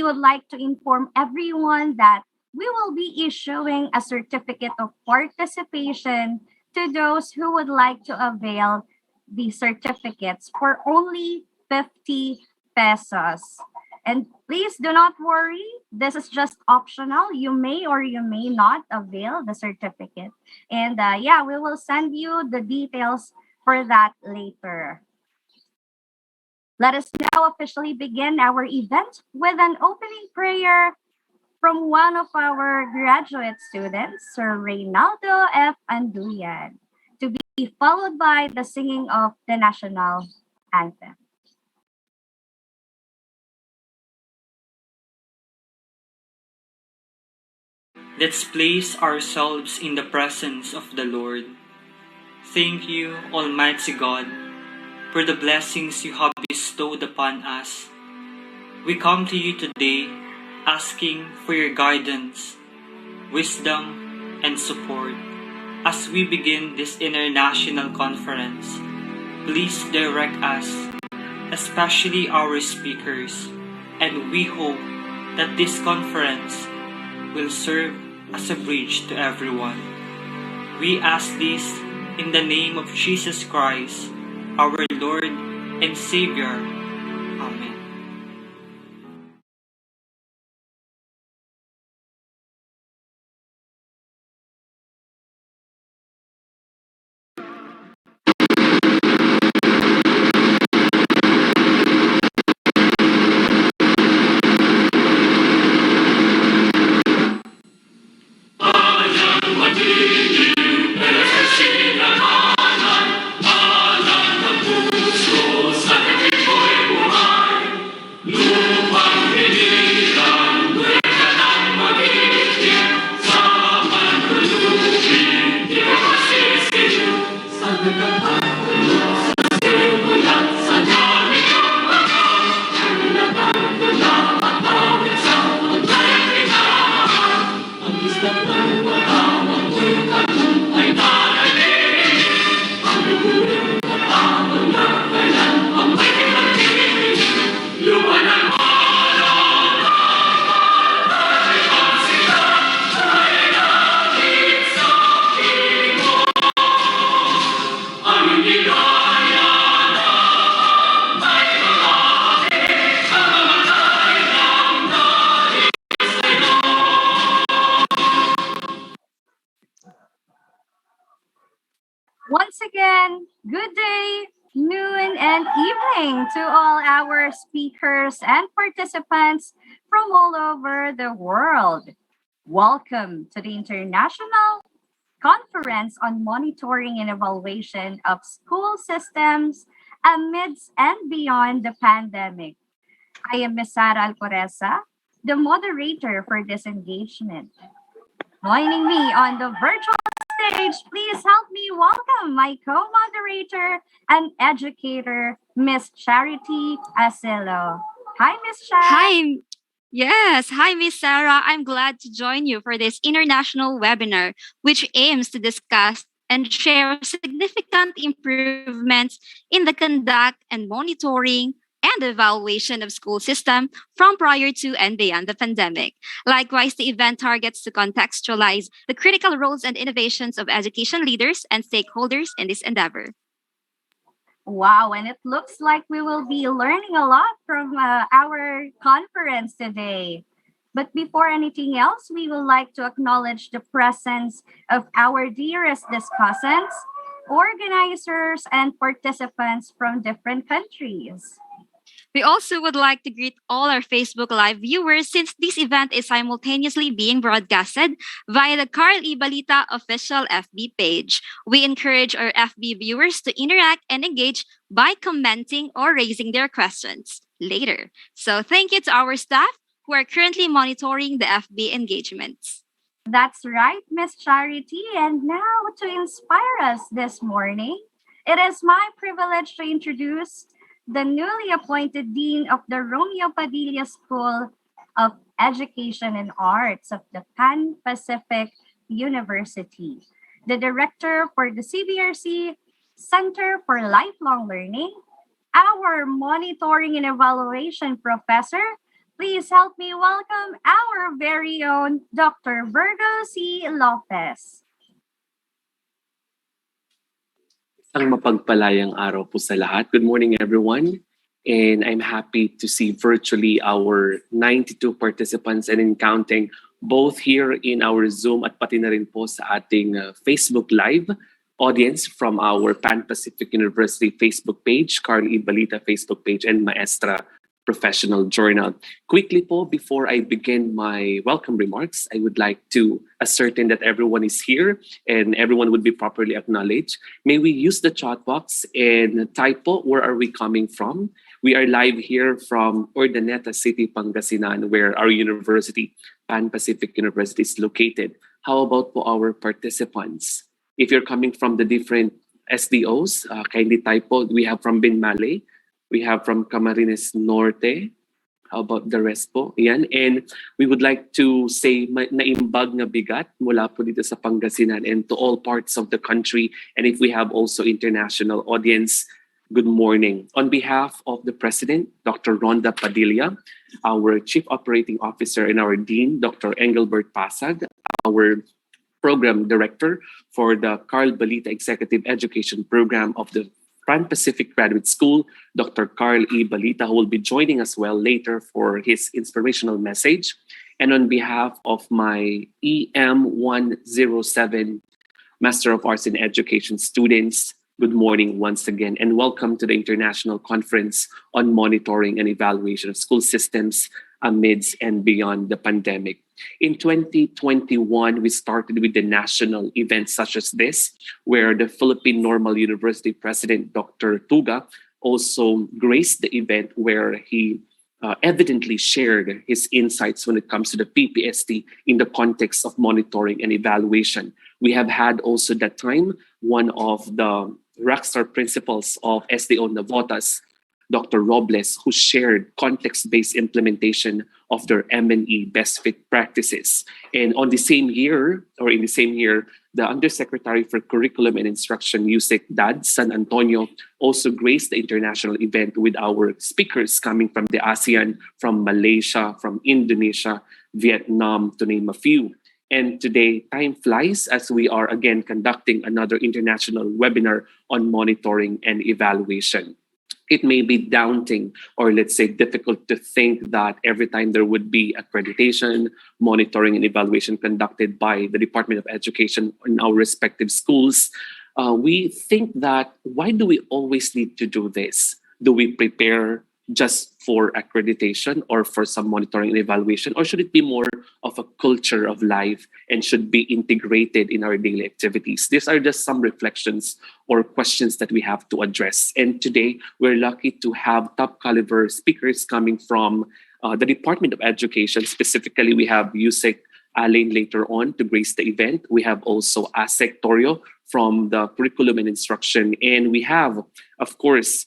would like to inform everyone that we will be issuing a certificate of participation to those who would like to avail the certificates for only 50 pesos. And please do not worry, this is just optional. You may or you may not avail the certificate. And yeah, we will send you the details for that later. Let us now officially begin our event with an opening prayer from one of our graduate students, Sir Reynaldo F. Anduyan, to be followed by the singing of the national anthem. Let's place ourselves in the presence of the Lord. Thank you, Almighty God, for the blessings you have bestowed upon us. We come to you today asking for your guidance, wisdom, and support as we begin this international conference. Please direct us, especially our speakers, and we hope that this conference will serve as a bridge to everyone. We ask this in the name of Jesus Christ, our Lord and Savior. Amen. Once again, good day, noon, and evening to all our speakers and participants from all over the world. Welcome to the International Conference on Monitoring and Evaluation of School Systems amidst and beyond the pandemic. I am Ms. Sara Alcoreza, the moderator for this engagement. Joining me on the virtual stage, please help me welcome my co-moderator and educator, Miss Charity Acelo. Hi, Miss Charity. Hi. Yes. Hi, Miss Sarah. I'm glad to join you for this international webinar, which aims to discuss and share significant improvements in the conduct and monitoring and evaluation of school system from prior to and beyond the pandemic. Likewise, the event targets to contextualize the critical roles and innovations of education leaders and stakeholders in this endeavor. Wow, and it looks like we will be learning a lot from our conference today. But before anything else, we would like to acknowledge the presence of our dearest discussants, organizers, and participants from different countries. We also would like to greet all our Facebook Live viewers since this event is simultaneously being broadcasted via the Carl Balita official FB page. We encourage our FB viewers to interact and engage by commenting or raising their questions later. So thank you to our staff who are currently monitoring the FB engagements. That's right, Miss Charity. And now to inspire us this morning, it is my privilege to introduce the newly appointed Dean of the Romeo Padilla School of Education and Arts of the Pan-Pacific University, the Director for the CBRC Center for Lifelong Learning, our Monitoring and Evaluation Professor, Please help me welcome our very own Dr. Virgo C. Lopez. Ang mapagpalayang araw po sa lahat. Good morning, everyone. And I'm happy to see virtually our 92 participants and in counting, both here in our Zoom at pati na rin po sa ating Facebook Live audience from our Pan Pacific University Facebook page, Carl Balita Facebook page, and Maestra Professional Journal. Quickly po, before I begin my welcome remarks, I would like to ascertain that everyone is here and everyone would be properly acknowledged. May we use the chat box and type po, where are we coming from? We are live here from Urdaneta City, Pangasinan, where our university, Pan Pacific University, is located. How about po our participants? If you're coming from the different SDOs, kindly type po. We have from Binmale, we have from Camarines Norte. How about the rest po? Yan. And we would like to say naimbag na bigat mula po dito sa Pangasinan and to all parts of the country. And if we have also international audience, good morning. On behalf of the President, Dr. Rhonda Padilla, our Chief Operating Officer and our Dean, Dr. Engelbert Pasag, our Program Director for the Carl Balita Executive Education Program of the Pan Pacific Graduate School, Dr. Carl E. Balita, who will be joining us well later for his inspirational message. And on behalf of my EM107 Master of Arts in Education students, good morning once again, and welcome to the International Conference on Monitoring and Evaluation of School Systems amidst and beyond the pandemic. In 2021, we started with the national events such as this, where the Philippine Normal University President, Dr. Tuga, also graced the event where he evidently shared his insights when it comes to the PPST in the context of monitoring and evaluation. We have had also that time one of the rockstar principals of SDO Navotas, Dr. Robles, who shared context-based implementation of their M&E best fit practices. And on the same year, or in the same year, the Undersecretary for Curriculum and Instruction, USEC DAD San Antonio, also graced the international event with our speakers coming from the ASEAN, from Malaysia, from Indonesia, Vietnam, to name a few. And today, time flies as we are again conducting another international webinar on monitoring and evaluation. It may be daunting or let's say difficult to think that every time there would be accreditation, monitoring, and evaluation conducted by the Department of Education in our respective schools, we think that why do we always need to do this? Do we prepare just for accreditation or for some monitoring and evaluation, or should it be more of a culture of life and should be integrated in our daily activities? These are just some reflections or questions that we have to address. And today, we're lucky to have top caliber speakers coming from the Department of Education. Specifically, we have USEC Alain later on to grace the event. We have also ASEC Torio from the Curriculum and Instruction. And we have, of course,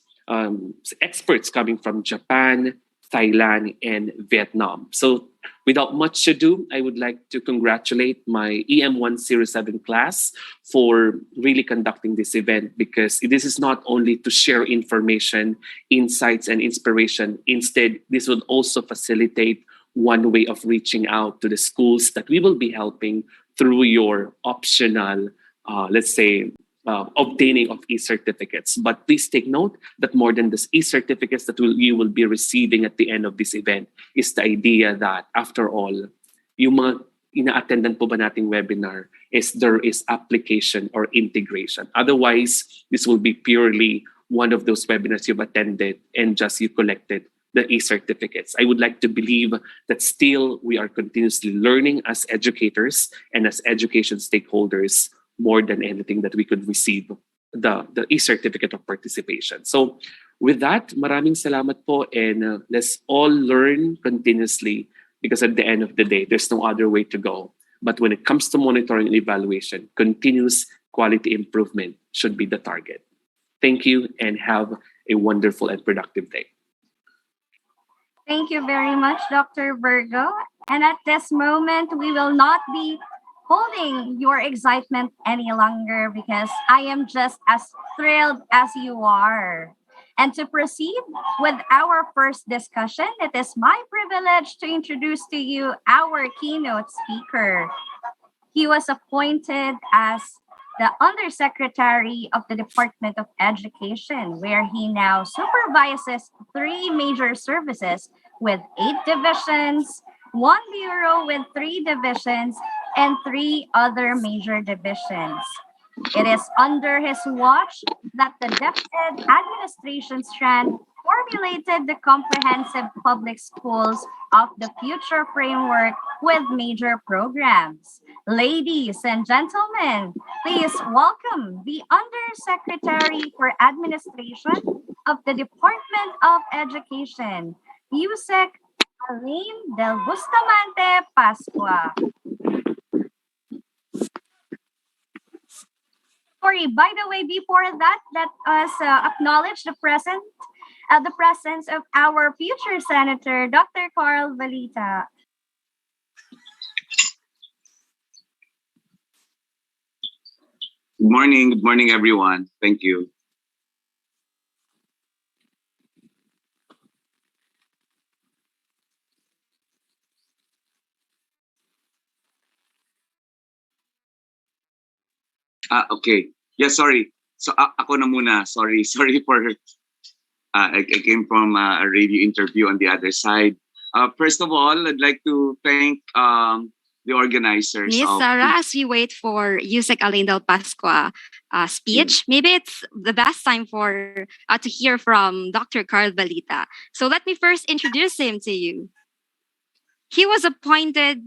experts coming from Japan, Thailand, and Vietnam. So without much ado, I would like to congratulate my EM107 class for really conducting this event, because this is not only to share information, insights, and inspiration. Instead, this would also facilitate one way of reaching out to the schools that we will be helping through your optional, let's say, obtaining of e-certificates. But please take note that more than the e-certificates that you will be receiving at the end of this event is the idea that, after all, yung mga ina-attendan po ba nating webinar is there is application or integration. Otherwise, this will be purely one of those webinars you've attended and just you collected the e-certificates. I would like to believe that still we are continuously learning as educators and as education stakeholders more than anything that we could receive the e-certificate of participation. So with that, maraming salamat po, and let's all learn continuously, because at the end of the day, there's no other way to go. But when it comes to monitoring and evaluation, continuous quality improvement should be the target. Thank you and have a wonderful and productive day. Thank you very much, Dr. Virgo. And at this moment, we will not be holding your excitement any longer, because I am just as thrilled as you are. And to proceed with our first discussion, it is my privilege to introduce to you our keynote speaker. He was appointed as the Undersecretary of the Department of Education, where he now supervises three major services with 8 divisions, one bureau with 3 divisions, and 3 other major divisions. It is under his watch that the DepEd administration strand formulated the comprehensive public schools of the future framework with major programs. Ladies and gentlemen, please welcome the Undersecretary for Administration of the Department of Education, Yusek Aline del Bustamante Pascua. Sorry, by the way, before that, let us acknowledge the presence of our future Senator, Dr. Carl Balita. Good morning, everyone. Thank you. Okay. Yeah, sorry. So ako na muna. Sorry, sorry for. I came from a radio interview on the other side. First of all, I'd like to thank the organizers Miss of. Sarah, as we wait for Yusek Aline del Pascua speech, maybe it's the best time for to hear from Dr. Carl Balita. So let me first introduce him to you. He was appointed.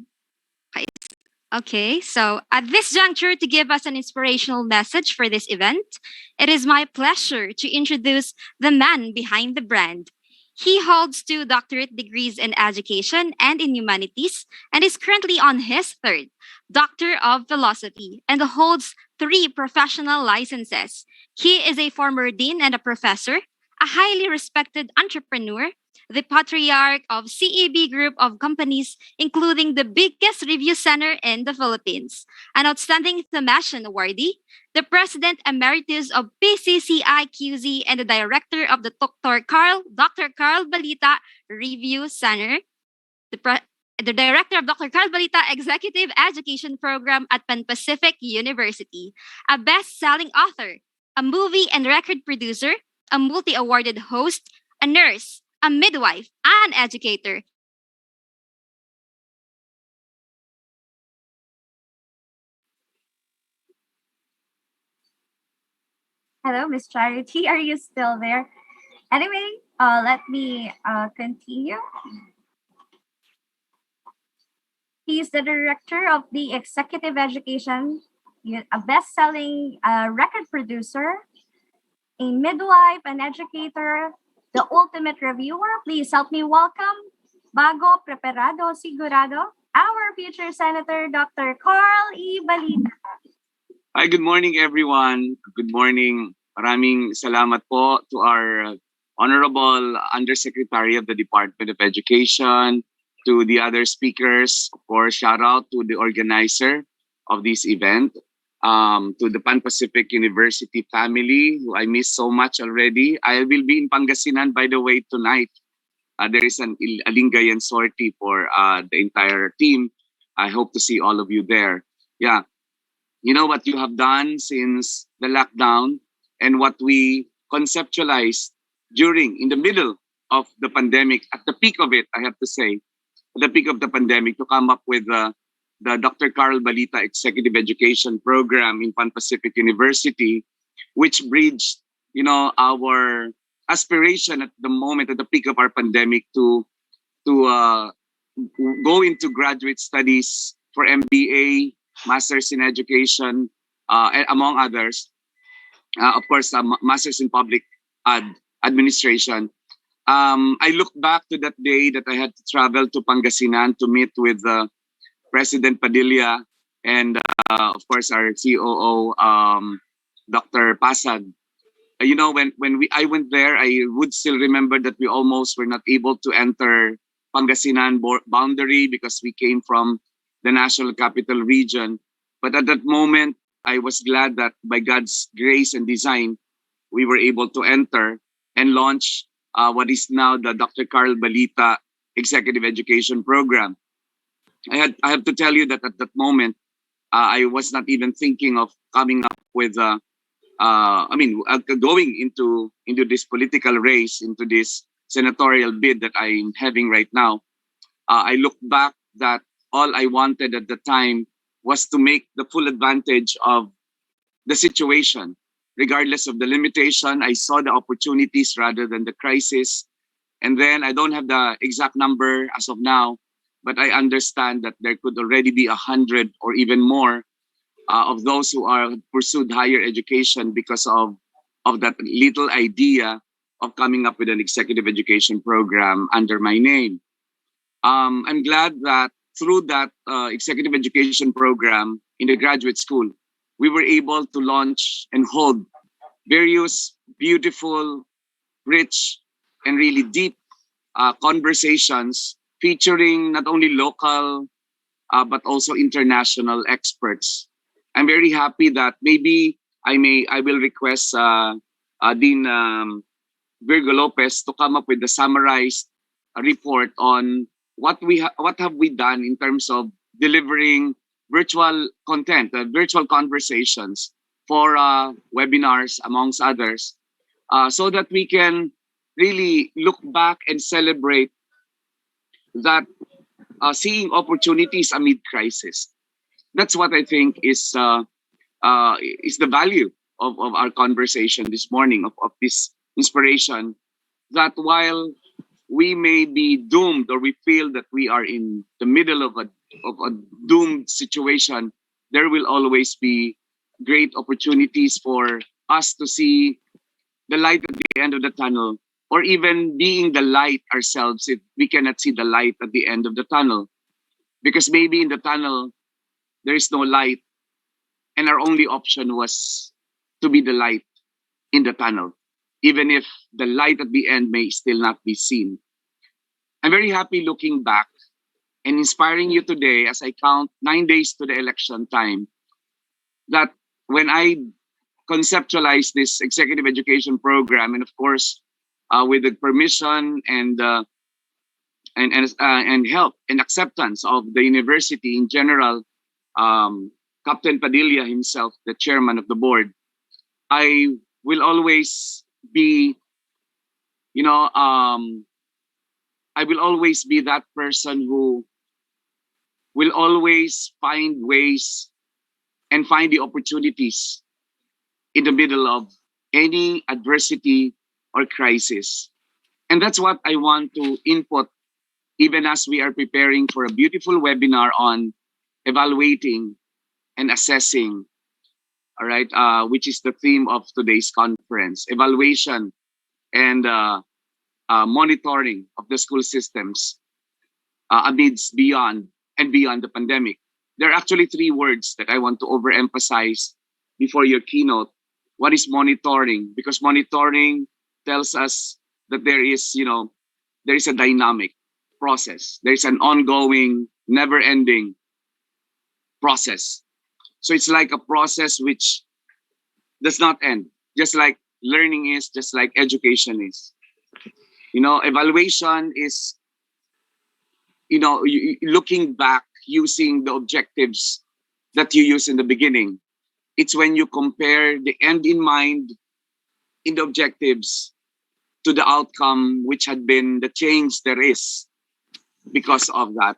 Okay, so at this juncture, to give us an inspirational message for this event, it is my pleasure to introduce the man behind the brand. He holds 2 doctorate degrees in education and in humanities and is currently on his third, Doctor of Philosophy, and holds 3 professional licenses. He is a former dean and a professor, a highly respected entrepreneur, the patriarch of CEB Group of companies, including the biggest review center in the Philippines, an outstanding Thomasian awardee, the President Emeritus of PCCIQZ, and the Director of the Dr. Carl Balita Review Center, the Director of Dr. Carl Balita Executive Education Program at PanpacificU University, a best-selling author, a movie and record producer, a multi-awarded host, a nurse, a midwife, an educator. Hello, Miss Charity. Are you still there? Anyway, let me continue. He is the director of the Executive Education, a best-selling record producer, a midwife, an educator, the ultimate reviewer. Please help me welcome Bago Preparado Sigurado, our future Senator, Dr. Carl E. Balita. Hi, good morning, everyone. Good morning. Maraming salamat po to our Honorable Undersecretary of the Department of Education, to the other speakers. Of course, shout out to the organizer of this event, to the Pan Pacific University family, who I miss so much already. I will be in Pangasinan, by the way, tonight. There is a Lingayen sortie for the entire team. I hope to see all of you there. Yeah, you know what you have done since the lockdown and what we conceptualized in the middle of the pandemic, at the peak of it, I have to say, at the peak of the pandemic, to come up with the Dr. Carl Balita Executive Education Program in Pan Pacific University, which bridged, our aspiration at the moment, at the peak of our pandemic, to go into graduate studies for MBA, Masters in Education, among others. Of course, Masters in Public Administration. I look back to that day that I had to travel to Pangasinan to meet with President Padilla and, of course, our COO, Dr. Pasad. When I went there, I would still remember that we almost were not able to enter Pangasinan boundary because we came from the National Capital Region. But at that moment, I was glad that by God's grace and design, we were able to enter. and launch what is now the Dr. Carl Balita Executive Education Program. I have to tell you that at that moment, I was not even thinking of coming up with, going into this political race, into this senatorial bid that I'm having right now. I look back that all I wanted at the time was to make the full advantage of the situation. Regardless of the limitation, I saw the opportunities rather than the crisis. And then I don't have the exact number as of now, but I understand that there could already be 100 or even more of those who are pursued higher education because of that little idea of coming up with an executive education program under my name. I'm glad that through that executive education program in the graduate school, we were able to launch and hold various beautiful, rich, and really deep conversations featuring not only local but also international experts. I'm very happy that maybe I will request Dean Virgo Lopez to come up with a summarized report on what have we done in terms of delivering virtual content, virtual conversations for webinars amongst others, so that we can really look back and celebrate that seeing opportunities amid crisis. That's what I think is the value of our conversation this morning, of this inspiration, that while we may be doomed or we feel that we are in the middle of a doomed situation, there will always be great opportunities for us to see the light at the end of the tunnel, or even being the light ourselves if we cannot see the light at the end of the tunnel. Because maybe in the tunnel, there is no light, and our only option was to be the light in the tunnel, even if the light at the end may still not be seen. I'm very happy looking back and inspiring you today as I count 9 days to the election time, that when I conceptualized this executive education program, and of course, with the permission and help and acceptance of the university in general, Captain Padilla himself, the chairman of the board, I will always be, I will always be that person who will always find ways and find the opportunities in the middle of any adversity or crisis. And that's what I want to input, even as we are preparing for a beautiful webinar on evaluating and assessing, all right, which is the theme of today's conference, evaluation and monitoring of the school systems amidst beyond the pandemic. There are actually three words that I want to overemphasize before your keynote. What is monitoring? Because monitoring tells us that there is a dynamic process. There's an ongoing, never-ending process. So it's like a process which does not end, just like learning is, just like education is. Evaluation is, looking back using the objectives that you use in the beginning. It's when you compare the end in mind in the objectives to the outcome, which had been the change there is because of that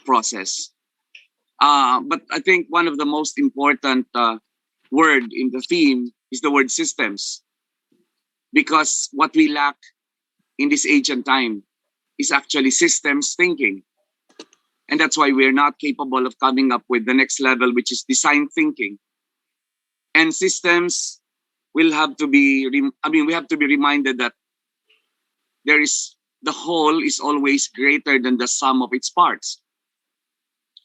process. But I think one of the most important word in the theme is the word systems, because what we lack in this age and time is actually systems thinking. And that's why we're not capable of coming up with the next level, which is design thinking. And systems will have to be, we have to be reminded that the whole is always greater than the sum of its parts.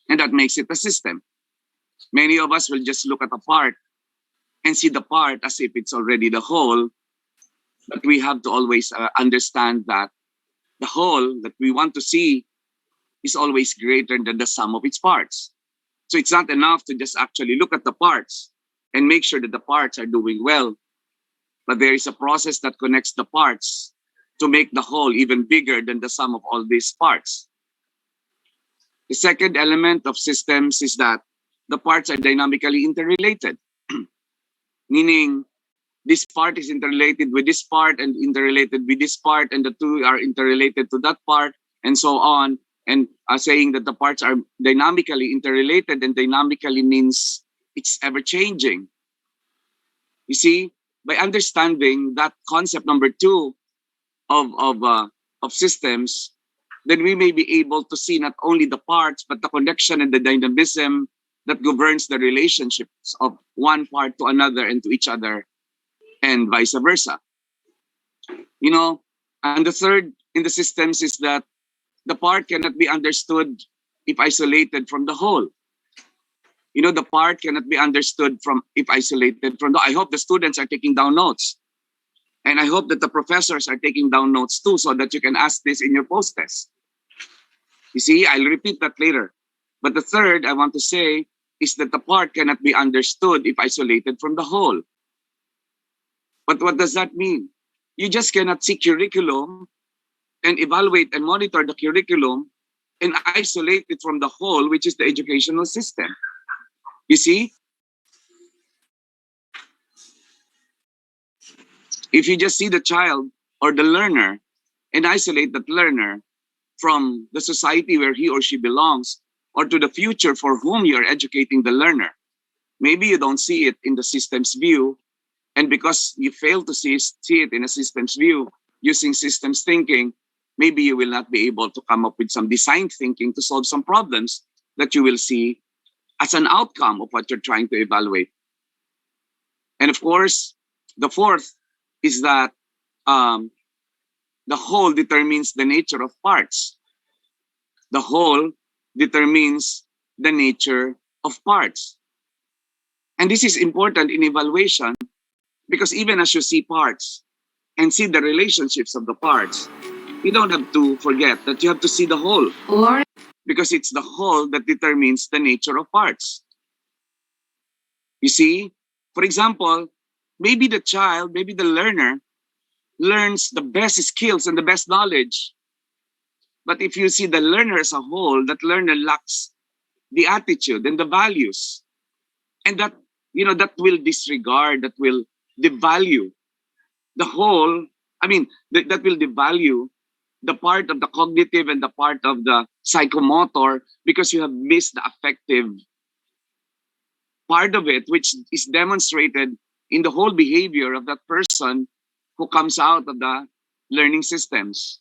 And that makes it a system. Many of us will just look at a part and see the part as if it's already the whole. But we have to always understand that the whole that we want to see is always greater than the sum of its parts. So it's not enough to just actually look at the parts and make sure that the parts are doing well. but there is a process that connects the parts to make the whole even bigger than the sum of all these parts. The second element of systems is that the parts are dynamically interrelated, meaning this part is interrelated with this part and interrelated with this part, and the two are interrelated to that part, and so on. And saying that the parts are dynamically interrelated, and dynamically means it's ever changing. You see, by understanding that concept number two of systems, then we may be able to see not only the parts, but the connection and the dynamism that governs the relationships of one part to another and to each other, and vice versa. You know, and the third in the systems is that the part cannot be understood if isolated from the whole. You know, the part cannot be understood from if isolated from the. I hope the students are taking down notes. And I hope that the professors are taking down notes too, so that you can ask this in your post-test. You see, I'll repeat that later. But the third I want to say is that the part cannot be understood if isolated from the whole. But what does that mean? You just cannot see curriculum and evaluate and monitor the curriculum and isolate it from the whole, which is the educational system. You see, if you just see the child or the learner and isolate that learner from the society where he or she belongs, or to the future for whom you're educating the learner, maybe you don't see it in the systems view. And because you fail to see it in a systems view using systems thinking, maybe you will not be able to come up with some design thinking to solve some problems that you will see as an outcome of what you're trying to evaluate. And of course, the fourth is that the whole determines the nature of parts. The whole determines the nature of parts. And this is important in evaluation because even as you see parts and see the relationships of the parts, you don't have to forget that you have to see the whole. Because it's the whole that determines the nature of parts. You see, for example, maybe the child, maybe the learner learns the best skills and the best knowledge. But if you see the learner as a whole, that learner lacks the attitude and the values. And that, that will disregard, that will devalue the whole. That will devalue the part of the cognitive and the part of the psychomotor, because you have missed the affective part of it, which is demonstrated in the whole behavior of that person who comes out of the learning systems.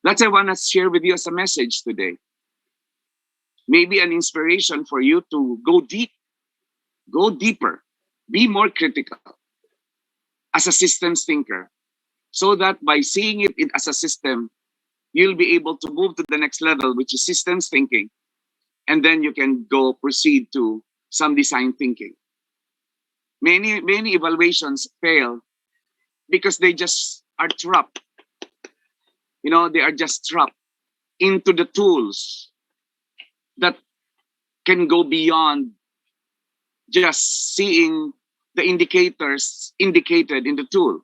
That's what I want to share with you as a message today. Maybe an inspiration for you to go deep, go deeper, be more critical as a systems thinker, so that by seeing it as a system, you'll be able to move to the next level, which is systems thinking. And then you can proceed to some design thinking. Many evaluations fail because they just are trapped. They are just trapped into the tools that can go beyond just seeing the indicators indicated in the tool.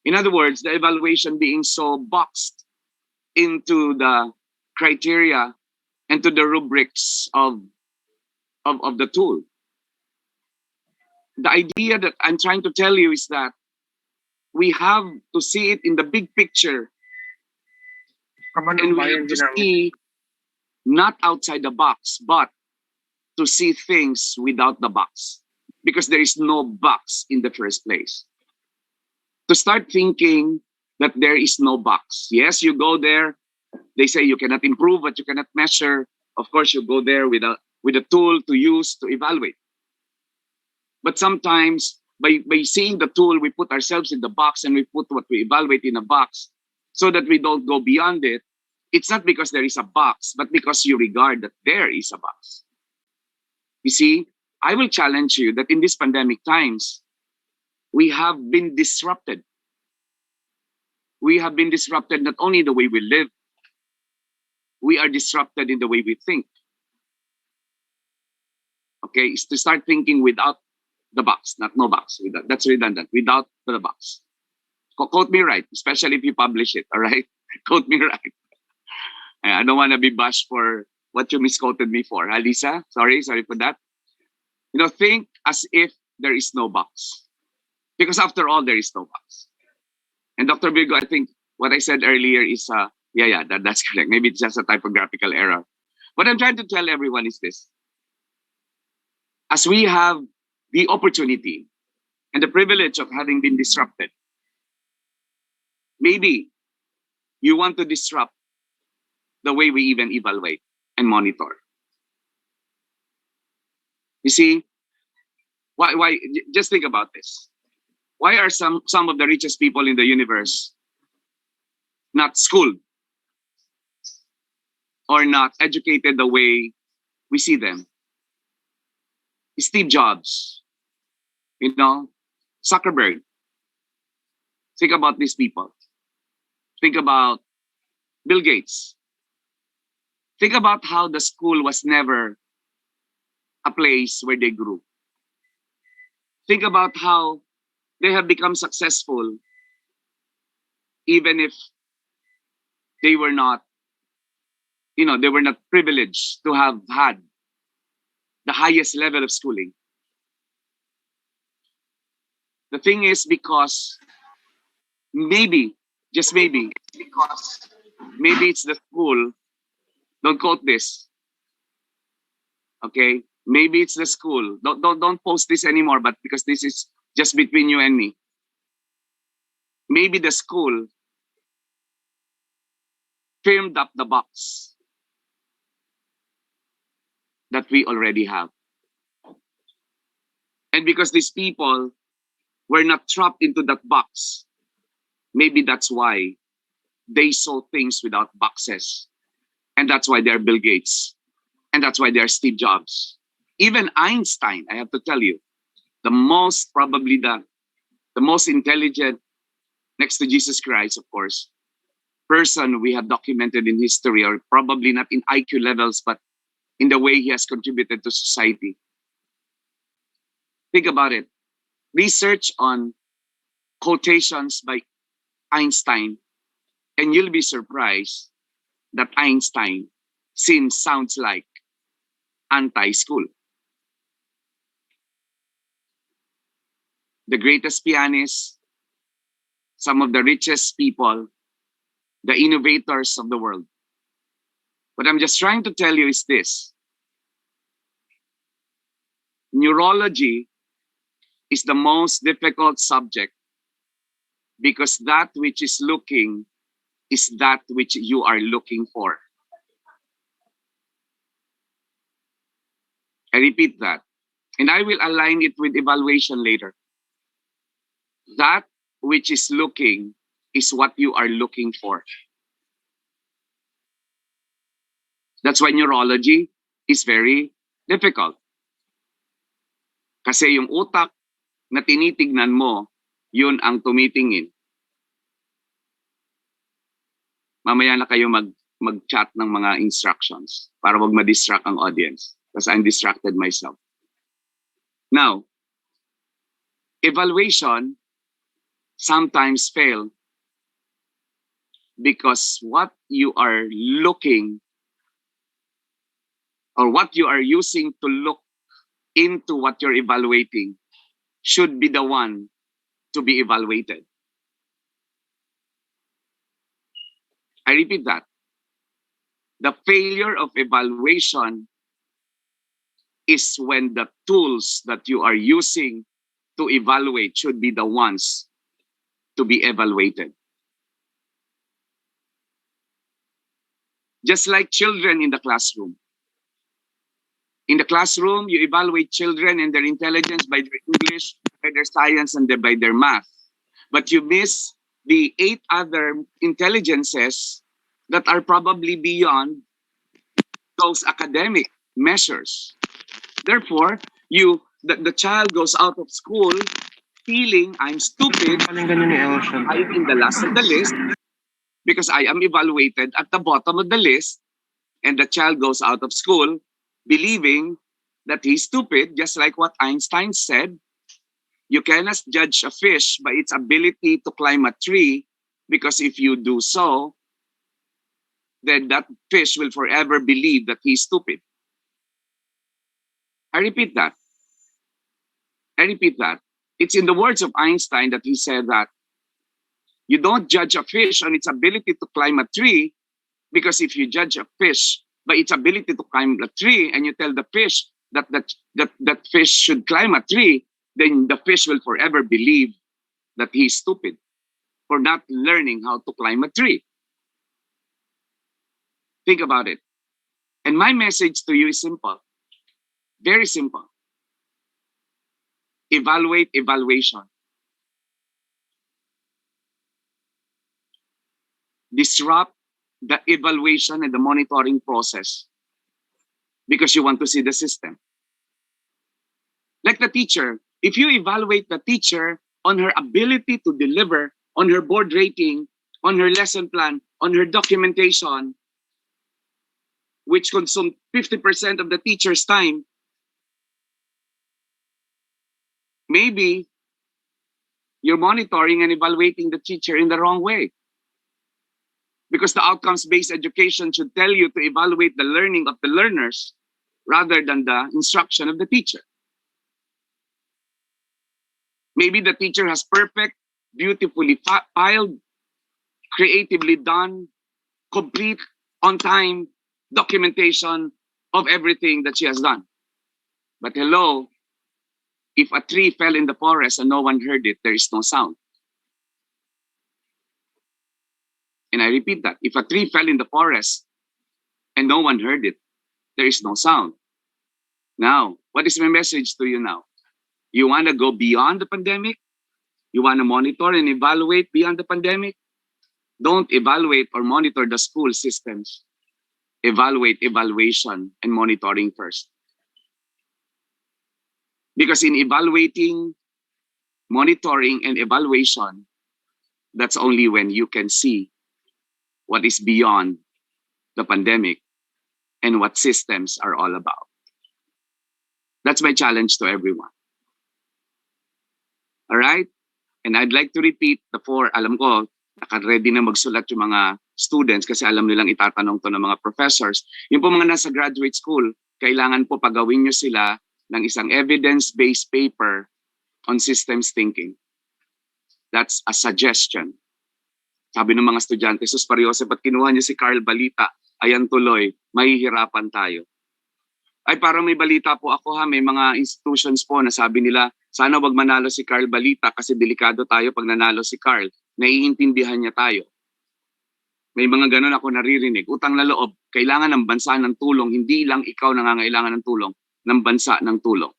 In other words, the evaluation being so boxed into the criteria and to the rubrics of the tool. The idea that I'm trying to tell you is that we have to see it in the big picture, and we have to see not outside the box, but to see things without the box, because there is no box in the first place. To start thinking that there is no box. Yes, you go there. They say you cannot improve what you cannot measure. Of course, you go there with a tool to use to evaluate. But sometimes by seeing the tool, we put ourselves in the box and we put what we evaluate in a box so that we don't go beyond it. It's not because there is a box, but because you regard that there is a box. You see, I will challenge you that in these pandemic times, we have been disrupted. We have been disrupted not only in the way we live, we are disrupted in the way we think. Okay, it's to start thinking without the box, not no box. That's redundant. Without the box. Quote me right, especially if you publish it, all right? Quote me right. I don't want to be bashed for what you misquoted me for. Lisa? Sorry for that. Think as if there is no box. Because after all, there is no box. And Dr. Virgo, I think what I said earlier is, that's correct. Maybe it's just a typographical error. What I'm trying to tell everyone is this. As we have the opportunity and the privilege of having been disrupted, maybe you want to disrupt the way we even evaluate and monitor. You see, why? Just think about this. Why are some of the richest people in the universe not schooled or not educated the way we see them? Steve Jobs, Zuckerberg. Think about these people. Think about Bill Gates. Think about how the school was never a place where they grew. Think about how they have become successful even if they were not, they were not privileged to have had the highest level of schooling. The thing is because maybe, just maybe, maybe it's the school. Don't quote this. Okay? Maybe it's the school. Don't post this anymore, but because this is just between you and me. Maybe the school firmed up the box that we already have. And because these people were not trapped into that box, maybe that's why they saw things without boxes. And that's why they're Bill Gates. And that's why they're Steve Jobs. Even Einstein, I have to tell you, probably the most intelligent, next to Jesus Christ, of course, person we have documented in history, or probably not in IQ levels, but in the way he has contributed to society. Think about it. Research on quotations by Einstein, and you'll be surprised that Einstein sounds like anti-school. The greatest pianists, some of the richest people, the innovators of the world. What I'm just trying to tell you is this. Neurology is the most difficult subject because that which is looking is that which you are looking for. I repeat that. And I will align it with evaluation later. That which is looking is what you are looking for. That's why neurology is very difficult. Kasi yung utak na tinitignan mo, yun ang tumitingin. Mamaya na kayo mag-chat ng mga instructions para wag ma-distract ang audience. Because I'm distracted myself. Now, evaluation sometimes fail because what you are looking or what you are using to look into what you're evaluating should be the one to be evaluated. I repeat that. The failure of evaluation is when the tools that you are using to evaluate should be the ones to be evaluated. Just like children in the classroom. In the classroom, you evaluate children and their intelligence by their English, by their science, and by their math. But you miss the 8 other intelligences that are probably beyond those academic measures. Therefore, the child goes out of school feeling I'm stupid, I'm in the last of the list because I am evaluated at the bottom of the list, and the child goes out of school believing that he's stupid, just like what Einstein said, You cannot judge a fish by its ability to climb a tree, because if you do so, then that fish will forever believe that he's stupid. I repeat that. I repeat that. It's in the words of Einstein that he said that you don't judge a fish on its ability to climb a tree, because if you judge a fish by its ability to climb a tree and you tell the fish that fish should climb a tree, then the fish will forever believe that he's stupid for not learning how to climb a tree. Think about it. And my message to you is simple. Very simple. Evaluate evaluation. Disrupt the evaluation and the monitoring process because you want to see the system. Like the teacher, if you evaluate the teacher on her ability to deliver, on her board rating, on her lesson plan, on her documentation, which consume 50% of the teacher's time, maybe you're monitoring and evaluating the teacher in the wrong way. Because the outcomes-based education should tell you to evaluate the learning of the learners rather than the instruction of the teacher. Maybe the teacher has perfect, beautifully filed, creatively done, complete, on-time documentation of everything that she has done. But hello, if a tree fell in the forest and no one heard it, there is no sound. And I repeat that. If a tree fell in the forest and no one heard it, there is no sound. Now, what is my message to you now? You want to go beyond the pandemic? You want to monitor and evaluate beyond the pandemic? Don't evaluate or monitor the school systems. Evaluate evaluation and monitoring first. Because in evaluating, monitoring, and evaluation, that's only when you can see what is beyond the pandemic and what systems are all about. That's my challenge to everyone. All right? And I'd like to repeat the four. Alam ko, naka-ready na magsulat yung mga students kasi alam nilang itatanong to ng mga professors. Yung po mga nasa graduate school, kailangan po pagawin nyo sila ng isang evidence-based paper on systems thinking. That's a suggestion. Sabi ng mga estudyante, sus Pariyose, ba't kinuha niyo si Carl Balita? Ayan tuloy, mahihirapan tayo. Ay parang may balita po ako ha, may mga institutions po na sabi nila, sana wag manalo si Carl Balita kasi delikado tayo pag nanalo si Carl. Naiintindihan niya tayo. May mga ganun ako naririnig. Utang na loob, kailangan ng bansa ng tulong, hindi lang ikaw nangangailangan ng tulong, ng bansa ng tulong.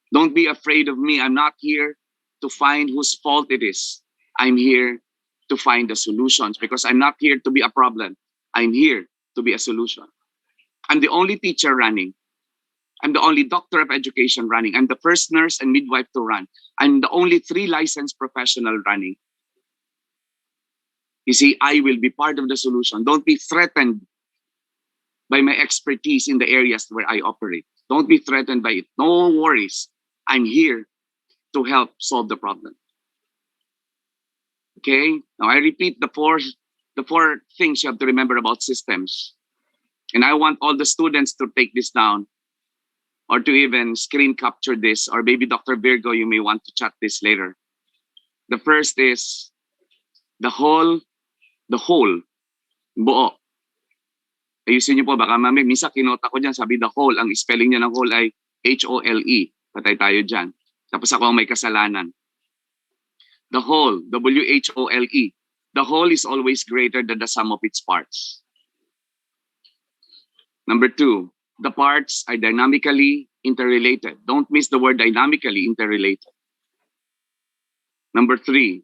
Don't be afraid of me. I'm not here to find whose fault it is. I'm here to find the solutions because I'm not here to be a problem. I'm here to be a solution. I'm the only teacher running. I'm the only doctor of education running. I'm the first nurse and midwife to run. I'm the only 3 licensed professional running. You see, I will be part of the solution. Don't be threatened by my expertise in the areas where I operate. Don't be threatened by it. No worries. I'm here to help solve the problem. Okay? Now I repeat the four things you have to remember about systems. And I want all the students to take this down or to even screen capture this, or maybe Dr. Virgo, you may want to chat this later. The first is the whole, buo. Ayusin niyo po, baka mami, minsan kinota ko dyan, sabi the whole, ang spelling niya ng whole ay H-O-L-E. Patay tayo dyan. Tapos ako ang may kasalanan. The whole, W-H-O-L-E. The whole is always greater than the sum of its parts. Number 2, the parts are dynamically interrelated. Don't miss the word dynamically interrelated. Number 3,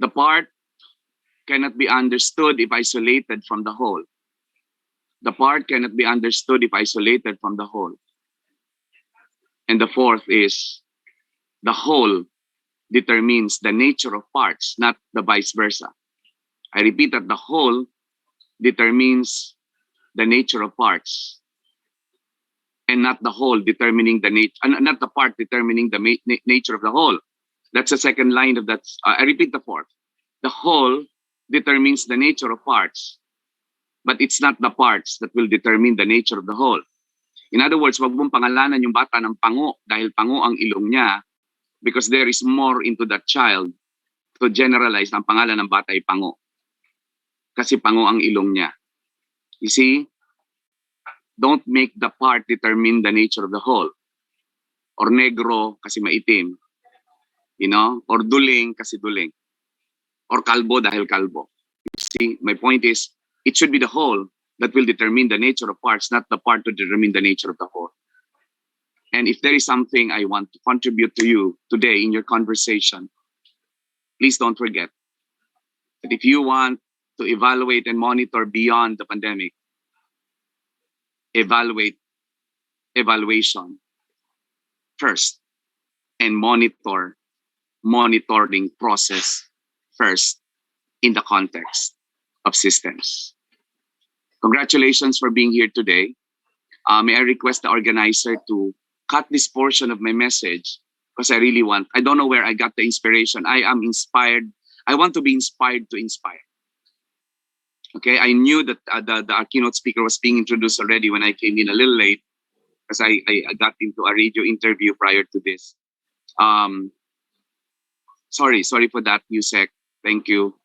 the part cannot be understood if isolated from the whole. The part cannot be understood if isolated from the whole. And the 4th is the whole determines the nature of parts, not the vice versa. I repeat that the whole determines the nature of parts and not the whole determining the nature, not the part determining the nature of the whole. That's the second line of that. I repeat the fourth. The whole determines the nature of parts, but it's not the parts that will determine the nature of the whole. In other words, wag mong pangalanan yung bata ng pango dahil pango ang ilong niya, because there is more into that child to generalize na ang pangalan ng bata ay pango. Kasi pango ang ilong niya. You see? Don't make the part determine the nature of the whole. Or negro kasi maitim. You know? Or duling kasi duling. Or kalbo dahil kalbo. You see? My point is, it should be the whole that will determine the nature of parts, not the part to determine the nature of the whole. And if there is something I want to contribute to you today in your conversation, please don't forget that if you want to evaluate and monitor beyond the pandemic, evaluate evaluation first and monitoring process first in the context of systems. Congratulations for being here today. May I request the organizer to cut this portion of my message because I don't know where I got the inspiration. I am inspired. I want to be inspired to inspire. Okay, I knew that the keynote speaker was being introduced already when I came in a little late because I got into a radio interview prior to this. Sorry for that, Yusek. Thank you.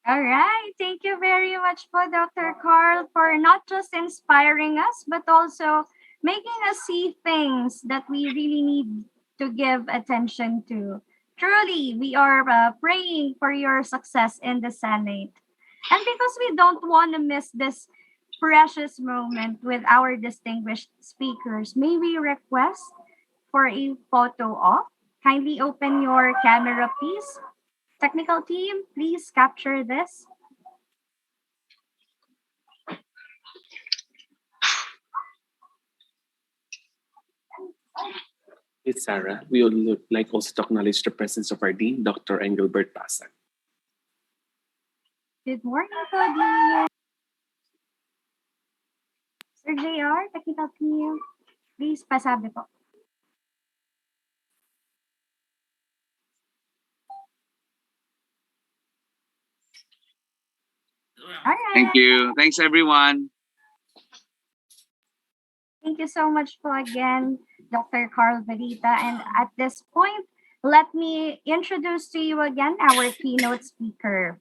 All right. Thank you very much po, Dr. Carl, for not just inspiring us, but also making us see things that we really need to give attention to. Truly, we are praying for your success in the Senate. And because we don't want to miss this precious moment with our distinguished speakers, may we request for a photo op? Kindly open your camera, please. Technical team, please capture this. Miss Sarah, we would like also to acknowledge the presence of our Dean, Dr. Engelbert Pasag. Good morning po, Dean. Sir JR, technical team, please pasabi po. All right. Thank you. Thanks, everyone. Thank you so much po again, Dr. Carl Balita. And at this point, let me introduce to you again our keynote speaker.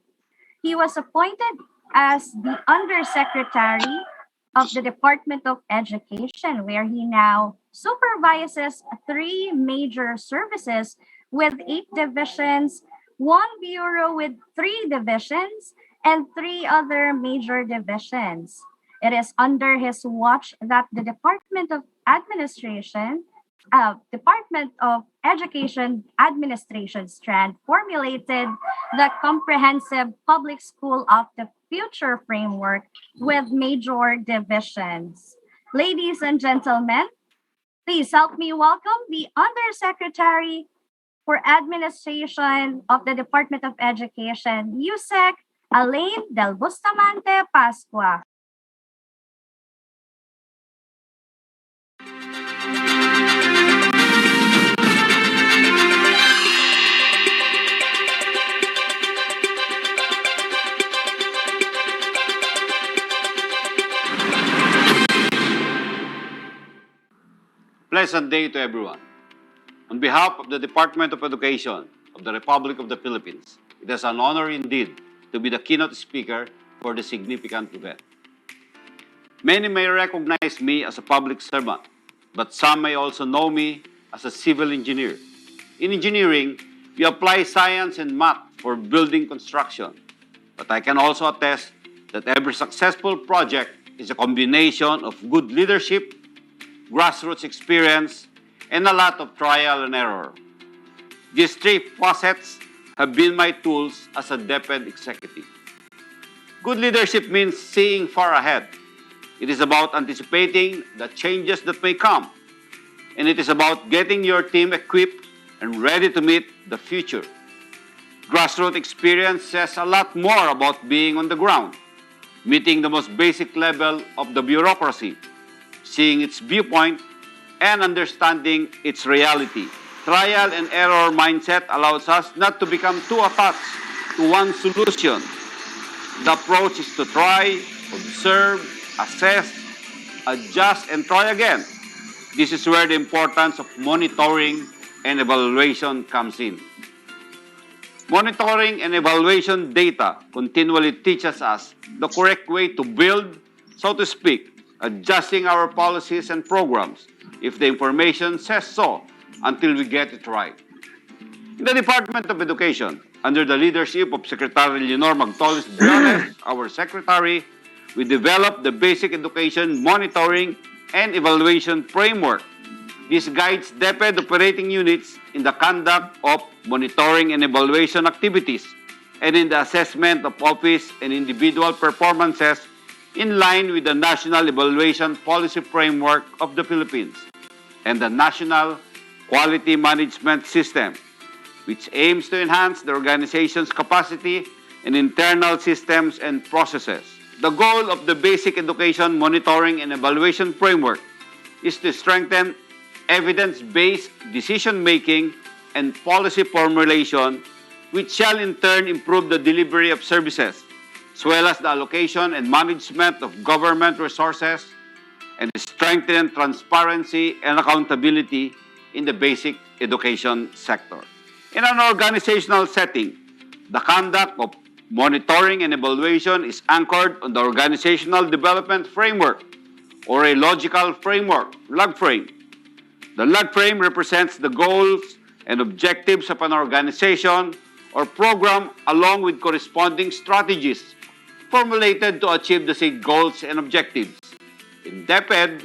He was appointed as the Undersecretary of the Department of Education, where he now supervises 3 major services with 8 divisions, 1 bureau with 3 divisions, and 3 other major divisions. It is under his watch that the Department of Education Administration strand formulated the comprehensive public school of the future framework with major divisions. Ladies and gentlemen, Please help me welcome the Undersecretary for Administration of the Department of Education, USEC, Elaine Del Bustamante Pascua. Pleasant day to everyone. On behalf of the Department of Education of the Republic of the Philippines, it is an honor indeed to be the keynote speaker for this significant event. Many may recognize me as a public servant, but some may also know me as a civil engineer. In engineering, we apply science and math for building construction, but I can also attest that every successful project is a combination of good leadership, grassroots experience, and a lot of trial and error. These three facets have been my tools as a DepEd executive. Good leadership means seeing far ahead. It is about anticipating the changes that may come. And it is about getting your team equipped and ready to meet the future. Grassroots experience says a lot more about being on the ground, meeting the most basic level of the bureaucracy, seeing its viewpoint, and understanding its reality. Trial and error mindset allows us not to become too attached to one solution. The approach is to try, observe, assess, adjust, and try again. This is where the importance of monitoring and evaluation comes in. Monitoring and evaluation data continually teaches us the correct way to build, so to speak, adjusting our policies and programs if the information says so until we get it right. In the Department of Education, under the leadership of Secretary Leonor Magtolis Briones, our secretary, we developed the Basic Education Monitoring and Evaluation Framework. This guides DepEd operating units in the conduct of monitoring and evaluation activities and in the assessment of office and individual performances in line with the National Evaluation Policy Framework of the Philippines and the National Quality Management System, which aims to enhance the organization's capacity and internal systems and processes. The goal of the Basic Education Monitoring and Evaluation Framework is to strengthen evidence-based decision-making and policy formulation, which shall in turn improve the delivery of services, as well as the allocation and management of government resources, and strengthen transparency and accountability in the basic education sector. In an organizational setting, the conduct of monitoring and evaluation is anchored on the Organizational Development Framework, or a logical framework, log frame. The log frame represents the goals and objectives of an organization or program along with corresponding strategies formulated to achieve the same goals and objectives. In DepEd,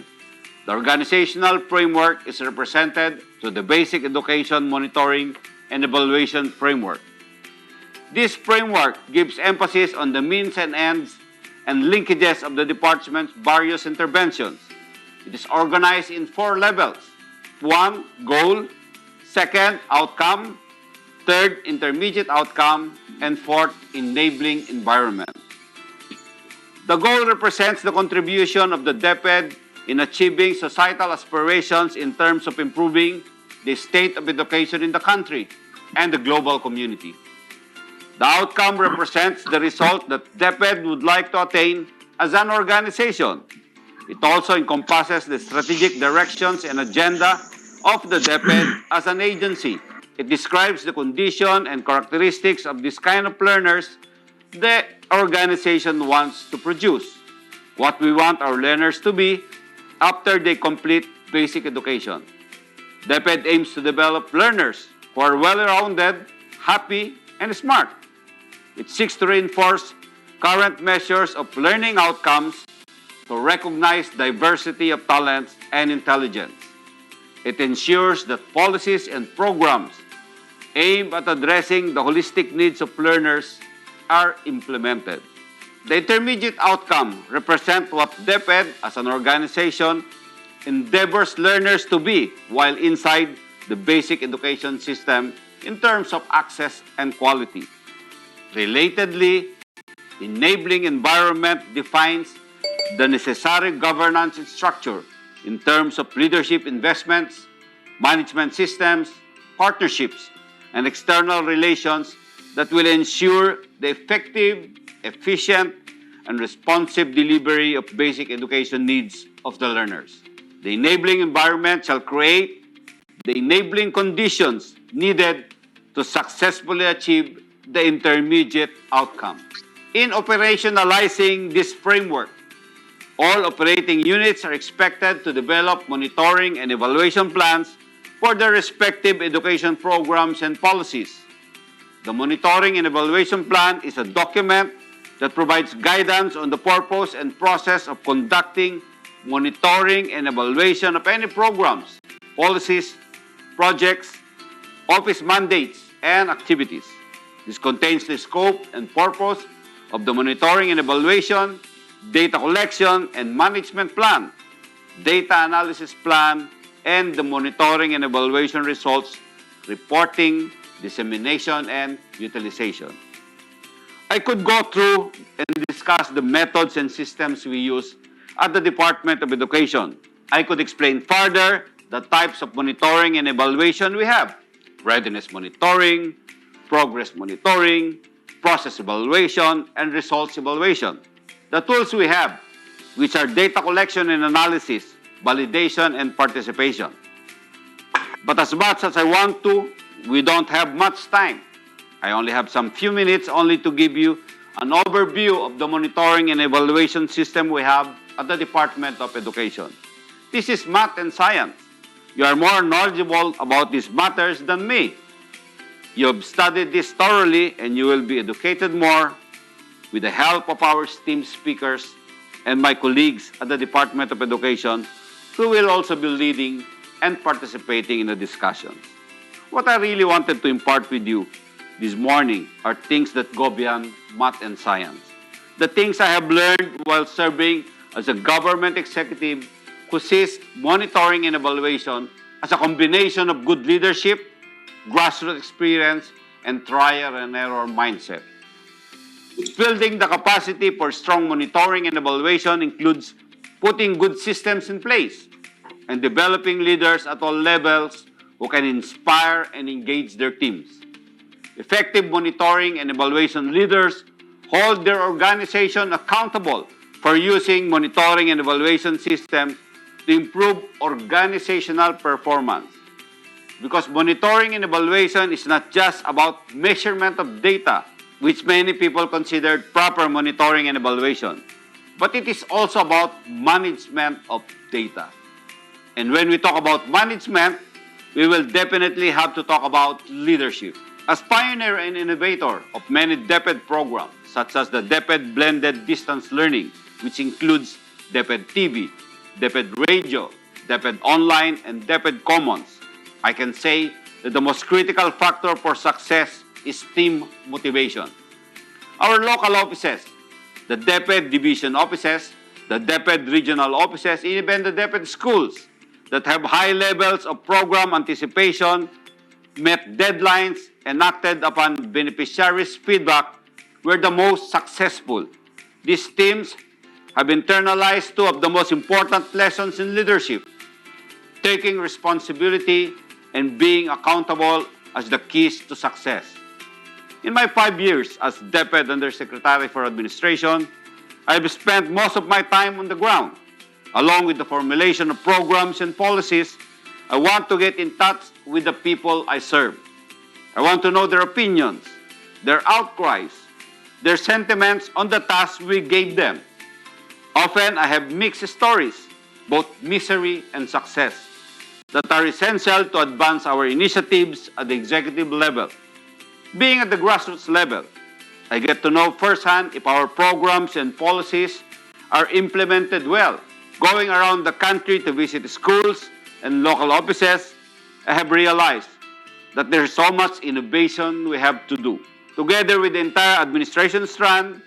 the organizational framework is represented through the Basic Education Monitoring and Evaluation Framework. This framework gives emphasis on the means and ends and linkages of the department's various interventions. It is organized in 4 levels. 1, goal. 2nd, outcome. 3rd, intermediate outcome. And 4th, enabling environment. The goal represents the contribution of the DepEd in achieving societal aspirations in terms of improving the state of education in the country and the global community. The outcome represents the result that DepEd would like to attain as an organization. It also encompasses the strategic directions and agenda of the DepEd as an agency. It describes the condition and characteristics of this kind of learners the organization wants to produce, what we want our learners to be after they complete basic education. DepEd aims to develop learners who are well-rounded, happy, and smart. It seeks to reinforce current measures of learning outcomes to recognize diversity of talents and intelligence. It ensures that policies and programs aimed at addressing the holistic needs of learners are implemented. The intermediate outcome represents what DepEd as an organization endeavors learners to be while inside the basic education system in terms of access and quality. Relatedly, enabling environment defines the necessary governance structure in terms of leadership investments, management systems, partnerships, and external relations that will ensure the effective, efficient, and responsive delivery of basic education needs of the learners. The enabling environment shall create the enabling conditions needed to successfully achieve the intermediate outcome. In operationalizing this framework, all operating units are expected to develop monitoring and evaluation plans for their respective education programs and policies. The monitoring and evaluation plan is a document that provides guidance on the purpose and process of conducting monitoring and evaluation of any programs, policies, projects, office mandates, and activities. This contains the scope and purpose of the monitoring and evaluation, data collection and management plan, data analysis plan, and the monitoring and evaluation results, reporting, dissemination, and utilization. I could go through and discuss the methods and systems we use at the Department of Education. I could explain further the types of monitoring and evaluation we have: readiness monitoring, progress monitoring, process evaluation, and results evaluation. The tools we have, which are data collection and analysis, validation, and participation. But as much as I want to, we don't have much time. I only have some few minutes only to give you an overview of the monitoring and evaluation system we have at the Department of Education. This is math and science. You are more knowledgeable about these matters than me. You have studied this thoroughly and you will be educated more with the help of our esteemed speakers and my colleagues at the Department of Education, who will also be leading and participating in the discussions. What I really wanted to impart with you this morning are things that go beyond math and science. The things I have learned while serving as a government executive who sees monitoring and evaluation as a combination of good leadership, grassroots experience, and trial and error mindset. Building the capacity for strong monitoring and evaluation includes putting good systems in place and developing leaders at all levels who can inspire and engage their teams. Effective monitoring and evaluation leaders hold their organization accountable for using monitoring and evaluation systems to improve organizational performance. Because monitoring and evaluation is not just about measurement of data, which many people consider proper monitoring and evaluation, but it is also about management of data. And when we talk about management, we will definitely have to talk about leadership. As pioneer and innovator of many DepEd programs, such as the DepEd Blended Distance Learning, which includes DepEd TV, DepEd Radio, DepEd Online, and DepEd Commons, I can say that the most critical factor for success is team motivation. Our local offices, the DepEd division offices, the DepEd regional offices, even the DepEd schools that have high levels of program anticipation, met deadlines, and acted upon beneficiaries' feedback were the most successful. These teams have internalized two of the most important lessons in leadership: taking responsibility and being accountable as the keys to success. In my 5 years as DepEd Undersecretary for Administration, I've spent most of my time on the ground. Along with the formulation of programs and policies, I want to get in touch with the people I serve. I want to know their opinions, their outcries, their sentiments on the tasks we gave them. Often, I have mixed stories, both misery and success, that are essential to advance our initiatives at the executive level. Being at the grassroots level, I get to know firsthand if our programs and policies are implemented well. Going around the country to visit schools and local offices, I have realized that there's so much innovation we have to do. Together with the entire administration strand,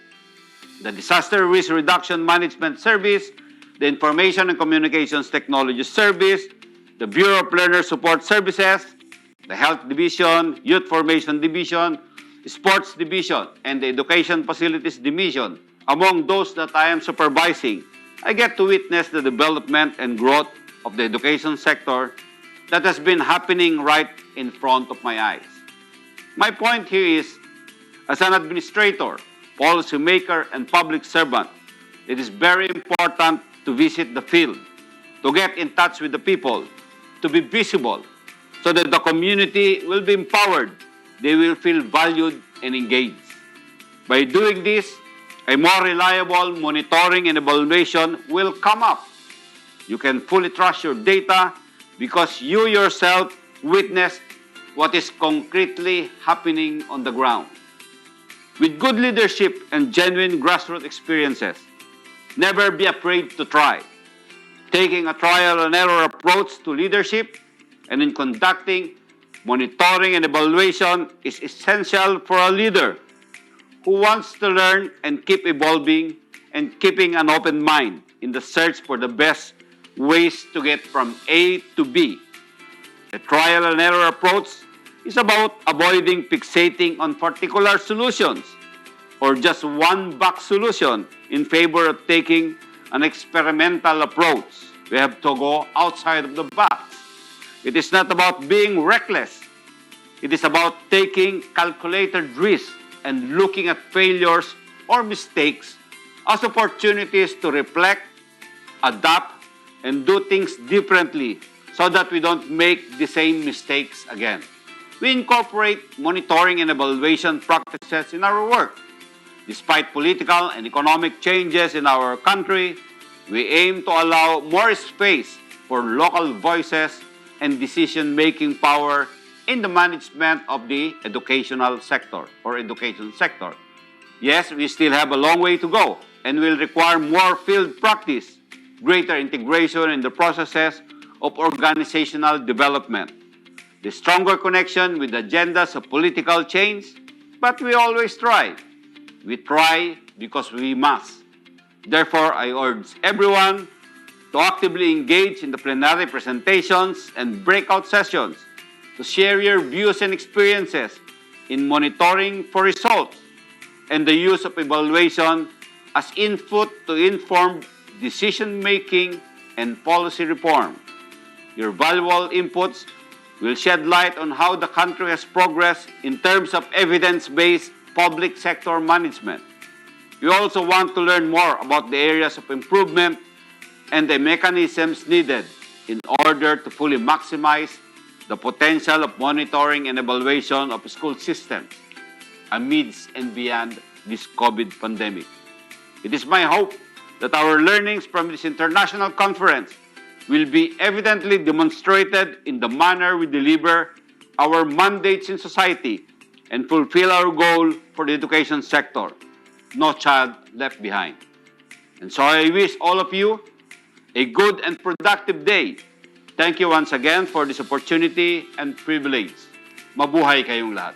the Disaster Risk Reduction Management Service, the Information and Communications Technology Service, the Bureau of Learner Support Services, the Health Division, Youth Formation Division, Sports Division, and the Education Facilities Division. Among those that I am supervising, I get to witness the development and growth of the education sector that has been happening right in front of my eyes. My point here is, as an administrator, policymaker, and public servant, it is very important to visit the field, to get in touch with the people, to be visible, so that the community will be empowered, they will feel valued and engaged. By doing this, a more reliable monitoring and evaluation will come up. You can fully trust your data because you yourself witnessed what is concretely happening on the ground. With good leadership and genuine grassroots experiences, never be afraid to try. Taking a trial and error approach to leadership and in conducting monitoring and evaluation is essential for a leader who wants to learn and keep evolving and keeping an open mind in the search for the best ways to get from A to B. The trial and error approach is about avoiding fixating on particular solutions or just one box solution in favor of taking an experimental approach. We have to go outside of the box. It is not about being reckless. It is about taking calculated risks and looking at failures or mistakes as opportunities to reflect, adapt, and do things differently so that we don't make the same mistakes again. We incorporate monitoring and evaluation practices in our work. Despite political and economic changes in our country, we aim to allow more space for local voices and decision-making power in the management of the educational sector or education sector. Yes, we still have a long way to go and will require more field practice, greater integration in the processes of organizational development, the stronger connection with agendas of political change, but we always try. We try because we must. Therefore, I urge everyone to actively engage in the plenary presentations and breakout sessions, to share your views and experiences in monitoring for results, and the use of evaluation as input to inform decision-making and policy reform. Your valuable inputs will shed light on how the country has progressed in terms of evidence-based public sector management. We also want to learn more about the areas of improvement and the mechanisms needed in order to fully maximize the potential of monitoring and evaluation of school systems amidst and beyond this COVID pandemic. It is my hope that our learnings from this international conference will be evidently demonstrated in the manner we deliver our mandates in society and fulfill our goal for the education sector, no child left behind. And so I wish all of you a good and productive day. Thank you once again for this opportunity and privilege. Mabuhay kayong lahat.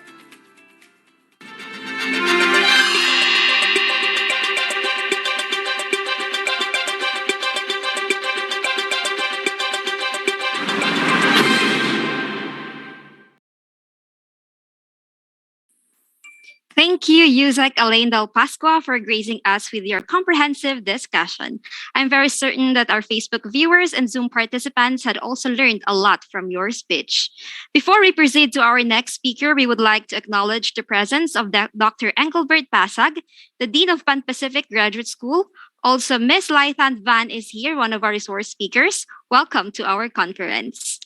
Thank you, Yusek Elaine Del Pascua, for gracing us with your comprehensive discussion. I'm very certain that our Facebook viewers and Zoom participants had also learned a lot from your speech. Before we proceed to our next speaker, we would like to acknowledge the presence of Dr. Engelbert Pasag, the Dean of Pan Pacific Graduate School. Also, Ms. Lythand Van is here, one of our resource speakers. Welcome to our conference.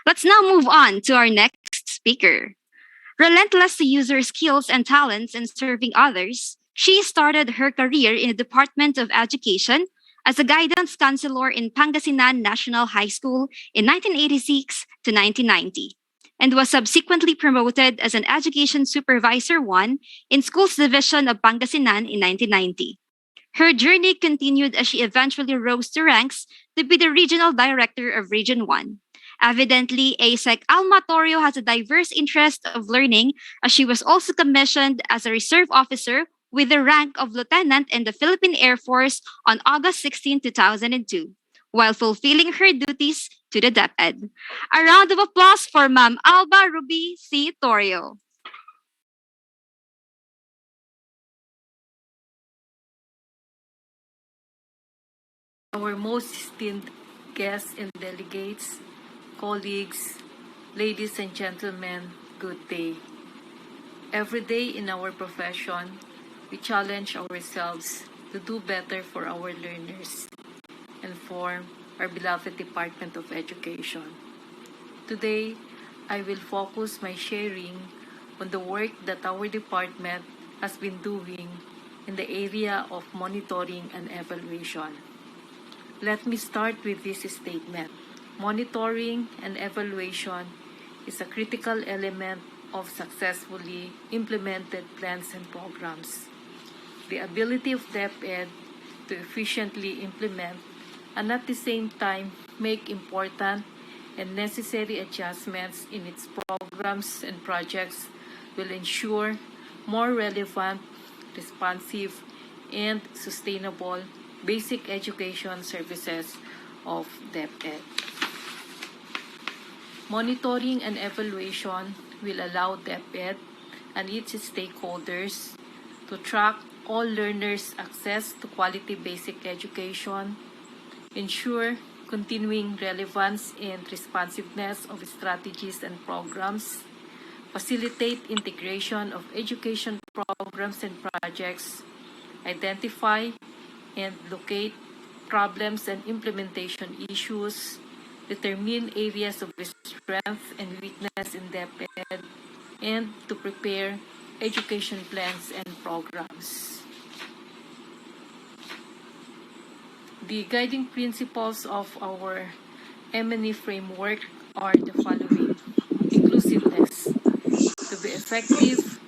Let's now move on to our next speaker. Relentless to use her skills and talents in serving others, she started her career in the Department of Education as a guidance counselor in Pangasinan National High School in 1986 to 1990, and was subsequently promoted as an Education Supervisor 1 in Schools Division of Pangasinan in 1990. Her journey continued as she eventually rose to ranks to be the Regional Director of Region 1. Evidently, ASEC Alma Torrio has a diverse interest of learning, as she was also commissioned as a reserve officer with the rank of lieutenant in the Philippine Air Force on August 16, 2002, while fulfilling her duties to the DepEd. A round of applause for Ma'am Alba Ruby C. Torrio. Our most esteemed guests and delegates, colleagues, ladies and gentlemen, good day. Every day in our profession, we challenge ourselves to do better for our learners and for our beloved Department of Education. Today, I will focus my sharing on the work that our department has been doing in the area of monitoring and evaluation. Let me start with this statement. Monitoring and evaluation is a critical element of successfully implemented plans and programs. The ability of DepEd to efficiently implement and at the same time make important and necessary adjustments in its programs and projects will ensure more relevant, responsive, and sustainable basic education services of DepEd. Monitoring and evaluation will allow DepEd and its stakeholders to track all learners' access to quality basic education, ensure continuing relevance and responsiveness of strategies and programs, facilitate integration of education programs and projects, identify and locate problems and implementation issues, determine areas of strength and weakness in DepEd, and to prepare education plans and programs. The guiding principles of our Emini Framework are the following. Inclusiveness. To be effective,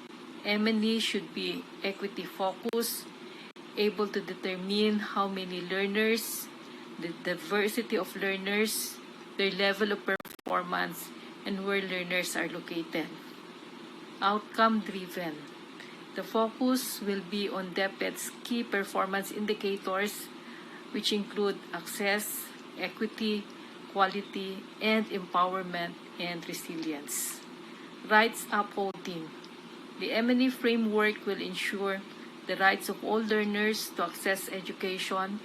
Emini should be equity-focused, able to determine how many learners, the diversity of learners, their level of performance, and where learners are located. Outcome-driven. The focus will be on DepEd's key performance indicators, which include access, equity, quality, and empowerment and resilience. Rights upholding. The Emini Framework will ensure the rights of all learners to access education,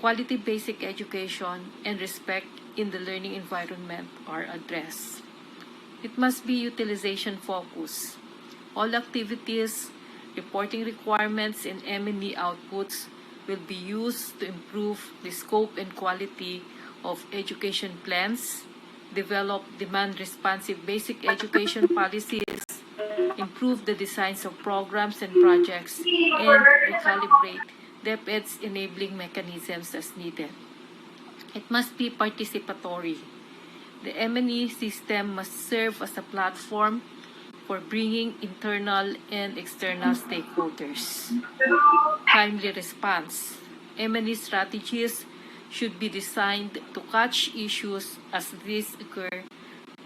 quality basic education, and respect in the learning environment are addressed. It must be utilization focused. All activities, reporting requirements, and Emini outputs will be used to improve the scope and quality of education plans, develop demand-responsive basic education policies, improve the designs of programs and projects, and recalibrate DepEd's enabling mechanisms as needed. It must be participatory. The Emini system must serve as a platform for bringing internal and external stakeholders. Timely response. Emini strategies should be designed to catch issues as these occur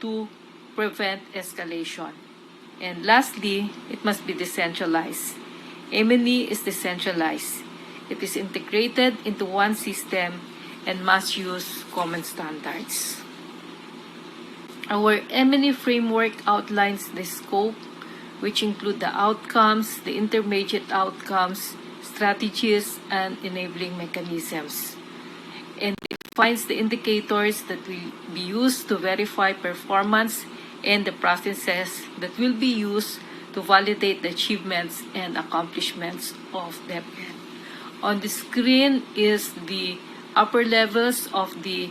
to prevent escalation. And lastly, it must be decentralized. Emini is decentralized. It is integrated into one system and must use common standards. Our Emini framework outlines the scope, which include the outcomes, the intermediate outcomes, strategies, and enabling mechanisms, and defines the indicators that will be used to verify performance and the processes that will be used to validate the achievements and accomplishments of DepEd. On the screen is the upper levels of the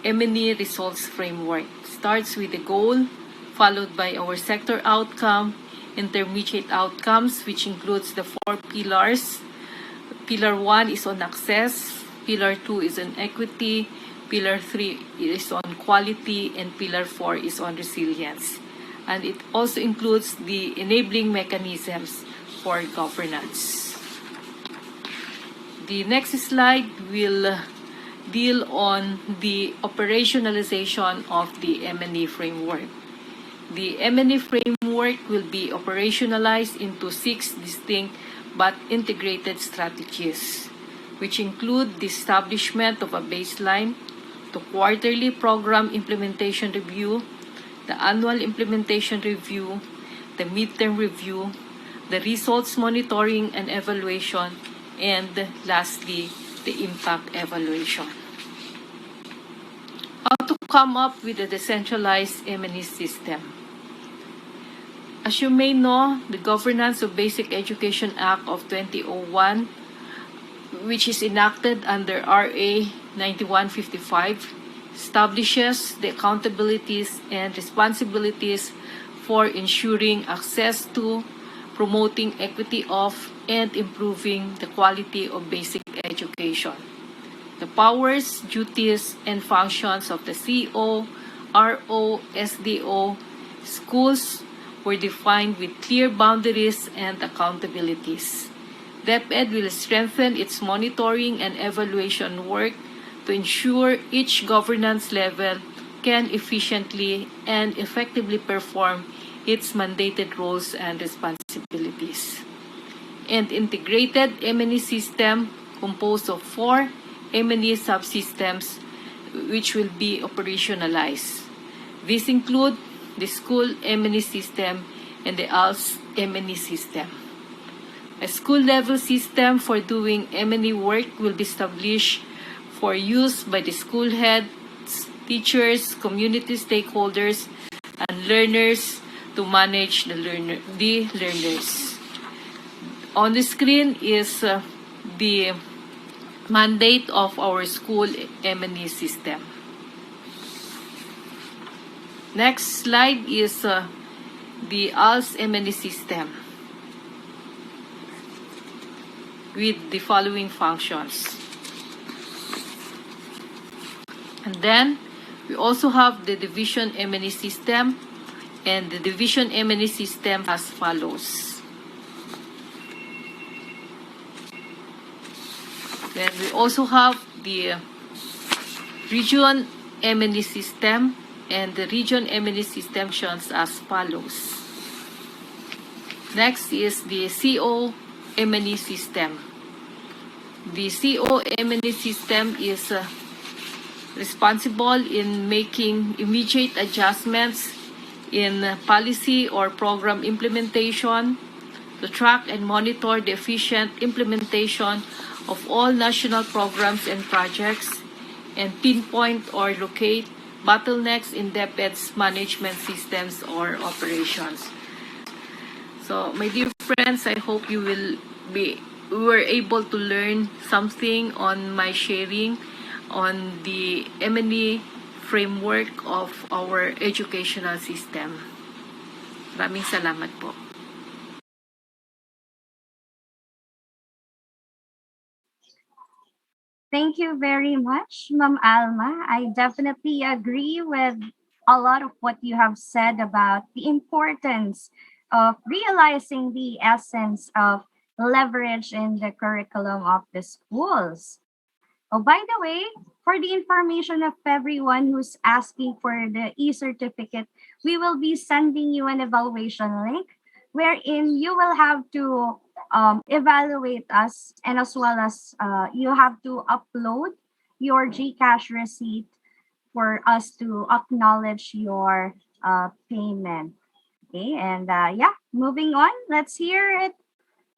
Emini results framework. Starts with the goal, followed by our sector outcome, intermediate outcomes, which includes the 4 pillars. Pillar 1 is on access, Pillar 2 is on equity, Pillar 3 is on quality, and Pillar 4 is on resilience. And it also includes the enabling mechanisms for governance. The next slide will deal on the operationalization of the Emini framework. The Emini framework framework will be operationalized into 6 distinct but integrated strategies, which include the establishment of a baseline, the quarterly program implementation review, the annual implementation review, the midterm review, the results monitoring and evaluation, and lastly, the impact evaluation. How to come up with a decentralized Emini system? As you may know, the Governance of Basic Education Act of 2001, which is enacted under RA 9155, establishes the accountabilities and responsibilities for ensuring access to, promoting equity of, and improving the quality of basic education. The powers, duties, and functions of the CO, RO, SDO, schools were defined with clear boundaries and accountabilities. DepEd will strengthen its monitoring and evaluation work to ensure each governance level can efficiently and effectively perform its mandated roles and responsibilities. An integrated Emini system composed of 4 Emini subsystems which will be operationalized. These include the school Emini system and the ALS Emini system. A school-level system for doing Emini work will be established for use by the school heads, teachers, community stakeholders, and learners to manage the learners. On the screen is the mandate of our school Emini system. Next slide is the ALS Emini system with the following functions. And then we also have the division Emini system, and the division Emini system as follows. Then we also have the region Emini system, and the region Emini system shows as follows. Next is the CO Emini system. The CO Emini system is responsible in making immediate adjustments in policy or program implementation to track and monitor the efficient implementation of all national programs and projects and pinpoint or locate bottlenecks in DepEd's management systems or operations. So, my dear friends, I hope you were able to learn something on my sharing on the Emini framework of our educational system. Maraming salamat po. Thank you very much, Ma'am Alma. I definitely agree with a lot of what you have said about the importance of realizing the essence of leverage in the curriculum of the schools. Oh, by the way, for the information of everyone who's asking for the e-certificate, we will be sending you an evaluation link wherein you will have to evaluate us, and as well as you have to upload your GCash receipt for us to acknowledge your payment. Okay, and yeah, moving on. Let's hear it.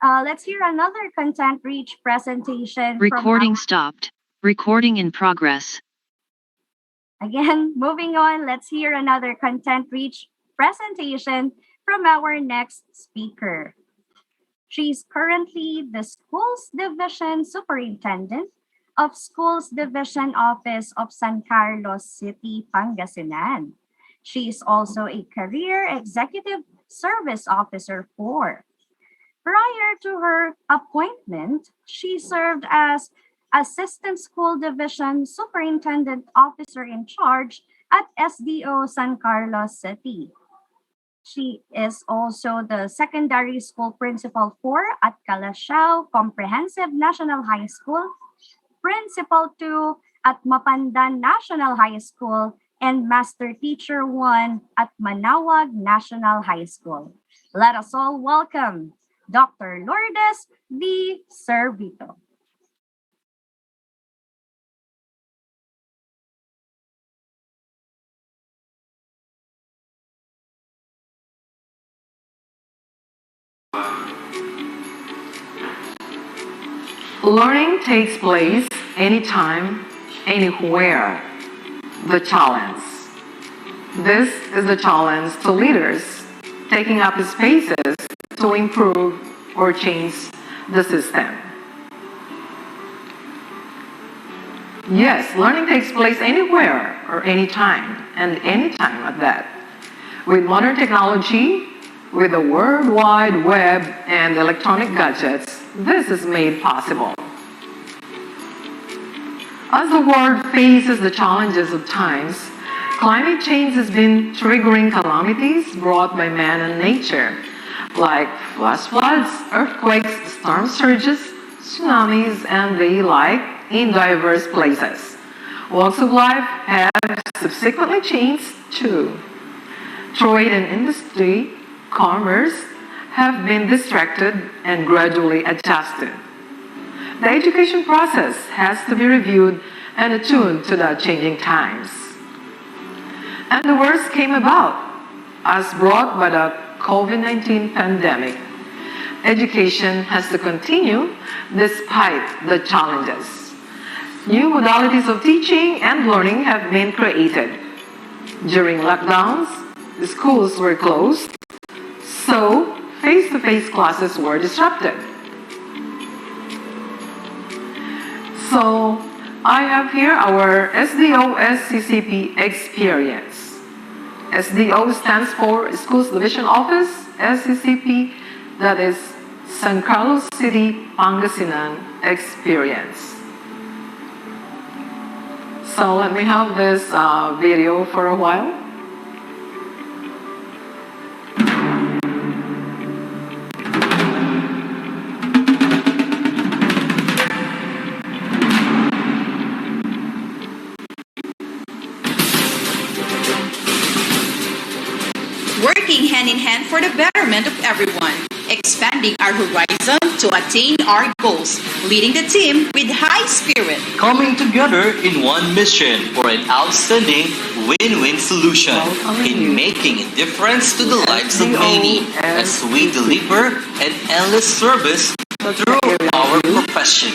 Let's hear another content-rich presentation. Recording stopped. Recording in progress. Again, moving on, let's hear another content-rich presentation from our next speaker. She's currently the Schools Division Superintendent of Schools Division Office of San Carlos City, Pangasinan. She is also a Career Executive Service Officer 4. Prior to her appointment, she served as Assistant School Division Superintendent Officer in Charge at SDO San Carlos City. She is also the Secondary School Principal 4 at Calasiao Comprehensive National High School, Principal 2 at Mapandan National High School, and Master Teacher 1 at Manawag National High School. Let us all welcome Dr. Lourdes V. Servito. Learning takes place anytime, anywhere. The challenge. This is the challenge to leaders taking up spaces to improve or change the system. Yes, learning takes place anywhere or anytime, and anytime at that. With modern technology, with the World Wide Web and electronic gadgets, this is made possible. As the world faces the challenges of times, climate change has been triggering calamities brought by man and nature, like flash floods, earthquakes, storm surges, tsunamis, and the like in diverse places. Walks of life have subsequently changed too. Trade and industry, commerce, have been distracted and gradually adjusted. The education process has to be reviewed and attuned to the changing times. And the worst came about as brought by the COVID-19 pandemic. Education has to continue despite the challenges. New modalities of teaching and learning have been created. During lockdowns, the schools were closed, so face-to-face classes were disrupted. So I have here our SDO SCCP experience. SDO stands for Schools Division Office, SCCP, that is San Carlos City, Pangasinan experience. So let me have this video for a while. Working hand in hand for the betterment of everyone, expanding our horizon to attain our goals, leading the team with high spirit. Coming together in one mission for an outstanding win-win solution in making a difference to the lives of many as we deliver an endless service through our profession.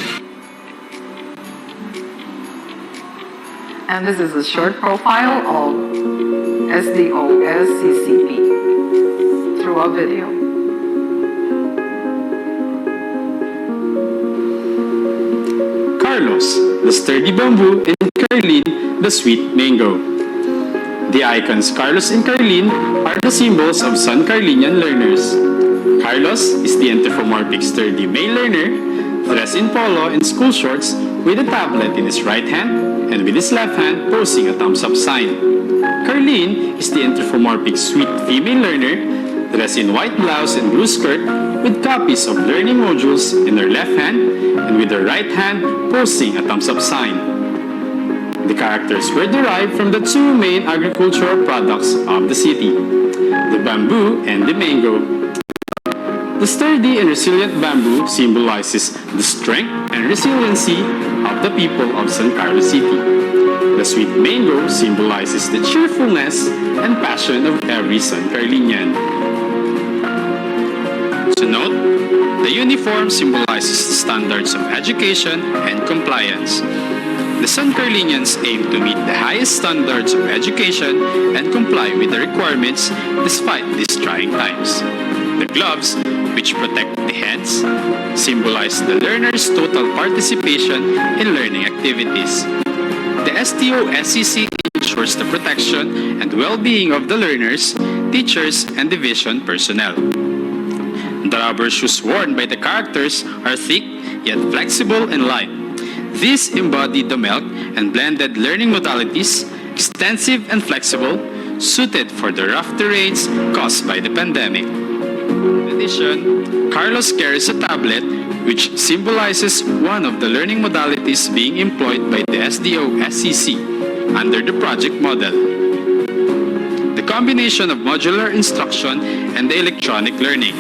And this is a short profile of SDO SCCP through a video. Carlos, the sturdy bamboo, and Carlene, the sweet mango. The icons Carlos and Carlene are the symbols of San Carlinian learners. Carlos is the anthropomorphic sturdy male learner, dressed in polo and school shorts with a tablet in his right hand and with his left hand posing a thumbs up sign. Carlene is the anthropomorphic sweet female learner, dressed in white blouse and blue skirt with copies of learning modules in her left hand and with her right hand posing a thumbs up sign. The characters were derived from the two main agricultural products of the city, the bamboo and the mango. The sturdy and resilient bamboo symbolizes the strength and resiliency of the people of San Carlos City. The sweet mango symbolizes the cheerfulness and passion of every San Carlinian. To note, the uniform symbolizes the standards of education and compliance. The San Carlinians aim to meet the highest standards of education and comply with the requirements despite these trying times. The gloves, which protect the hands, symbolize the learner's total participation in learning activities. The STO-SCC ensures the protection and well-being of the learners, teachers, and division personnel. The rubber shoes worn by the characters are thick yet flexible and light. These embody the milk and blended learning modalities, extensive and flexible, suited for the rough terrains caused by the pandemic. In addition, Carlos carries a tablet which symbolizes one of the learning modalities being employed by the SDO-SCC under the project model. combination of modular instruction and electronic learning,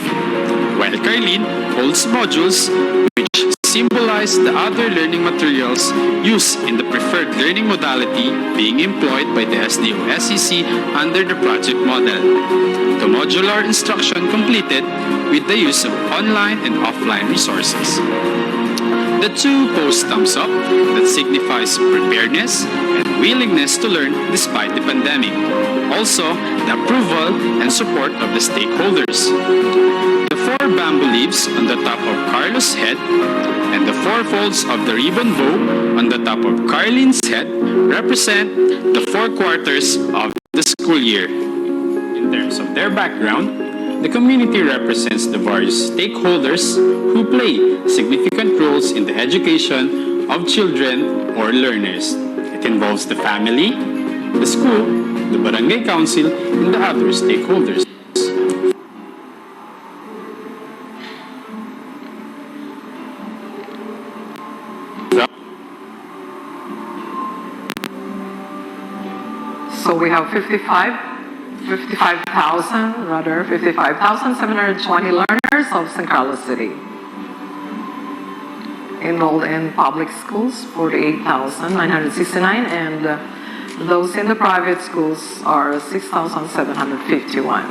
while Carlene holds modules which symbolize the other learning materials used in the preferred learning modality being employed by the SDO-SEC under the project model. The modular instruction completed with the use of online and offline resources. The two post thumbs up that signifies preparedness and willingness to learn despite the pandemic. Also, the approval and support of the stakeholders. The four bamboo leaves on the top of Carlos' head and the four folds of the ribbon bow on the top of Carlene's head represent the 4 quarters of the school year. In terms of their background, the community represents the various stakeholders who play significant roles in the education of children or learners. It involves the family, the school, the barangay council, and the other stakeholders. So we have 55,720 learners of San Carlos City. Enrolled in public schools, 48,969, and those in the private schools are 6,751.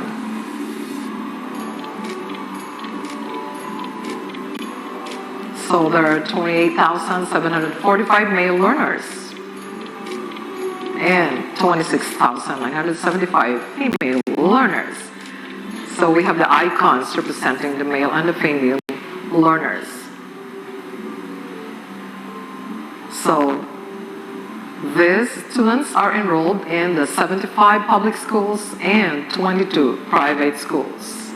So there are 28,745 male learners and 26,975 female learners. So we have the icons representing the male and the female learners. So these students are enrolled in the 75 public schools and 22 private schools.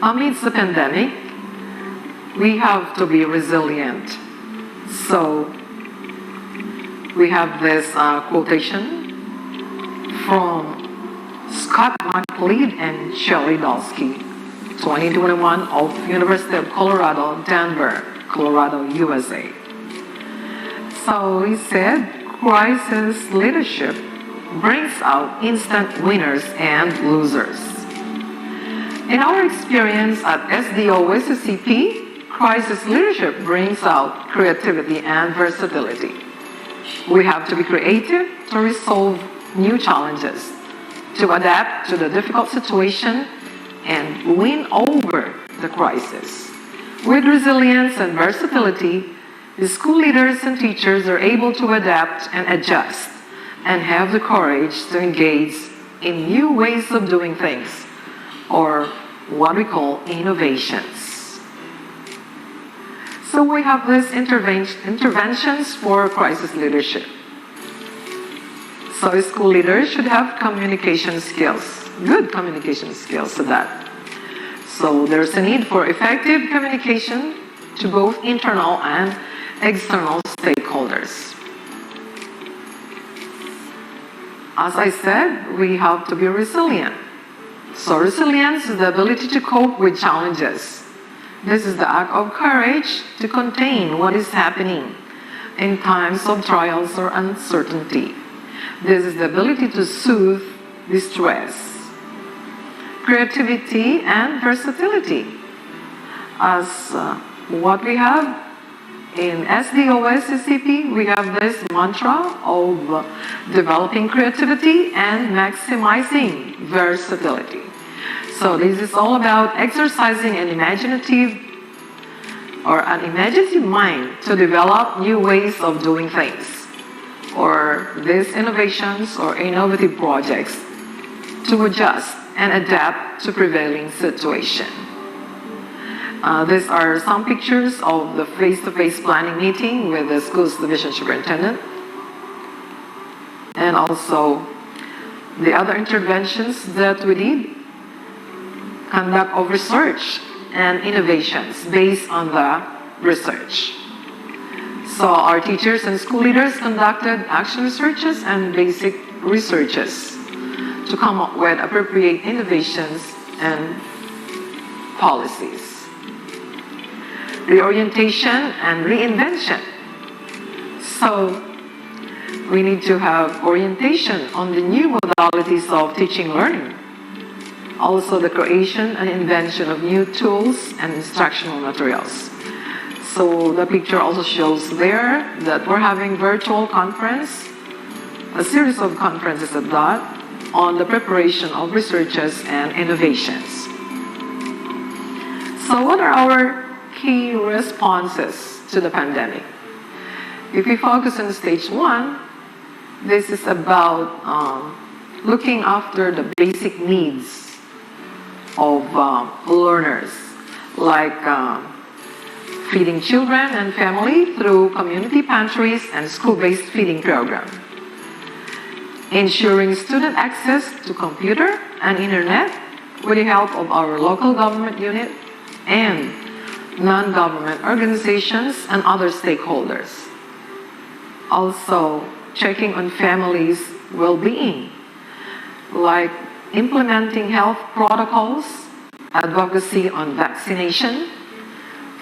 Amidst the pandemic, we have to be resilient. So we have this quotation from Scott McLeod and Shelley Dolsky, 2021 of University of Colorado, Denver, Colorado, USA. So he said, crisis leadership brings out instant winners and losers. In our experience at SDO-SCP, crisis leadership brings out creativity and versatility. We have to be creative to resolve new challenges, to adapt to the difficult situation, and win over the crisis. With resilience and versatility, the school leaders and teachers are able to adapt and adjust and have the courage to engage in new ways of doing things, or what we call innovations. So we have these interventions for crisis leadership. So school leaders should have communication skills, good communication skills to that. So there's a need for effective communication to both internal and external stakeholders. As I said, we have to be resilient. So resilience is the ability to cope with challenges. This is the act of courage to contain what is happening in times of trials or uncertainty. This is the ability to soothe distress. Creativity and versatility. As what we have in SDO-SCP, we have this mantra of developing creativity and maximizing versatility. So this is all about exercising an imaginative mind to develop new ways of doing things, or these innovations or innovative projects to adjust and adapt to prevailing situation. These are some pictures of the face-to-face planning meeting with the school's division superintendent, and also the other interventions that we did, conduct of research and innovations based on the research. So our teachers and school leaders conducted action researches and basic researches to come up with appropriate innovations and policies. Reorientation and reinvention. So We need to have orientation on the new modalities of teaching learning. Also the creation and invention of new tools and instructional materials. So the picture also shows there that we're having virtual conference, a series of conferences at that, on the preparation of researches and innovations. So what are our key responses to the pandemic? If we focus on stage 1, this is about looking after the basic needs of learners, like feeding children and family through community pantries and school-based feeding program, ensuring student access to computer and internet with the help of our local government unit and non-government organizations and other stakeholders. Also, checking on families' well-being, like implementing health protocols, advocacy on vaccination,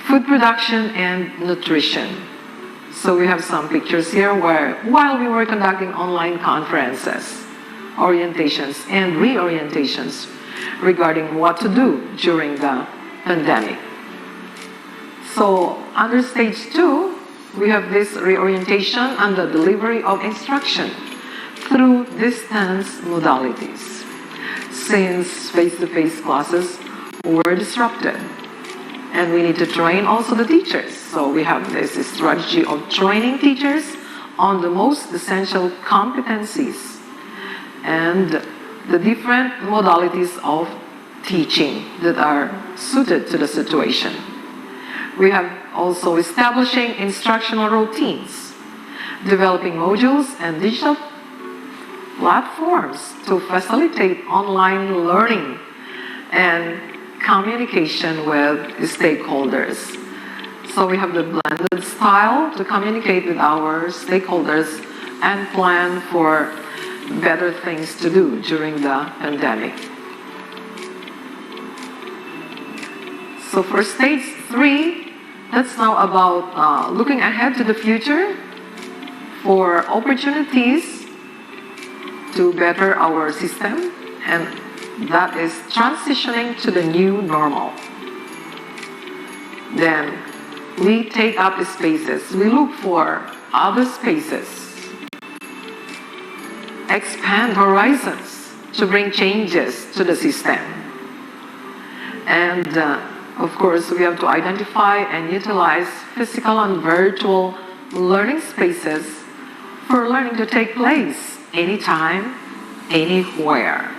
food production, and nutrition. So we have some pictures here where, while we were conducting online conferences, orientations and reorientations regarding what to do during the pandemic. So under stage 2, we have this reorientation and the delivery of instruction through distance modalities, since face-to-face classes were disrupted. And we need to train also the teachers. So we have this strategy of training teachers on the most essential competencies and the different modalities of teaching that are suited to the situation. We have also establishing instructional routines, developing modules and digital platforms to facilitate online learning and communication with stakeholders. So we have the blended style to communicate with our stakeholders and plan for better things to do during the pandemic. So for stage 3, that's now about looking ahead to the future for opportunities to better our system, and that is transitioning to the new normal. Then we take up spaces. We look for other spaces, expand horizons to bring changes to the system. And of course, we have to identify and utilize physical and virtual learning spaces for learning to take place anytime, anywhere.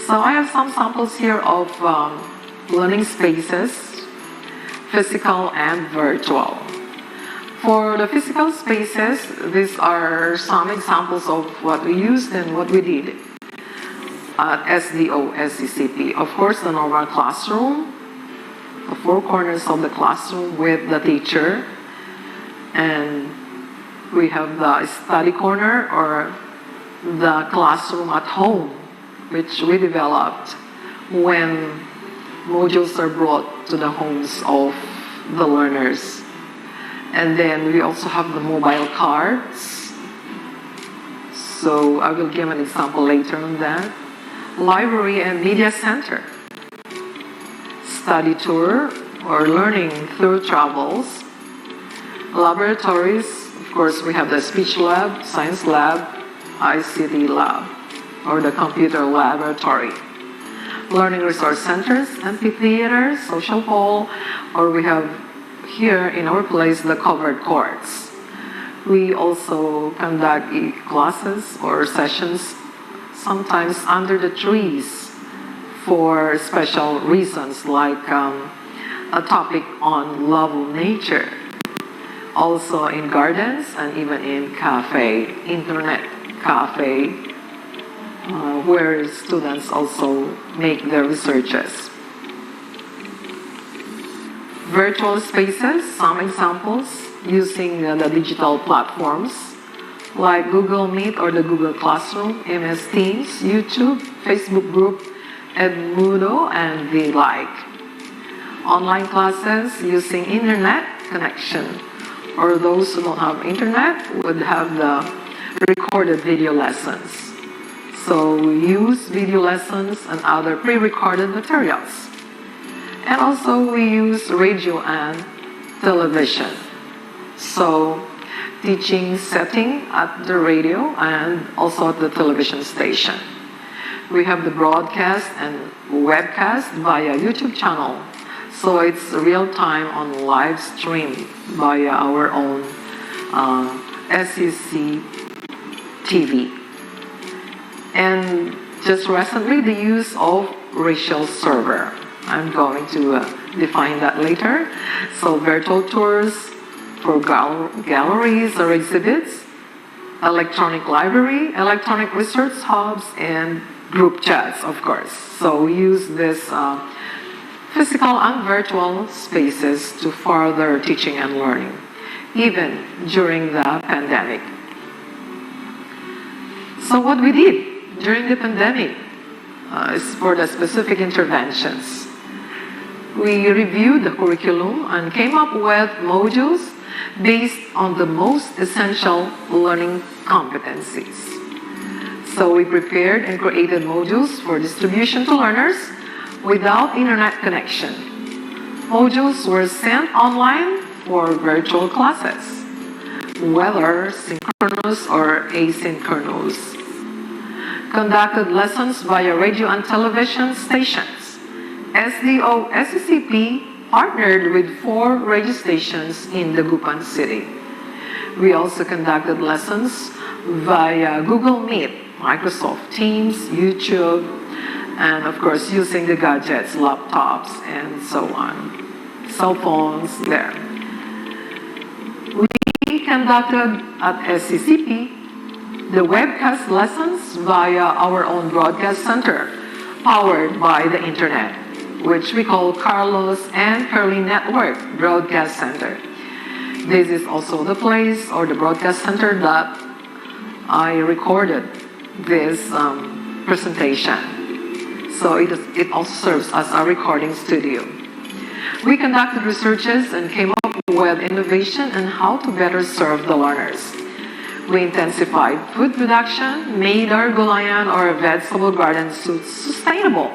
So I have some samples here of learning spaces, physical and virtual. For the physical spaces, these are some examples of what we used and what we did at SDO, SCCP. Of course, the normal classroom, the four corners of the classroom with the teacher, and we have the study corner or the classroom at home, which we developed when modules are brought to the homes of the learners. And then we also have the mobile cards. So I will give an example later on that. Library and media center. Study tour or learning through travels. Laboratories, of course, we have the speech lab, science lab, ICT lab, or the computer laboratory. Learning resource centers, amphitheater, social hall, or we have here in our place the covered courts. We also conduct classes or sessions sometimes under the trees for special reasons, like a topic on love of nature. Also in gardens and even in cafe, internet cafe, where students also make their researches. Virtual spaces, some examples using the digital platforms like Google Meet or the Google Classroom, MS Teams, YouTube, Facebook group, Edmodo, and the like. Online classes using internet connection or those who don't have internet would have the recorded video lessons. So we use video lessons and other pre-recorded materials. And also we use radio and television. So teaching setting at the radio and also at the television station. We have the broadcast and webcast via YouTube channel. So it's real time on live stream via our own SEC TV. And just recently, the use of racial server. I'm going to define that later. So virtual tours for galleries or exhibits, electronic library, electronic research hubs, and group chats, of course. So we use this physical and virtual spaces to further teaching and learning, even during the pandemic. So what we did during the pandemic is for the specific interventions. We reviewed the curriculum and came up with modules based on the most essential learning competencies. So we prepared and created modules for distribution to learners without internet connection. Modules were sent online for virtual classes, whether synchronous or asynchronous. Conducted lessons via radio and television stations. SDO SCCP partnered with 4 radio stations in Dagupan City. We also conducted lessons via Google Meet, Microsoft Teams, YouTube, and of course using the gadgets, laptops, and so on, cell phones there. We conducted at SCCP the webcast lessons via our own broadcast center, powered by the internet, which we call Carlos and Curly Network Broadcast Center. This is also the place or the broadcast center that I recorded this presentation. So it also serves as a recording studio. We conducted researches and came up with innovation and how to better serve the learners. We intensified food production, made our gulayan or vegetable gardens sustainable.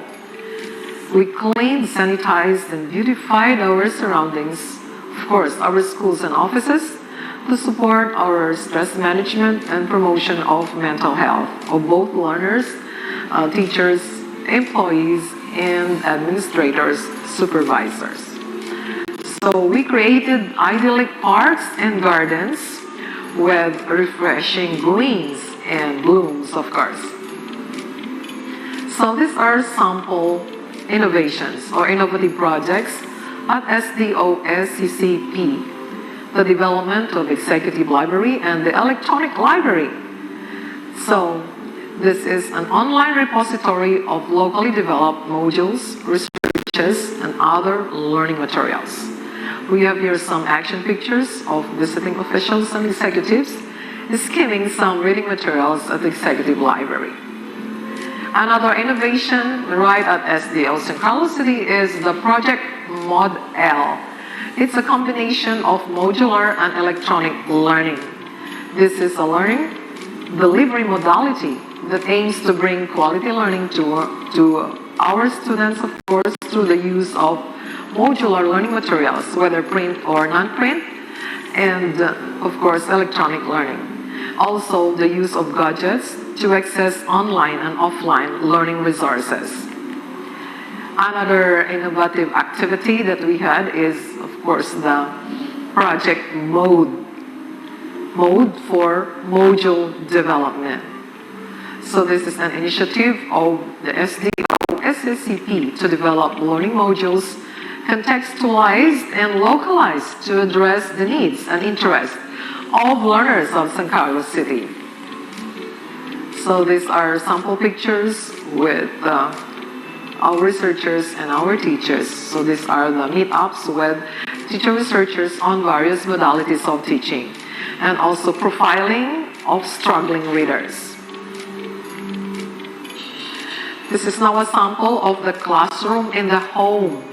We cleaned, sanitized, and beautified our surroundings, of course, our schools and offices, to support our stress management and promotion of mental health of both learners, teachers, employees, and administrators, supervisors. So we created idyllic parks and gardens with refreshing greens and blooms, of course. So these are sample innovations or innovative projects at SDO-SCCP, the development of executive library and the electronic library. So this is an online repository of locally developed modules, researches, and other learning materials. We have here some action pictures of visiting officials and executives skimming some reading materials at the executive library. Another innovation right at SDO St. Carlos City is the Project Mod-L. It's a combination of modular and electronic learning. This is a learning delivery modality that aims to bring quality learning to our students, of course, through the use of modular learning materials, whether print or non-print, and of course, electronic learning. Also, the use of gadgets to access online and offline learning resources. Another innovative activity that we had is, of course, the Project Mode for module development. So this is an initiative of the SDO-SCCP to develop learning modules contextualized and localized to address the needs and interests of learners of San Carlos City. So these are sample pictures with our researchers and our teachers. So these are the meetups with teacher researchers on various modalities of teaching and also profiling of struggling readers. This is now a sample of the classroom in the home.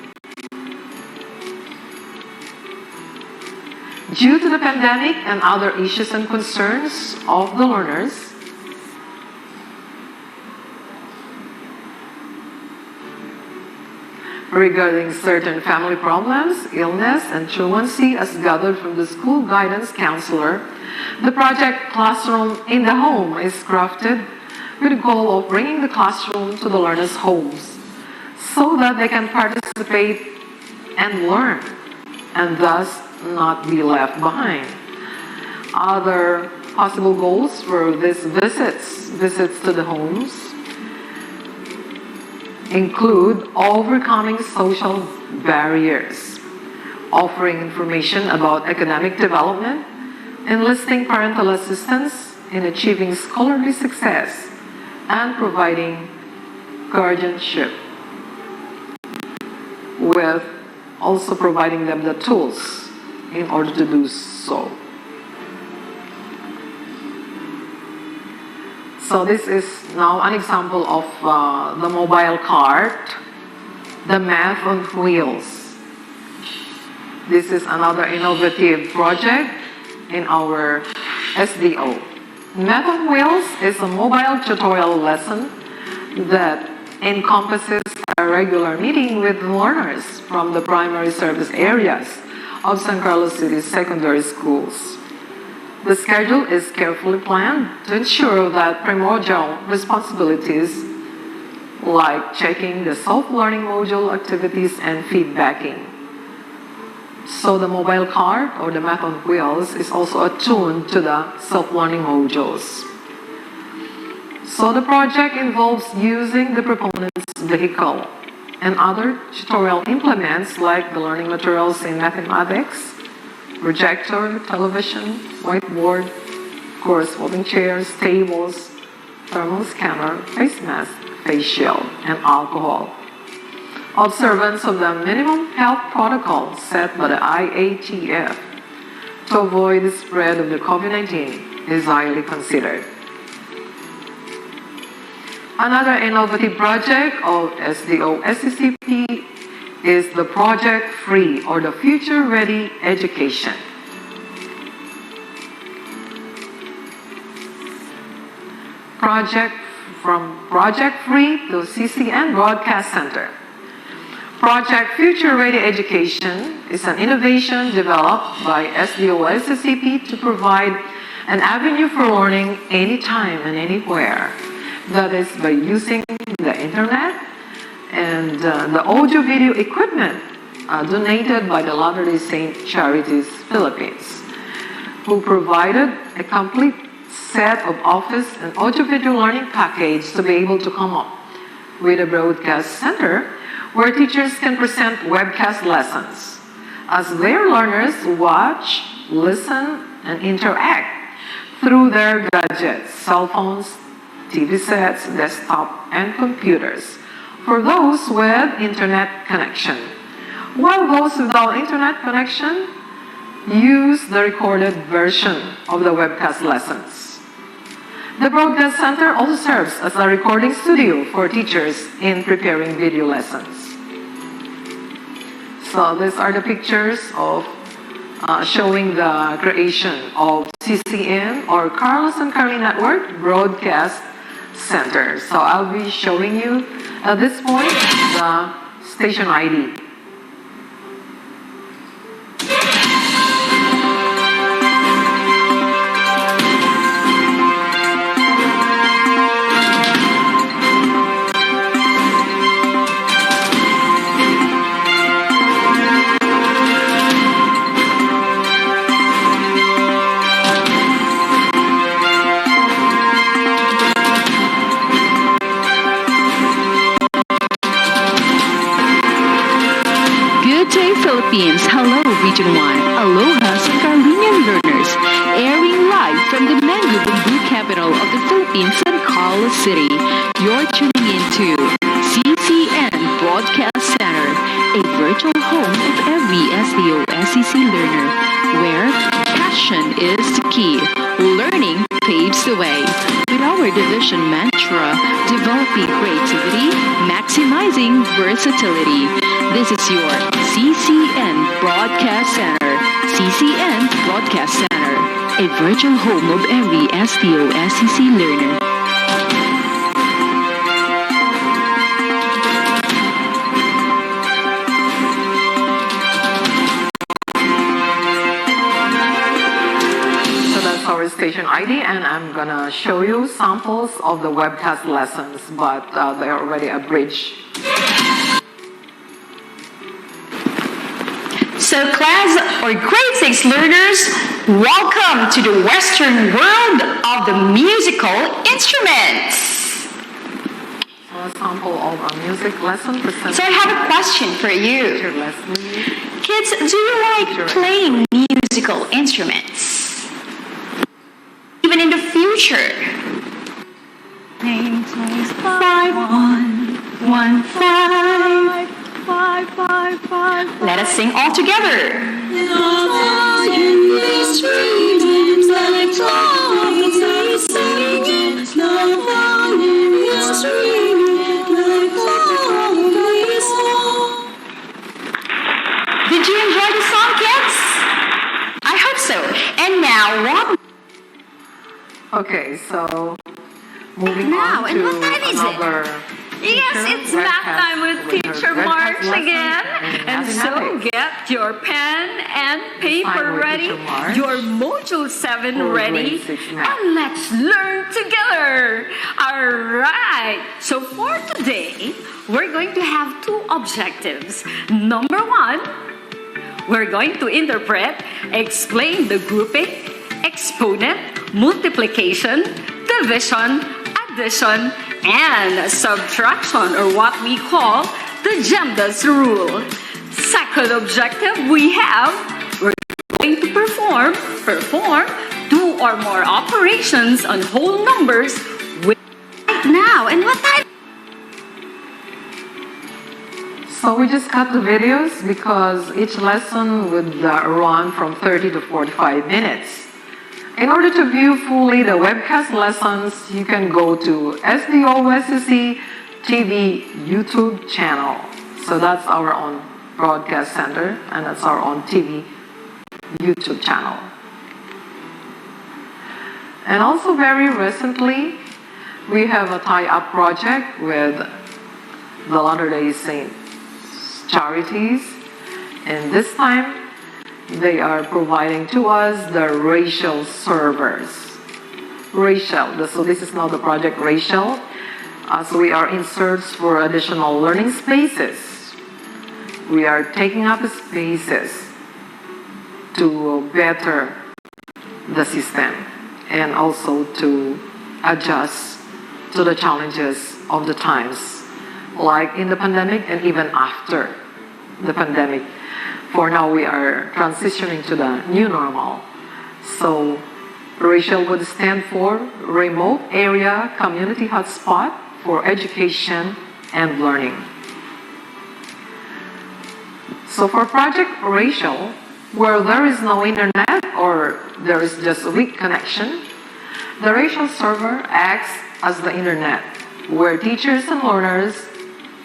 Due to the pandemic and other issues and concerns of the learners, regarding certain family problems, illness, and truancy as gathered from the school guidance counselor, the project Classroom in the Home is crafted with the goal of bringing the classroom to the learners' homes so that they can participate and learn and thus not be left behind. Other possible goals for these visits to the homes, include overcoming social barriers, offering information about academic development, enlisting parental assistance in achieving scholarly success, and providing guardianship, with also providing them the tools in order to do so. So this is now an example of the mobile cart, the math on wheels. This is another innovative project in our SDO. Math on Wheels is a mobile tutorial lesson that encompasses a regular meeting with learners from the primary service areas of San Carlos City's secondary schools. The schedule is carefully planned to ensure that primordial responsibilities like checking the self-learning module activities and feedbacking. So the mobile cart or the math on wheels is also attuned to the self-learning modules. So the project involves using the proponent's vehicle and other tutorial implements like the learning materials in mathematics, projector, television, whiteboard, of course, folding chairs, tables, thermal scanner, face mask, face shield, and alcohol. Observance of the minimum health protocol set by the IATF to avoid the spread of the COVID-19 is highly considered. Another innovative project of SDO-SCCP is the Project Free or the Future Ready Education. From Project Free to CCN Broadcast Center. Project Future Ready Education is an innovation developed by SDO-SCCP to provide an avenue for learning anytime and anywhere. That is by using the internet and the audio-video equipment donated by the Latter-day Saint Charities Philippines, who provided a complete set of office and audio-video learning package to be able to come up with a broadcast center where teachers can present webcast lessons as their learners watch, listen, and interact through their gadgets, cell phones, TV sets, desktop, and computers for those with internet connection, while those without internet connection use the recorded version of the webcast lessons. The Broadcast Center also serves as a recording studio for teachers in preparing video lessons. So these are the pictures of showing the creation of CCN or Carlos and Carly Network Broadcast Center. So I'll be showing you at this point the station ID. Philippines, hello Region 1, aloha San Carlinian learners, airing live from the mango bamboo capital of the Philippines, San Carlos City. You're tuning into CCN Broadcast Center, a virtual home of every SDO-SEC learner, where passion is the key, learning paves the way. With our division mantra, developing creativity, maximizing versatility. This is your CCN Broadcast Center, CCN Broadcast Center, a virtual home of every STO-SEC learner. So that's our station ID, and I'm gonna show you samples of the webcast lessons, but they're already abridged. So class or grade 6 learners, welcome to the Western world of the musical instruments. So a sample of a music lesson presented. So I have a question for you. Teacher Leslie. Kids, do you like playing musical instruments? Even in the future? 5-1-1-5. Let us sing all together. Did you enjoy the song, kids? I hope so. And now, what? Okay, so moving Now, on and to what time is it? another. Yes, it's math time with Teacher March again. And so get your pen and paper ready, your Module 7 ready, and let's learn together. All right. So for today, we're going to have two objectives. Number one, we're going to interpret, explain the grouping, exponent, multiplication, division, addition, and subtraction, or what we call the Gemda's rule. Second objective we're going to perform two or more operations on whole numbers with right now. And what time? So we just cut the videos because each lesson would run from 30 to 45 minutes. In order to view fully the webcast lessons, you can go to SDO-SEC TV YouTube channel. So that's our own broadcast center, and that's our own TV YouTube channel. And also very recently, we have a tie-up project with the Latter-day Saints charities, and this time they are providing to us the racial servers. So this is now the project racial. So we are in search for additional learning spaces. We are taking up spaces to better the system and also to adjust to the challenges of the times, like in the pandemic and even after the pandemic. For now, we are transitioning to the new normal. So, racial would stand for Remote Area Community Hotspot for Education and Learning. So for Project Racial, where there is no internet or there is just a weak connection, the racial server acts as the internet, where teachers and learners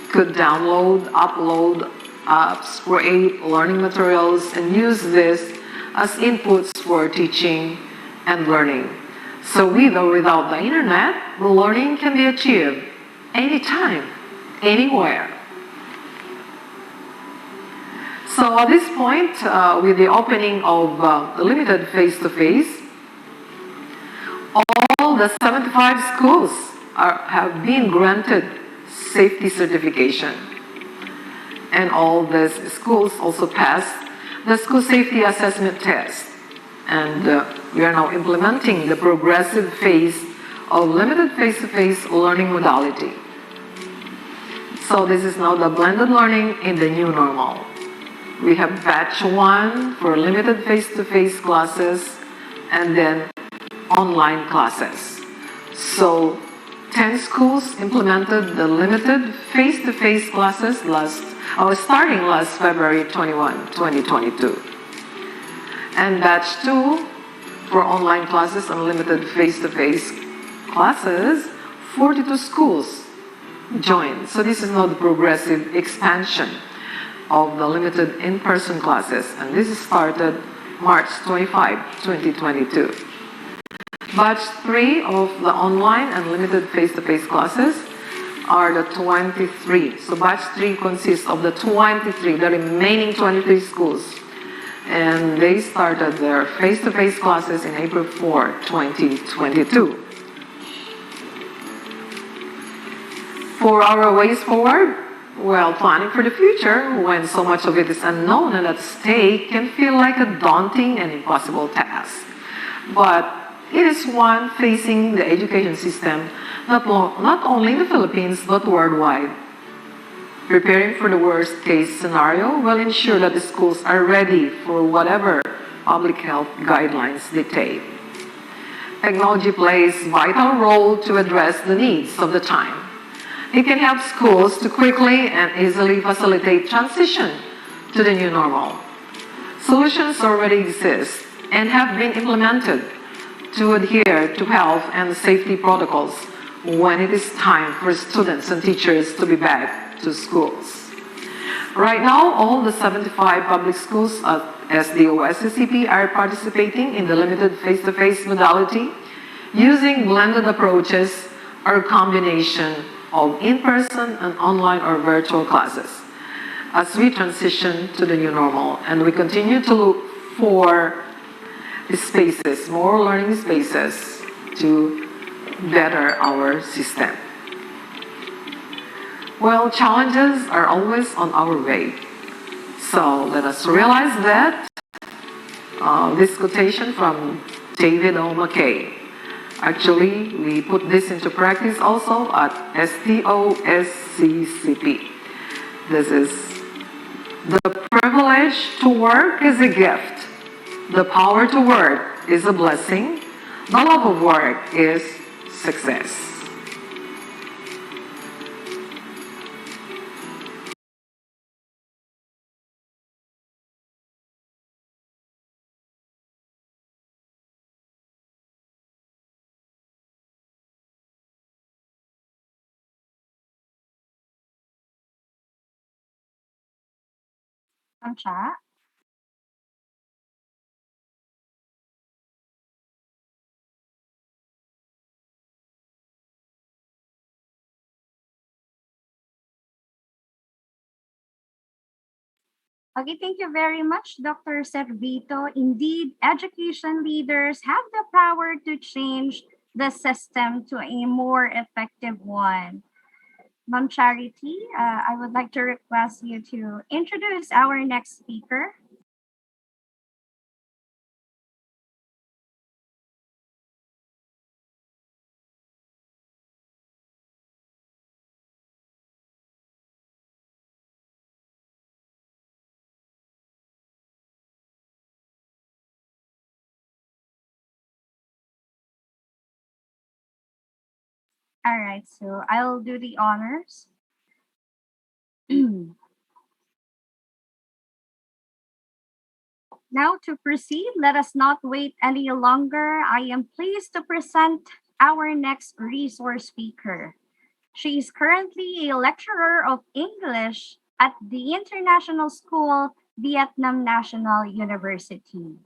could download, upload apps, create learning materials, and use this as inputs for teaching and learning. So with or without the internet, the learning can be achieved anytime, anywhere. So at this point, with the opening of the limited face-to-face, all the 75 schools have been granted safety certification. And all these schools also passed the school safety assessment test. And we are now implementing the progressive phase of limited face-to-face learning modality. So this is now the blended learning in the new normal. We have batch 1 for limited face-to-face classes and then online classes. So 10 schools implemented the limited face-to-face classes starting last February 21, 2022. And batch 2 for online classes and limited face-to-face classes, 42 schools joined. So this is now the progressive expansion of the limited in-person classes. And this started March 25, 2022. Batch 3 of the online and limited face-to-face classes are the 23. So batch 3 consists of the 23, the remaining 23 schools. And they started their face-to-face classes in April 4, 2022. For our ways forward, well, planning for the future, when so much of it is unknown and at stake, can feel like a daunting and impossible task. But it is one facing the education system, not only in the Philippines, but worldwide. Preparing for the worst case scenario will ensure that the schools are ready for whatever public health guidelines dictate. Technology plays a vital role to address the needs of the time. It can help schools to quickly and easily facilitate transition to the new normal. Solutions already exist and have been implemented to adhere to health and safety protocols when it is time for students and teachers to be back to schools. Right now, all the 75 public schools at SDOSCCP are participating in the limited face-to-face modality using blended approaches or combination of in-person and online or virtual classes as we transition to the new normal, and we continue to look for spaces, more learning spaces to better our system. Well, challenges are always on our way. So let us realize that this quotation from David O. McKay. Actually, we put this into practice also at SDOSCCP. This is, the privilege to work is a gift. The power to work is a blessing. The love of work is success. Ang chat. Okay, thank you very much, Dr. Servito. Indeed, education leaders have the power to change the system to a more effective one. Ma'am Charity, I would like to request you to introduce our next speaker. All right, so I'll do the honors. Now, to proceed, let us not wait any longer. I am pleased to present our next resource speaker. She is currently a lecturer of English at the International School, Vietnam National University.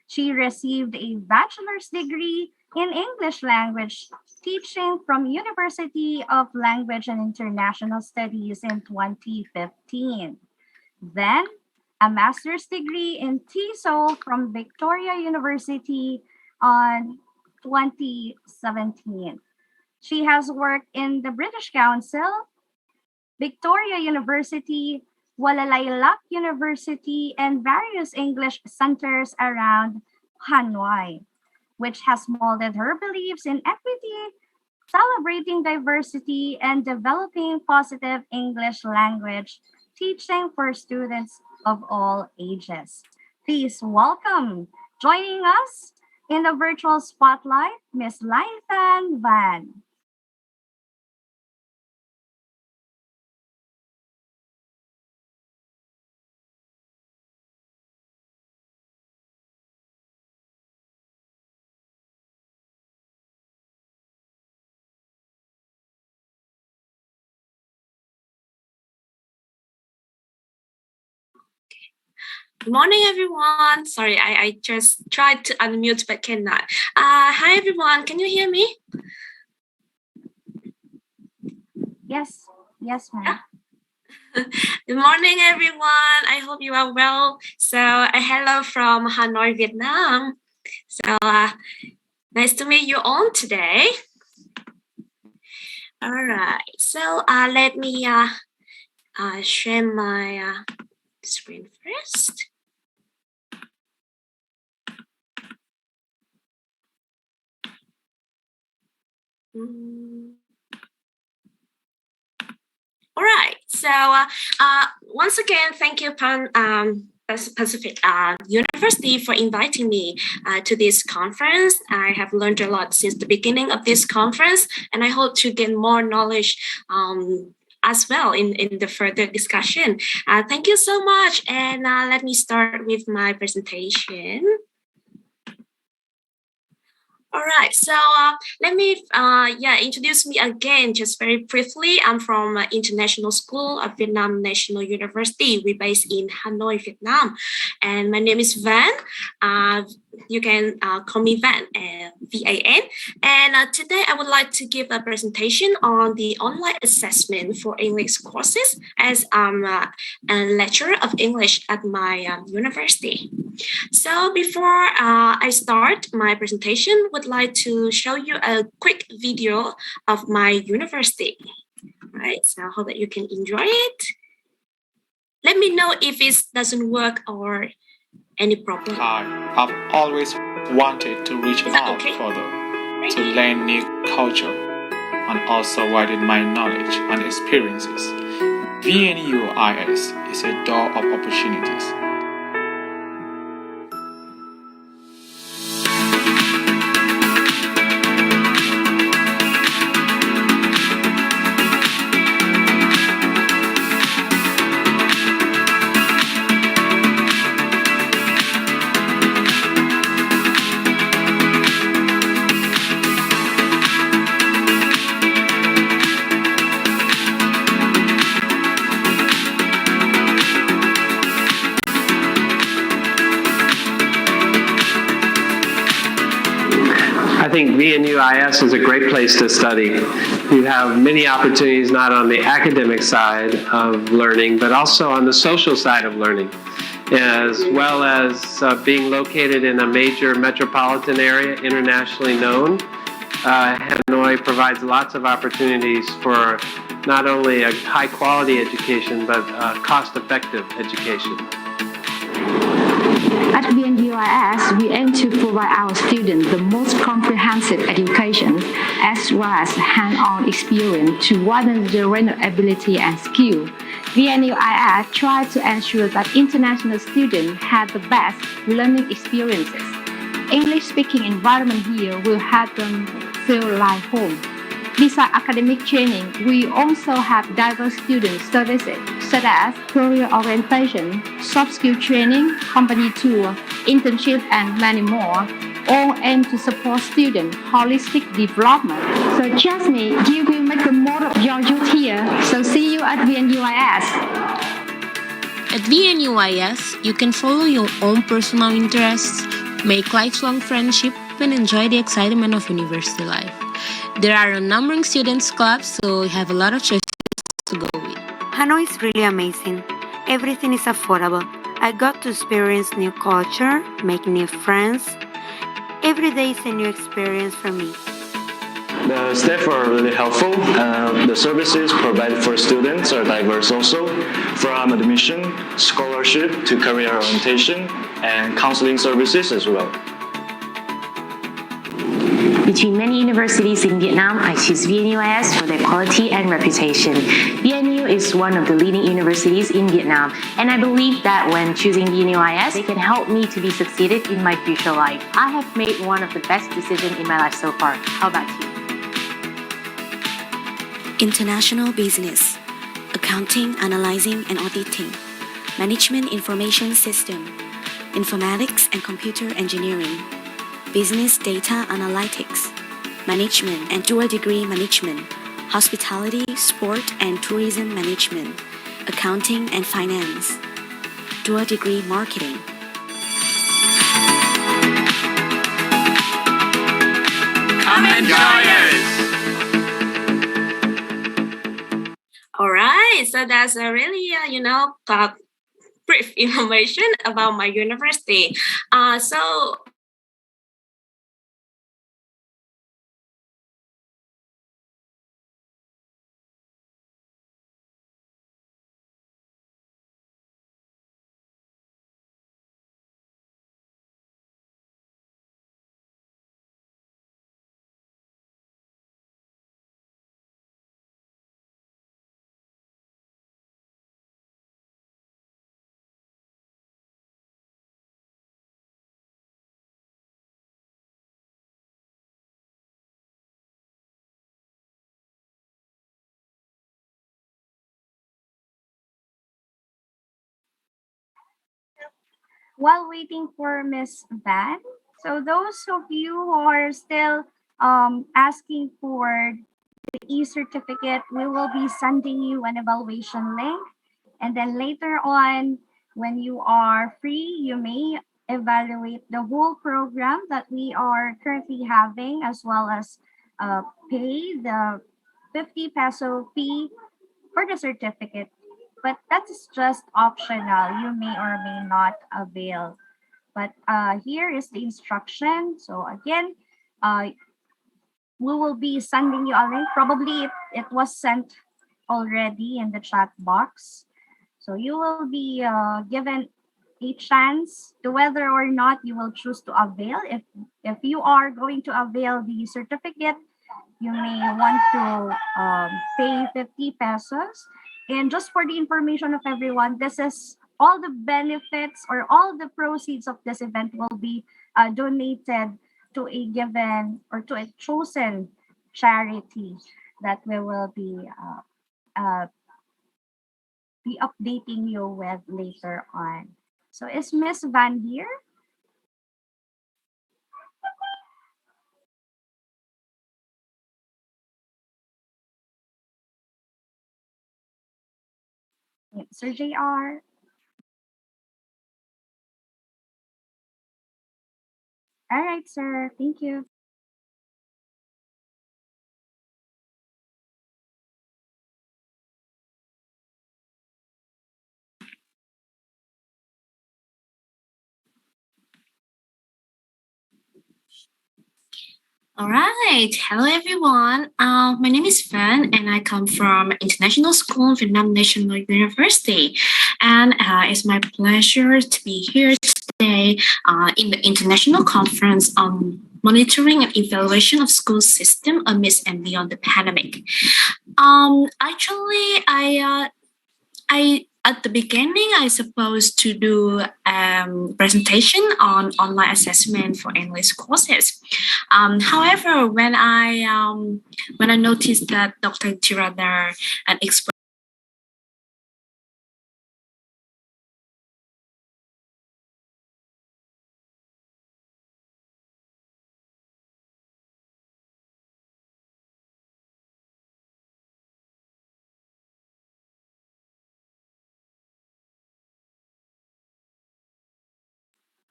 She received a bachelor's degree in English language teaching from University of Language and International Studies in 2015. Then, a master's degree in TESOL from Victoria University on 2017. She has worked in the British Council, Victoria University, Wallalayak University, and various English centers around Hanoi, which has molded her beliefs in equity, celebrating diversity, and developing positive English language teaching for students of all ages. Please welcome, joining us in the virtual spotlight, Miss Lythan Van. Good morning, everyone. Sorry, I just tried to unmute but cannot. Hi, everyone. Can you hear me? Yes, ma'am. Good morning, everyone. I hope you are well. So, hello from Hanoi, Vietnam. So, nice to meet you all today. All right. So, let me share my screen first. All right. So once again, thank you, Pacific University, for inviting me to this conference. I have learned a lot since the beginning of this conference, and I hope to gain more knowledge as well in the further discussion. Thank you so much. And let me start with my presentation. All right, so let me introduce me again just very briefly. I'm from International School of Vietnam National University. We're based in Hanoi, Vietnam. And my name is Van. You can call me Van, V-A-N. And today I would like to give a presentation on the online assessment for English courses, as I'm a lecturer of English at my university. So before I start my presentation, would like to show you a quick video of my university. Right, so I hope that you can enjoy it. Let me know if it doesn't work or any problem. I've always wanted to reach out further, to learn new culture, and also widen my knowledge and experiences. VNUIS is a door of opportunities. I think VNUIS is a great place to study. You have many opportunities not on the academic side of learning, but also on the social side of learning, as well as being located in a major metropolitan area, internationally known. Hanoi provides lots of opportunities for not only a high-quality education, but cost-effective education. At VNUIS, we aim to provide our students the most comprehensive education, as well as hands-on experience to widen their learning ability and skill. VNUIS tries to ensure that international students have the best learning experiences. English-speaking environment here will help them feel like home. Besides academic training, we also have diverse student services such as career orientation, soft skill training, company tour, internship, and many more, all aimed to support student holistic development. So trust me, you will make the most of your youth here. So see you at VNUIS. At VNUIS, you can follow your own personal interests, make lifelong friendships, and enjoy the excitement of university life. There are a number of students clubs, so you have a lot of choices to go with. Hanoi is really amazing. Everything is affordable. I got to experience new culture, make new friends. Every day is a new experience for me. The staff are really helpful. The services provided for students are diverse also, from admission, scholarship to career orientation, and counseling services as well. Between many universities in Vietnam, I choose VNUIS for their quality and reputation. VNU is one of the leading universities in Vietnam, and I believe that when choosing VNUIS, they can help me to be succeeded in my future life. I have made one of the best decisions in my life so far. How about you? International Business, Accounting, Analyzing and Auditing, Management Information System, Informatics and Computer Engineering, Business Data Analytics, Management and Dual Degree Management, Hospitality, Sport and Tourism Management, Accounting and Finance. dual degree marketing. Come enjoy us! All right, so that's a really, brief information about my university. So while waiting for Miss Van, so those of you who are still asking for the e-certificate, we will be sending you an evaluation link. And then later on, when you are free, you may evaluate the whole program that we are currently having, as well as pay the 50 peso fee for the certificate. But that is just optional. You may or may not avail. But here is the instruction. So again, we will be sending you a link. Probably it was sent already in the chat box. So you will be given a chance to whether or not you will choose to avail. If you are going to avail the certificate, you may want to pay 50 pesos. And just for the information of everyone, this is all the benefits or all the proceeds of this event will be donated to a given or to a chosen charity that we will be updating you with later on. So is Miss Van here? Yeah, Sir JR? All right, sir. Thank you. all right. Hello, everyone. My name is Fan, and I come from International School, Vietnam National University. And it's my pleasure to be here today in the International Conference on Monitoring and Evaluation of School System Amidst and Beyond the Pandemic. Actually, I at the beginning I supposed to do presentation on online assessment for English courses. However, when I noticed that Dr. Tirada and explained.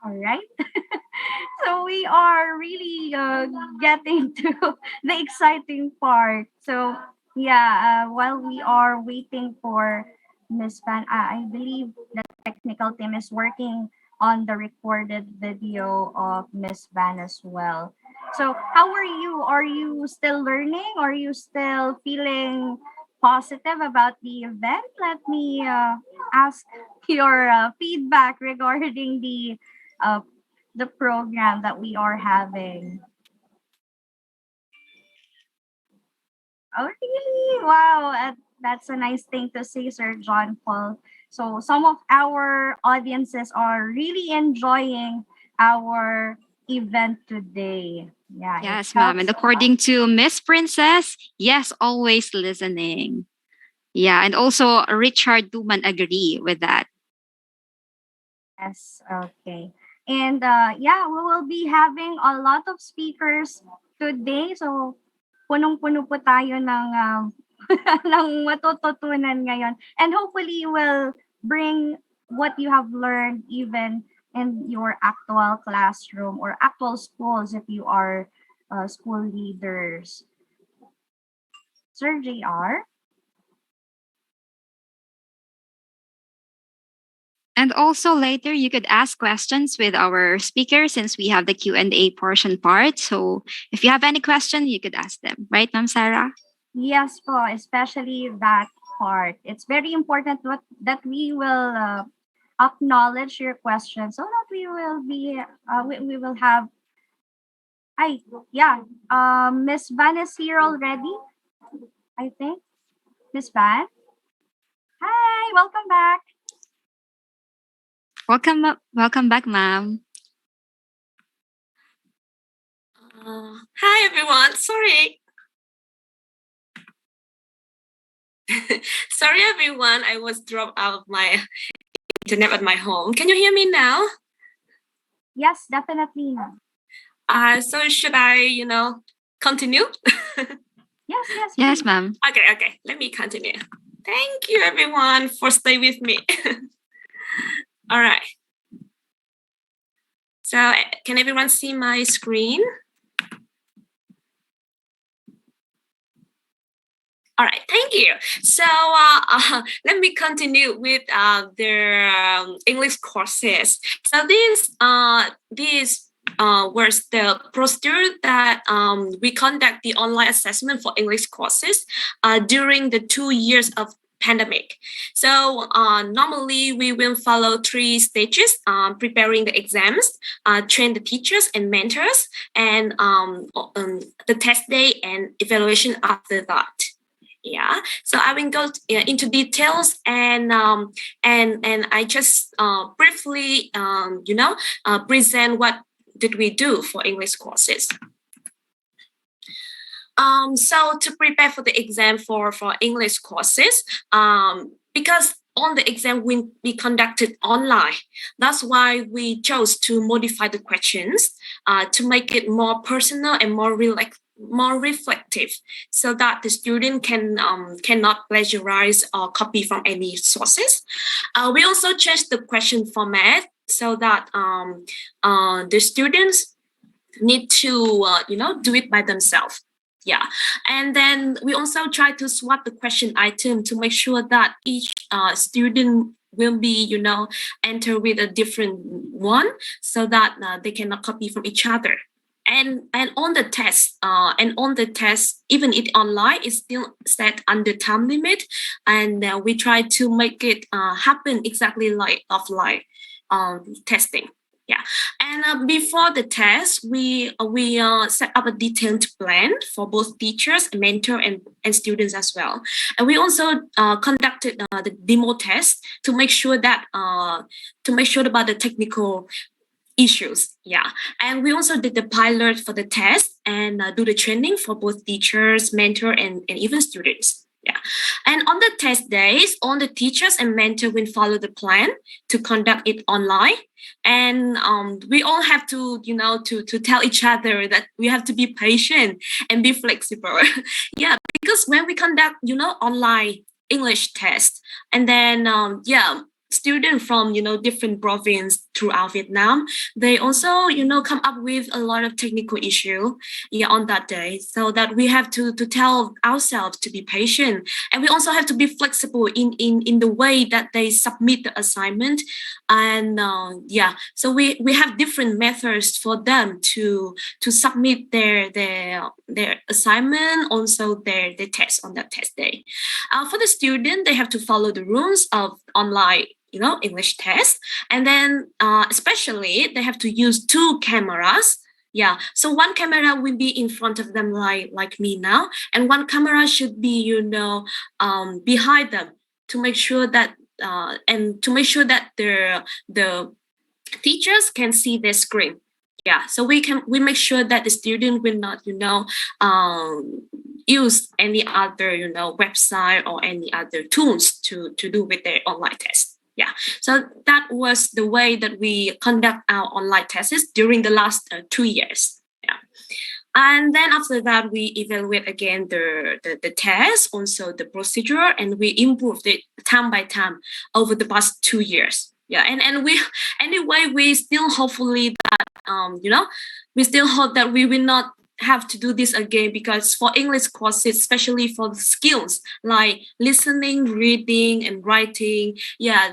All right. So we are really getting to the exciting part. So yeah, while we are waiting for Miss Van, I believe the technical team is working on the recorded video of Miss Van as well. So how are you? Are you still learning? Are you still feeling positive about the event? Let me ask your feedback regarding uh, the program that we are having. Oh, really? Wow, that's a nice thing to say, Sir John Paul. So some of our audiences are really enjoying our event today. Yeah, it Yes, ma'am. helps And a lot. according to Miss Princess, yes, always listening. Yeah, and also Richard Duman agree with that. Yes, okay. And yeah, we will be having a lot of speakers today. So punong-puno po tayo ng ng matututunan ngayon. And hopefully will bring what you have learned even in your actual classroom or actual schools if you are school leaders. Sir JR? And also later you could ask questions with our speakers since we have the Q&A portion part. So if you have any question, you could ask them. Right, Ma'am Sarah? Yes po, especially that part. It's very important that we will acknowledge your question so that we will be we will have yeah, Miss Van is here already, I think. Miss Van, hi, welcome back. Welcome back, ma'am. Hi everyone. Sorry. Sorry everyone. I was dropped out of my internet at my home. Can you hear me now? Yes, definitely. So should I, continue? Yes. Yes, ma'am. Okay. Let me continue. Thank you everyone for staying with me. All right. So can everyone see my screen? All right, thank you. So let me continue with their English courses. So this was the procedure that we conduct the online assessment for English courses during the 2 years of pandemic. So normally we will follow 3 stages: preparing the exams, train the teachers and mentors, and the test day and evaluation after that. Yeah, so I will go into details and I just briefly present what did we do for English courses. So to prepare for the exam for English courses, because on the exam we conducted online, that's why we chose to modify the questions to make it more personal and more reflective, so that the student cannot plagiarize or copy from any sources. We also changed the question format so that the students need to do it by themselves. Yeah, and then we also try to swap the question item to make sure that each student will be enter with a different one, so that they cannot copy from each other. And on the test, even it online, is still set under time limit, and we try to make it happen exactly like offline testing. Yeah, and before the test, we set up a detailed plan for both teachers, mentor, and students as well. And we also conducted the demo test to make sure about the technical issues. Yeah, and we also did the pilot for the test and do the training for both teachers, mentor, and even students. Yeah, and on the test days, all the teachers and mentor will follow the plan to conduct it online. And we all have to to tell each other that we have to be patient and be flexible. Yeah, because when we conduct online English test, and then students from different province throughout Vietnam, they also come up with a lot of technical issue on that day, so that we have to tell ourselves to be patient, and we also have to be flexible in the way that they submit the assignment. And so we have different methods for them to submit their assignment, also their test on that test day. For the student, they have to follow the rules of online English test, and then especially they have to use 2 cameras. Yeah, so one camera will be in front of them, like me now, and one camera should be behind them, to make sure that the teachers can see their screen. Yeah, so we make sure that the student will not use any other website or any other tools to do with their online test. Yeah, so that was the way that we conduct our online tests during the last 2 years. Yeah, and then after that we evaluate again the test, also the procedure, and we improved it time by time over the past 2 years. Yeah, and we anyway we still hopefully that we still hope that we will not have to do this again, because for English courses, especially for the skills like listening, reading, and writing,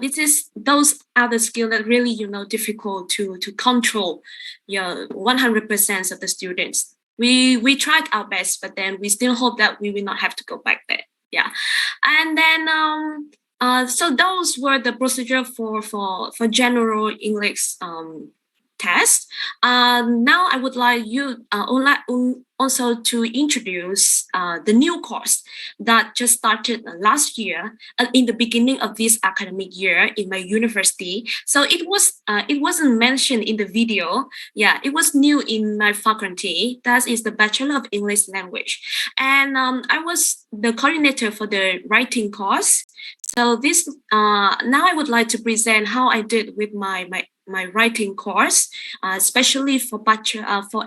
this is those other skills that really difficult to control 100% of the students. We tried our best, but then we still hope that we will not have to go back there. And then so those were the procedure for general English test. Now I would like you also to introduce the new course that just started last year in the beginning of this academic year in my university. So it wasn't mentioned in the video. It was new in my faculty. That is the Bachelor of English Language, and I was the coordinator for the writing course. So this now I would like to present how I did with my writing course, especially for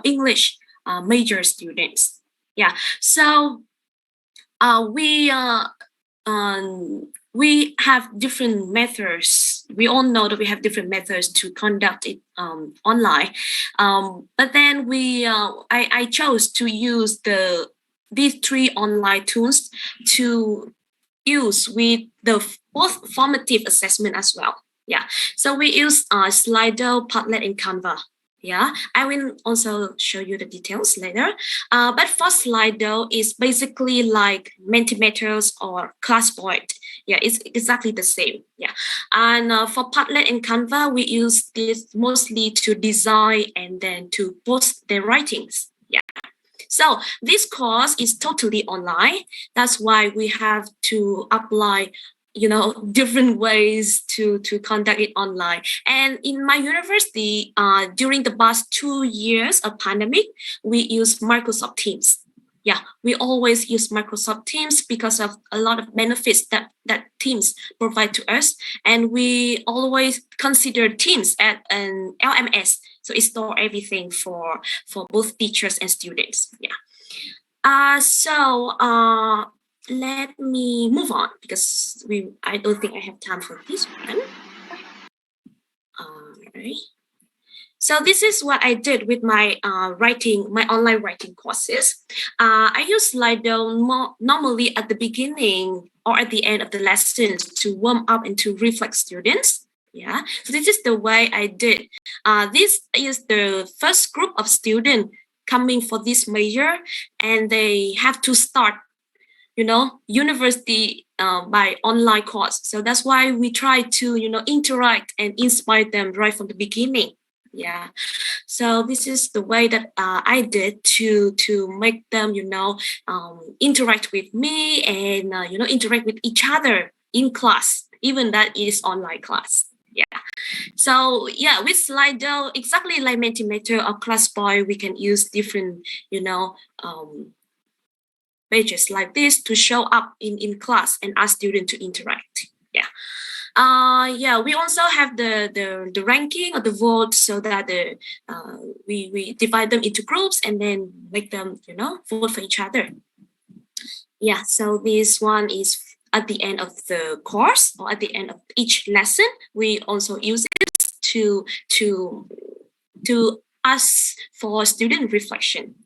English major students. So we have different methods. We all know that we have different methods to conduct it online. But then I chose to use these 3 online tools to use with the both formative assessment as well. So we use Slido, Padlet, and Canva. I will also show you the details later. But for Slido, it's basically like Mentimeters or Classpoint. It's exactly the same. And for Padlet and Canva, we use this mostly to design and then to post their writings. So this course is totally online. That's why we have to apply different ways to conduct it online. And in my university, during the past 2 years of pandemic, we use Microsoft Teams. We always use Microsoft Teams because of a lot of benefits that Teams provide to us. And we always consider Teams as an LMS. So it stores everything for both teachers and students. Let me move on because I don't think I have time for this one. All right. So this is what I did with my online writing courses. I use Slido normally at the beginning or at the end of the lessons to warm up and to reflect students. So this is the way I did. This is the first group of students coming for this major, and they have to start university by online course. So that's why we try to interact and inspire them right from the beginning. So this is the way that I did to make them interact with me and interact with each other in class, even that is online class. So with Slido, exactly like Mentimeter or Classpoint, we can use different pages like this to show up in class and ask students to interact. We also have the ranking or the vote, so that we divide them into groups and then make them vote for each other. So this one is at the end of the course or at the end of each lesson. We also use it to ask for student reflection.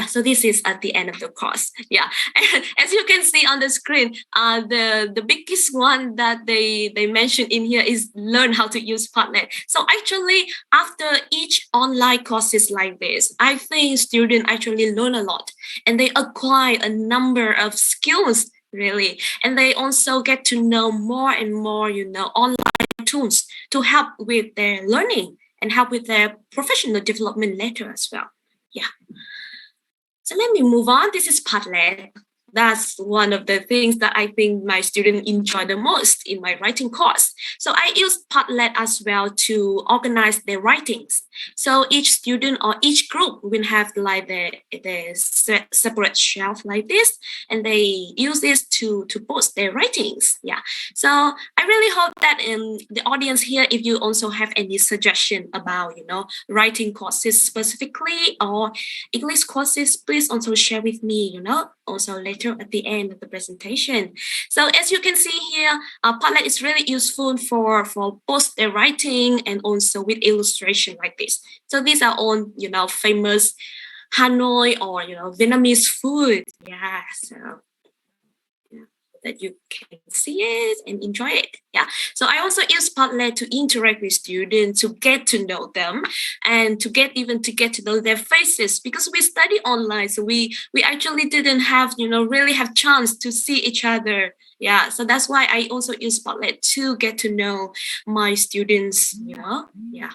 So this is at the end of the course. And as you can see on the screen, the biggest one that they mentioned in here is learn how to use Padlet. So actually, after each online courses like this, I think students actually learn a lot and they acquire a number of skills, really. And they also get to know more and more, online tools to help with their learning and help with their professional development later as well. So let me move on. This is Padlet. That's one of the things that I think my students enjoy the most in my writing course. So I use Padlet as well to organize their writings. So each student or each group will have like their separate shelf like this, and they use this to post their writings. So I really hope that in the audience here, if you also have any suggestion about writing courses specifically or English courses, please also share with me. also later at the end of the presentation. So as you can see here, Padlet is really useful for both the writing and also with illustration like this. So these are all, famous Hanoi or, Vietnamese food. Yeah, so that you can see it and enjoy it. Yeah. So I also use Padlet to interact with students, to get to know them, and to get to know their faces, because we study online. So we actually didn't have, really have chance to see each other. Yeah. So that's why I also use Padlet to get to know my students, Yeah.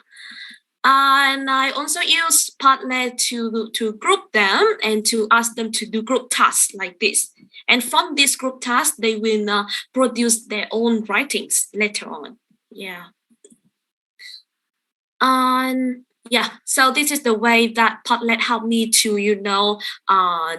And I also use Padlet to group them and to ask them to do group tasks like this. And from this group task, they will produce their own writings later on. Yeah. And yeah, so this is the way that Padlet helped me to,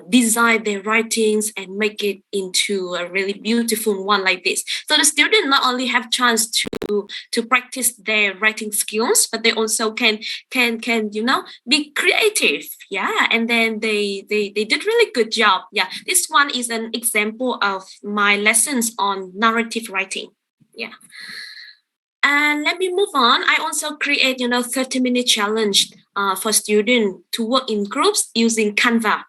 design their writings and make it into a really beautiful one like this. So the student not only have chance to practice their writing skills, but they also can be creative. Yeah, and then they did really good job. Yeah, this one is an example of my lessons on narrative writing. Yeah. And let me move on. I also create, 30-minute challenge for students to work in groups using Canva.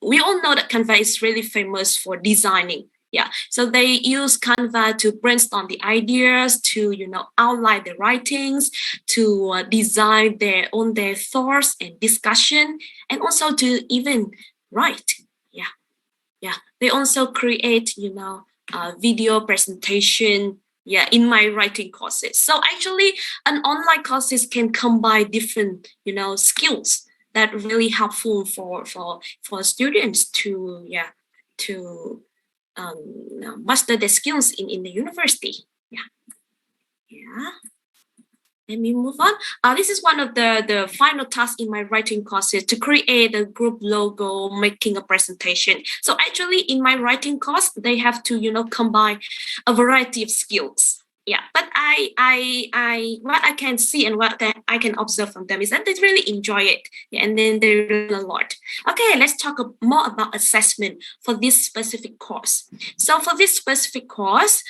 We all know that Canva is really famous for designing. Yeah, so they use Canva to brainstorm the ideas, to, outline the writings, to design their thoughts and discussion, and also to even write. Yeah, yeah. They also create, video presentation. Yeah, in my writing courses. So actually, an online courses can combine different, skills that really helpful for students to master the skills in the university. Yeah, yeah. Let me move on. This is one of the final tasks in my writing courses, to create a group logo, making a presentation. So actually, in my writing course, they have to combine a variety of skills. Yeah, but what I can see and what I can observe from them is that they really enjoy it, and then they learn a lot. Okay, let's talk more about assessment for this specific course. So for this specific course,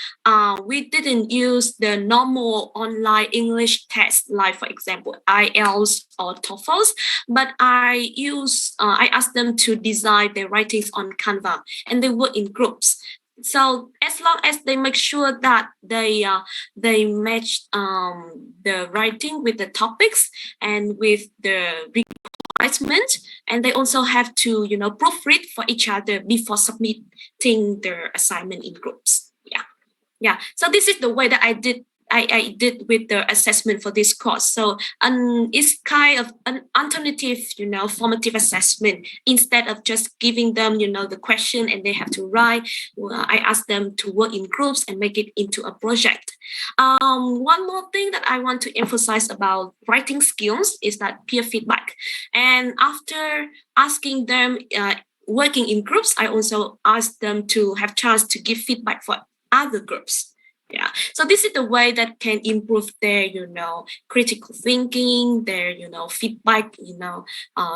we didn't use the normal online English test, like for example IELTS or TOEFL, but I asked them to design their writings on Canva, and they work in groups. So as long as they make sure that they match the writing with the topics and with the requirement, and they also have to proofread for each other before submitting their assignment in groups. Yeah. So this is the way that I did with the assessment for this course. So it's kind of an alternative, formative assessment. Instead of just giving them, the question and they have to write, I asked them to work in groups and make it into a project. One more thing that I want to emphasize about writing skills is that peer feedback. And after asking them working in groups, I also asked them to have chance to give feedback for other groups. Yeah. So this is the way that can improve their, critical thinking, their, feedback,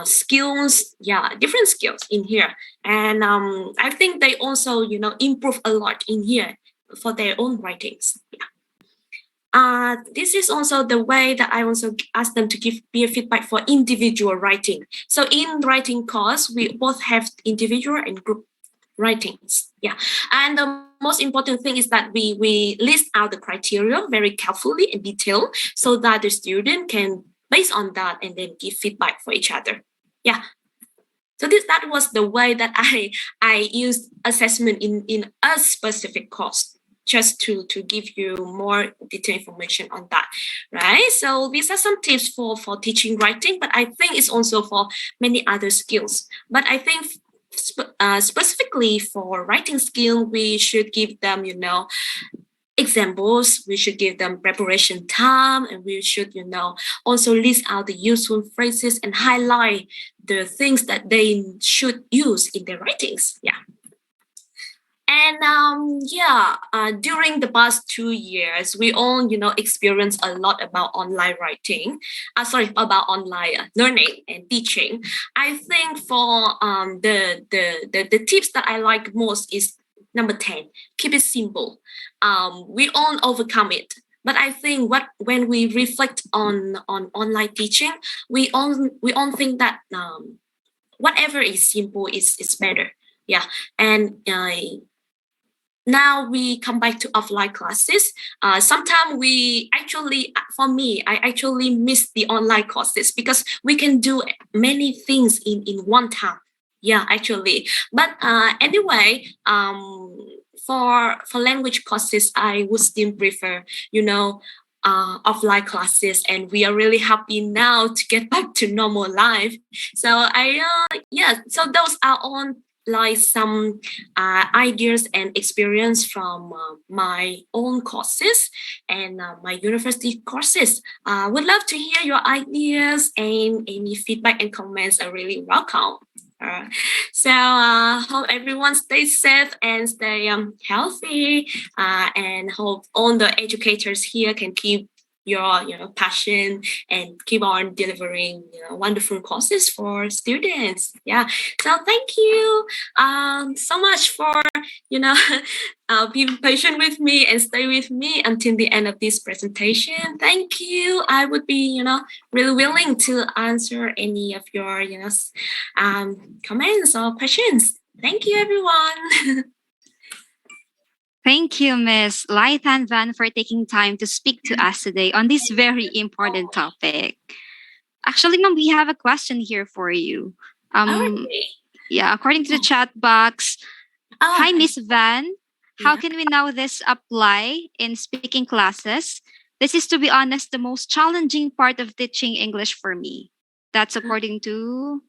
skills. Yeah, different skills in here. And I think they also, improve a lot in here for their own writings. Yeah. This is also the way that I also ask them to give peer feedback for individual writing. So in writing course, we both have individual and group writings. Yeah. And the most important thing is that we list out the criteria very carefully and detailed, so that the student can, based on that, and then give feedback for each other. Yeah. So that was the way that I used assessment in a specific course, just to give you more detailed information on that, right? So these are some tips for teaching writing, but I think it's also for many other skills. But I think specifically for writing skill, we should give them, examples. We should give them preparation time, and we should, also list out the useful phrases and highlight the things that they should use in their writings. Yeah. And during the past 2 years, we all, experience a lot about online writing. About online learning and teaching. I think for the tips that I like most is number 10. Keep it simple. We all overcome it. But I think when we reflect on online teaching, we all think that whatever is simple is better. Yeah, and now we come back to offline classes. Sometimes for me, I actually miss the online courses because we can do many things in one time. Yeah, actually. But anyway, for language courses, I would still prefer, offline classes, and we are really happy now to get back to normal life. So so those are all like some ideas and experience from my own courses and my university courses. Would love to hear your ideas, and any feedback and comments are really welcome. So hope everyone stays safe and stay healthy, and hope all the educators here can keep your passion and keep on delivering wonderful courses for students. Yeah, so thank you so much for being patient with me and stay with me until the end of this presentation. Thank you. I would be really willing to answer any of your comments or questions. Thank you, everyone. Thank you, Miss Laitan Van, for taking time to speak to us today on this very important topic. Actually, ma'am, we have a question here for you. Yeah, according to the chat box, hi, Miss Van. How can we now this apply in speaking classes? This is, to be honest, the most challenging part of teaching English for me. That's according to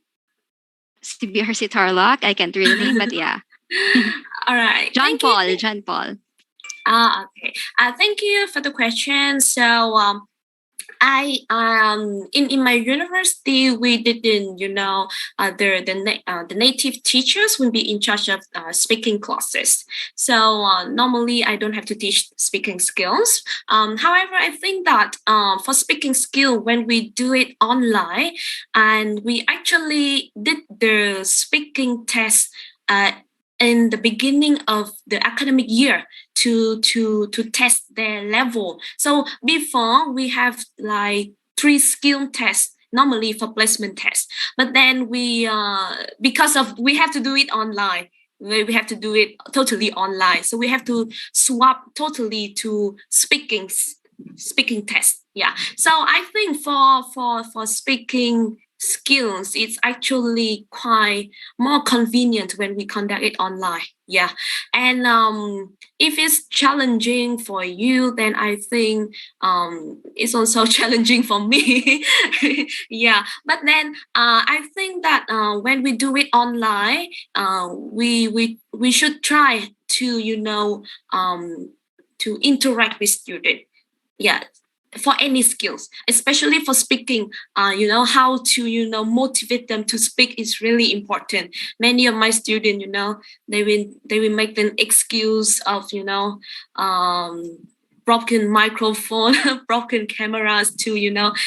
CBRC Tarlac. I can't read the name, but yeah. All right. John Paul. Okay. Thank you for the question. So I in my university, we didn't the native teachers will be in charge of speaking classes. So normally I don't have to teach speaking skills. However, I think that for speaking skill, when we do it online, and we actually did the speaking test in the beginning of the academic year to test their level. So before, we have like 3 skill tests normally for placement tests, but then we have to do it online. We have to do it totally online, so we have to swap totally to speaking test. Yeah, so I think for speaking skills, it's actually quite more convenient when we conduct it online. Yeah, and if it's challenging for you, then I think it's also challenging for me. Yeah, but then I think that when we do it online, we should try to to interact with students. Yeah, for any skills, especially for speaking, how to motivate them to speak is really important. Many of my students, they will make an excuse of broken microphone, broken cameras to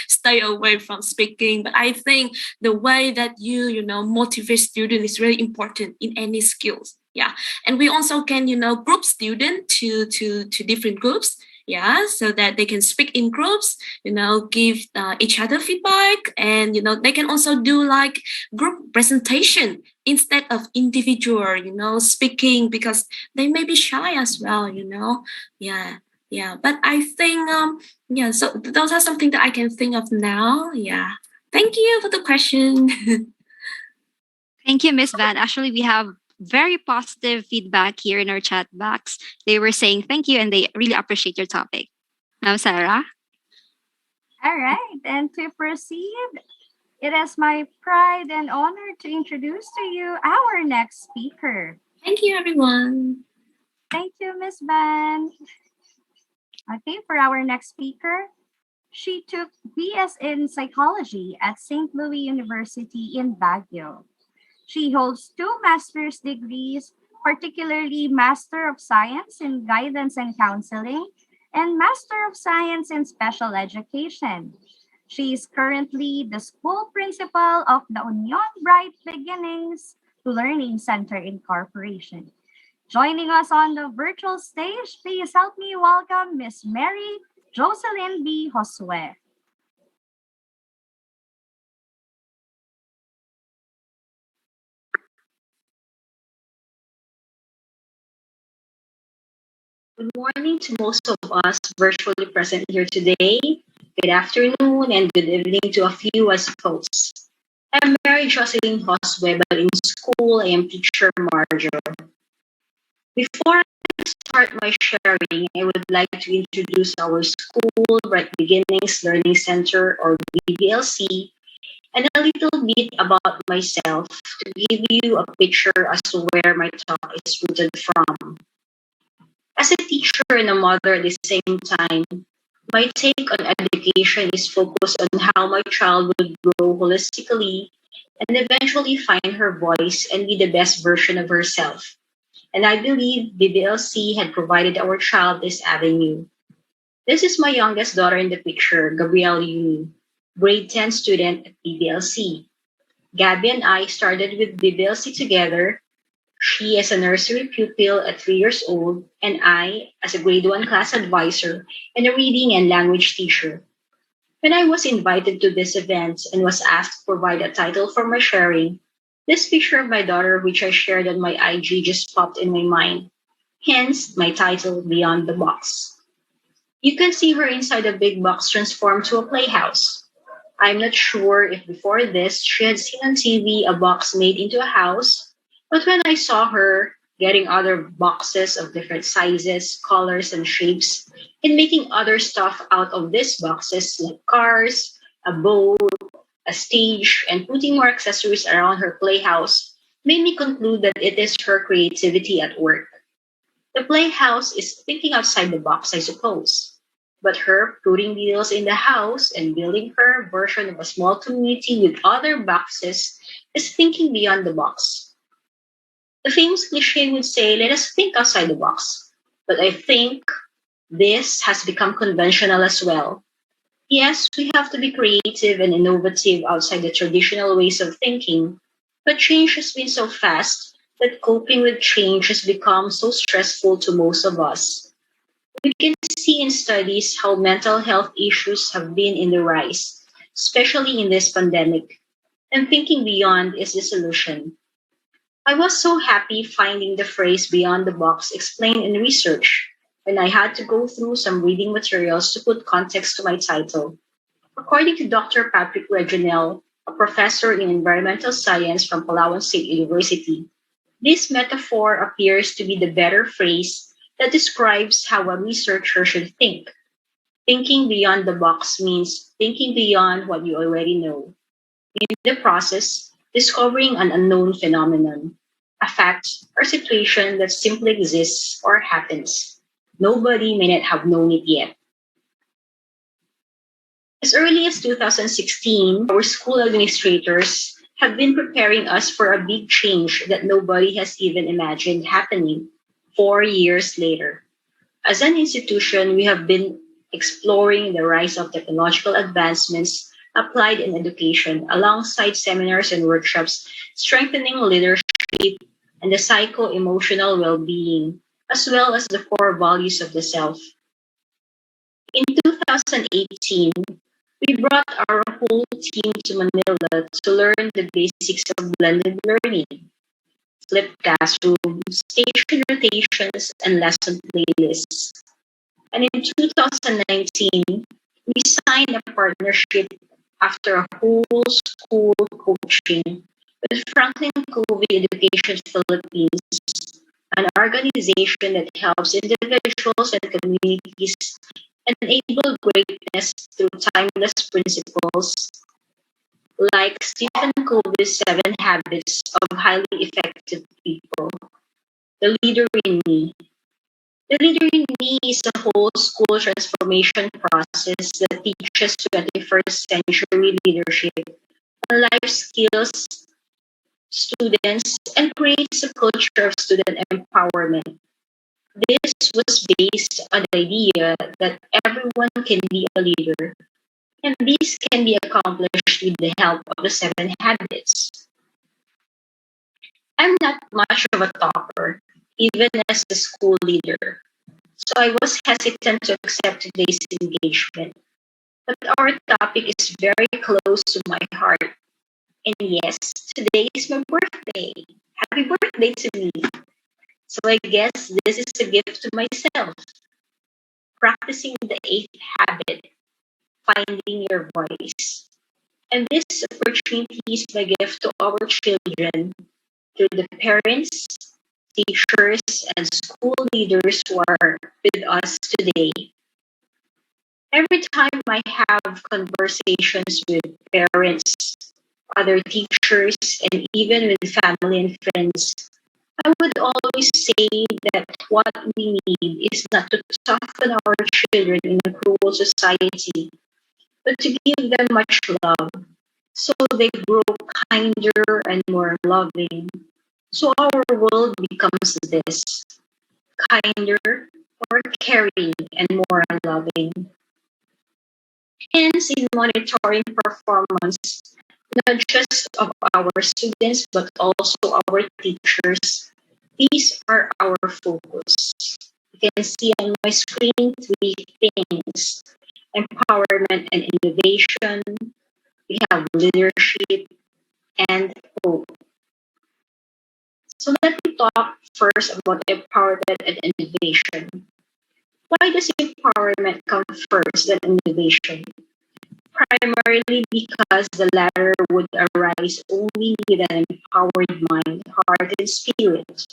stay away from speaking. But I think the way that you motivate students is really important in any skills. Yeah, and we also can group students to different groups. Yeah, so that they can speak in groups, give each other feedback, and they can also do like group presentation instead of individual speaking, because they may be shy as well. Yeah, but I think so those are something that I can think of now. Yeah, thank you for the question. Thank you, Miss Van. Actually, we have very positive feedback here in our chat box. They were saying thank you and they really appreciate your topic. Now, Sarah? All right. And to proceed, it is my pride and honor to introduce to you our next speaker. Thank you, everyone. Thank you, Miss Van. Okay, for our next speaker, she took BS in Psychology at St. Louis University in Baguio. She holds 2 master's degrees particularly Master of Science in Guidance and Counseling and Master of Science in Special Education. She is currently the school principal of the Union Bright Beginnings Learning Center Incorporation. Joining us on the virtual stage, please help me welcome Miss Mary Jocelyn B. Josue. Good morning to most of us virtually present here today. Good afternoon and good evening to a few, I suppose. I'm Mary Jocelyn Josue, but in school I am teacher Marjo. Before I start my sharing, I would like to introduce our school, Bright Beginnings Learning Center, or BBLC, and a little bit about myself to give you a picture as to where my talk is rooted from. As a teacher and a mother at the same time, my take on education is focused on how my child would grow holistically and eventually find her voice and be the best version of herself. And I believe BBLC had provided our child this avenue. This is my youngest daughter in the picture, Gabrielle Uni, grade 10 student at BBLC. Gabby and I started with BBLC together. She as a nursery pupil at 3 years old, and I as a grade 1 class advisor and a reading and language teacher. When I was invited to this event and was asked to provide a title for my sharing, this picture of my daughter, which I shared on my IG, just popped in my mind. Hence, my title, Beyond the Box. You can see her inside a big box transformed to a playhouse. I'm not sure if before this she had seen on TV a box made into a house, but when I saw her getting other boxes of different sizes, colors, and shapes, and making other stuff out of these boxes like cars, a boat, a stage, and putting more accessories around her playhouse, made me conclude that it is her creativity at work. The playhouse is thinking outside the box, I suppose. But her putting wheels in the house and building her version of a small community with other boxes is thinking beyond the box. The famous cliche would say, let us think outside the box. But I think this has become conventional as well. Yes, we have to be creative and innovative outside the traditional ways of thinking, but change has been so fast that coping with change has become so stressful to most of us. We can see in studies how mental health issues have been in the rise, especially in this pandemic, and thinking beyond is the solution. I was so happy finding the phrase beyond the box explained in research when I had to go through some reading materials to put context to my title. According to Dr. Patrick Reginel, a professor in environmental science from Palawan State University, this metaphor appears to be the better phrase that describes how a researcher should think. Thinking beyond the box means thinking beyond what you already know. In the process, discovering an unknown phenomenon, a fact or situation that simply exists or happens. Nobody may not have known it yet. As early as 2016, our school administrators have been preparing us for a big change that nobody has even imagined happening 4 years later. As an institution, we have been exploring the rise of technological advancements applied in education alongside seminars and workshops strengthening leadership and the psycho-emotional well-being, as well as the core values of the self. In 2018, we brought our whole team to Manila to learn the basics of blended learning, flipped classrooms, station rotations, and lesson playlists. And in 2019, we signed a partnership after a whole school coaching with Franklin Covey Education Philippines, an organization that helps individuals and communities enable greatness through timeless principles like Stephen Covey's 7 Habits of Highly Effective People. The Leader in Me. The Leader in Me is a whole school transformation process that teaches 21st century leadership and life skills students, and creates a culture of student empowerment. This was based on the idea that everyone can be a leader, and this can be accomplished with the help of the seven habits. I'm not much of a talker, even as a school leader, so I was hesitant to accept today's engagement. But our topic is very close to my heart. And yes, today is my birthday. Happy birthday to me. So I guess this is a gift to myself. Practicing the eighth habit, finding your voice. And this opportunity is my gift to our children, to the parents, teachers, and school leaders who are with us today. Every time I have conversations with parents, other teachers, and even with family and friends, I would always say that what we need is not to soften our children in a cruel society, but to give them much love so they grow kinder and more loving. So our world becomes this kinder, more caring, and more loving. Hence, in monitoring performance, not just of our students, but also our teachers, these are our focus. You can see on my screen three things: empowerment and innovation, we have leadership, and hope. So let me talk first about empowerment and innovation. Why does empowerment come first than innovation? Primarily because the latter would arise only with an empowered mind, heart, and spirit.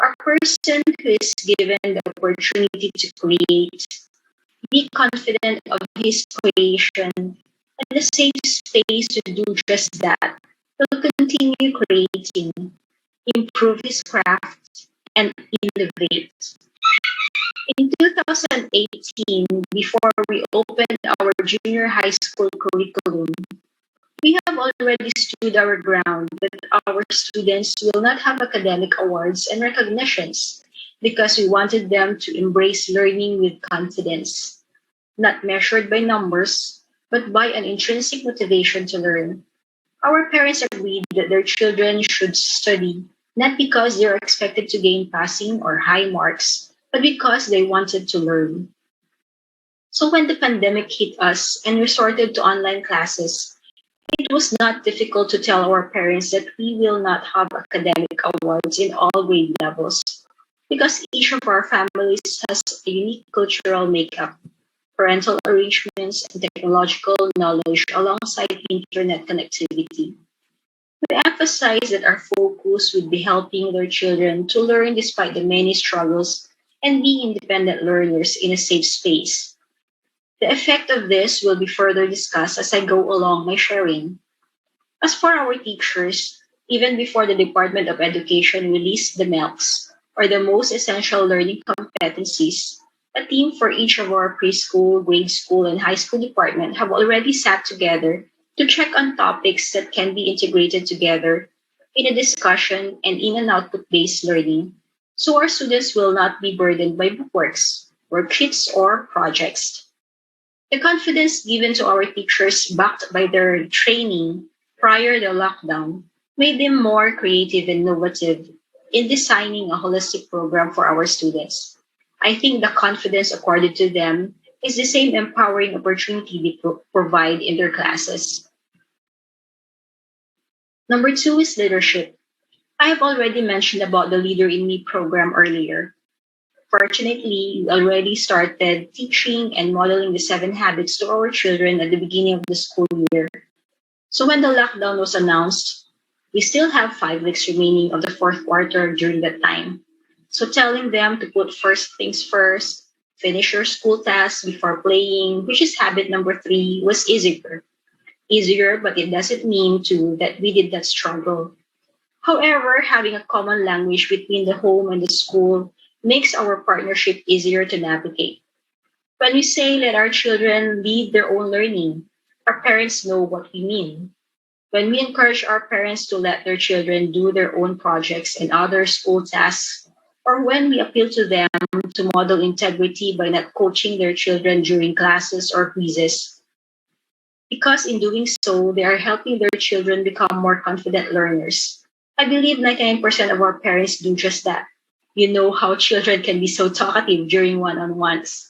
A person who is given the opportunity to create, be confident of his creation, and a safe space to do just that, will continue creating, improve his craft, and innovate. In 2018, before we opened our junior high school curriculum, we have already stood our ground that our students will not have academic awards and recognitions because we wanted them to embrace learning with confidence, not measured by numbers, but by an intrinsic motivation to learn. Our parents agreed that their children should study not because they are expected to gain passing or high marks, but because they wanted to learn. So when the pandemic hit us and resorted to online classes, it was not difficult to tell our parents that we will not have academic awards in all grade levels because each of our families has a unique cultural makeup, parental arrangements, and technological knowledge alongside internet connectivity. We emphasize that our focus would be helping their children to learn despite the many struggles and be independent learners in a safe space. The effect of this will be further discussed as I go along my sharing. As for our teachers, even before the Department of Education released the MELCs, or the most essential learning competencies, a team for each of our preschool, grade school, and high school department have already sat together to check on topics that can be integrated together in a discussion and in an output-based learning, so our students will not be burdened by bookworks, worksheets, or projects. The confidence given to our teachers backed by their training prior to the lockdown made them more creative and innovative in designing a holistic program for our students. I think the confidence accorded to them is the same empowering opportunity they provide in their classes. Number two is leadership. I have already mentioned about the Leader in Me program earlier. Fortunately, we already started teaching and modeling the seven habits to our children at the beginning of the school year. So when the lockdown was announced, we still have 5 weeks remaining of the fourth quarter during that time. So telling them to put first things first, finish your school tasks before playing, which is habit number three, was easier. Easier, but it doesn't mean too that we did not struggle. However, having a common language between the home and the school makes our partnership easier to navigate. When we say let our children lead their own learning, our parents know what we mean. When we encourage our parents to let their children do their own projects and other school tasks, or when we appeal to them to model integrity by not coaching their children during classes or quizzes, because in doing so, they are helping their children become more confident learners. I believe 99% of our parents do just that. You know how children can be so talkative during one-on-ones.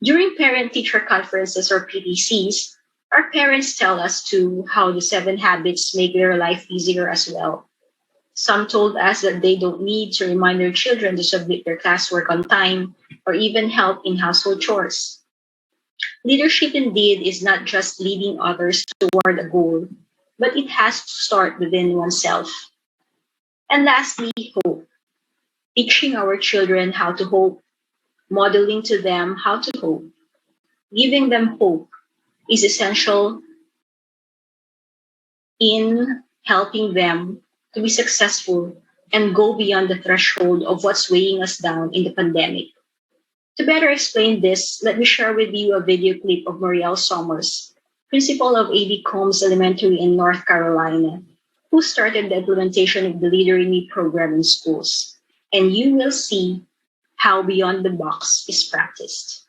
During parent-teacher conferences or PTCs, our parents tell us too how the 7 habits make their life easier as well. Some told us that they don't need to remind their children to submit their classwork on time or even help in household chores. Leadership indeed is not just leading others toward a goal, but it has to start within oneself. And lastly, hope. Teaching our children how to hope, modeling to them how to hope, giving them hope is essential in helping them to be successful and go beyond the threshold of what's weighing us down in the pandemic. To better explain this, let me share with you a video clip of Marielle Sommers, principal of A.B. Combs Elementary in North Carolina, who started the implementation of the Leader in Me program in schools. And you will see how beyond the box is practiced.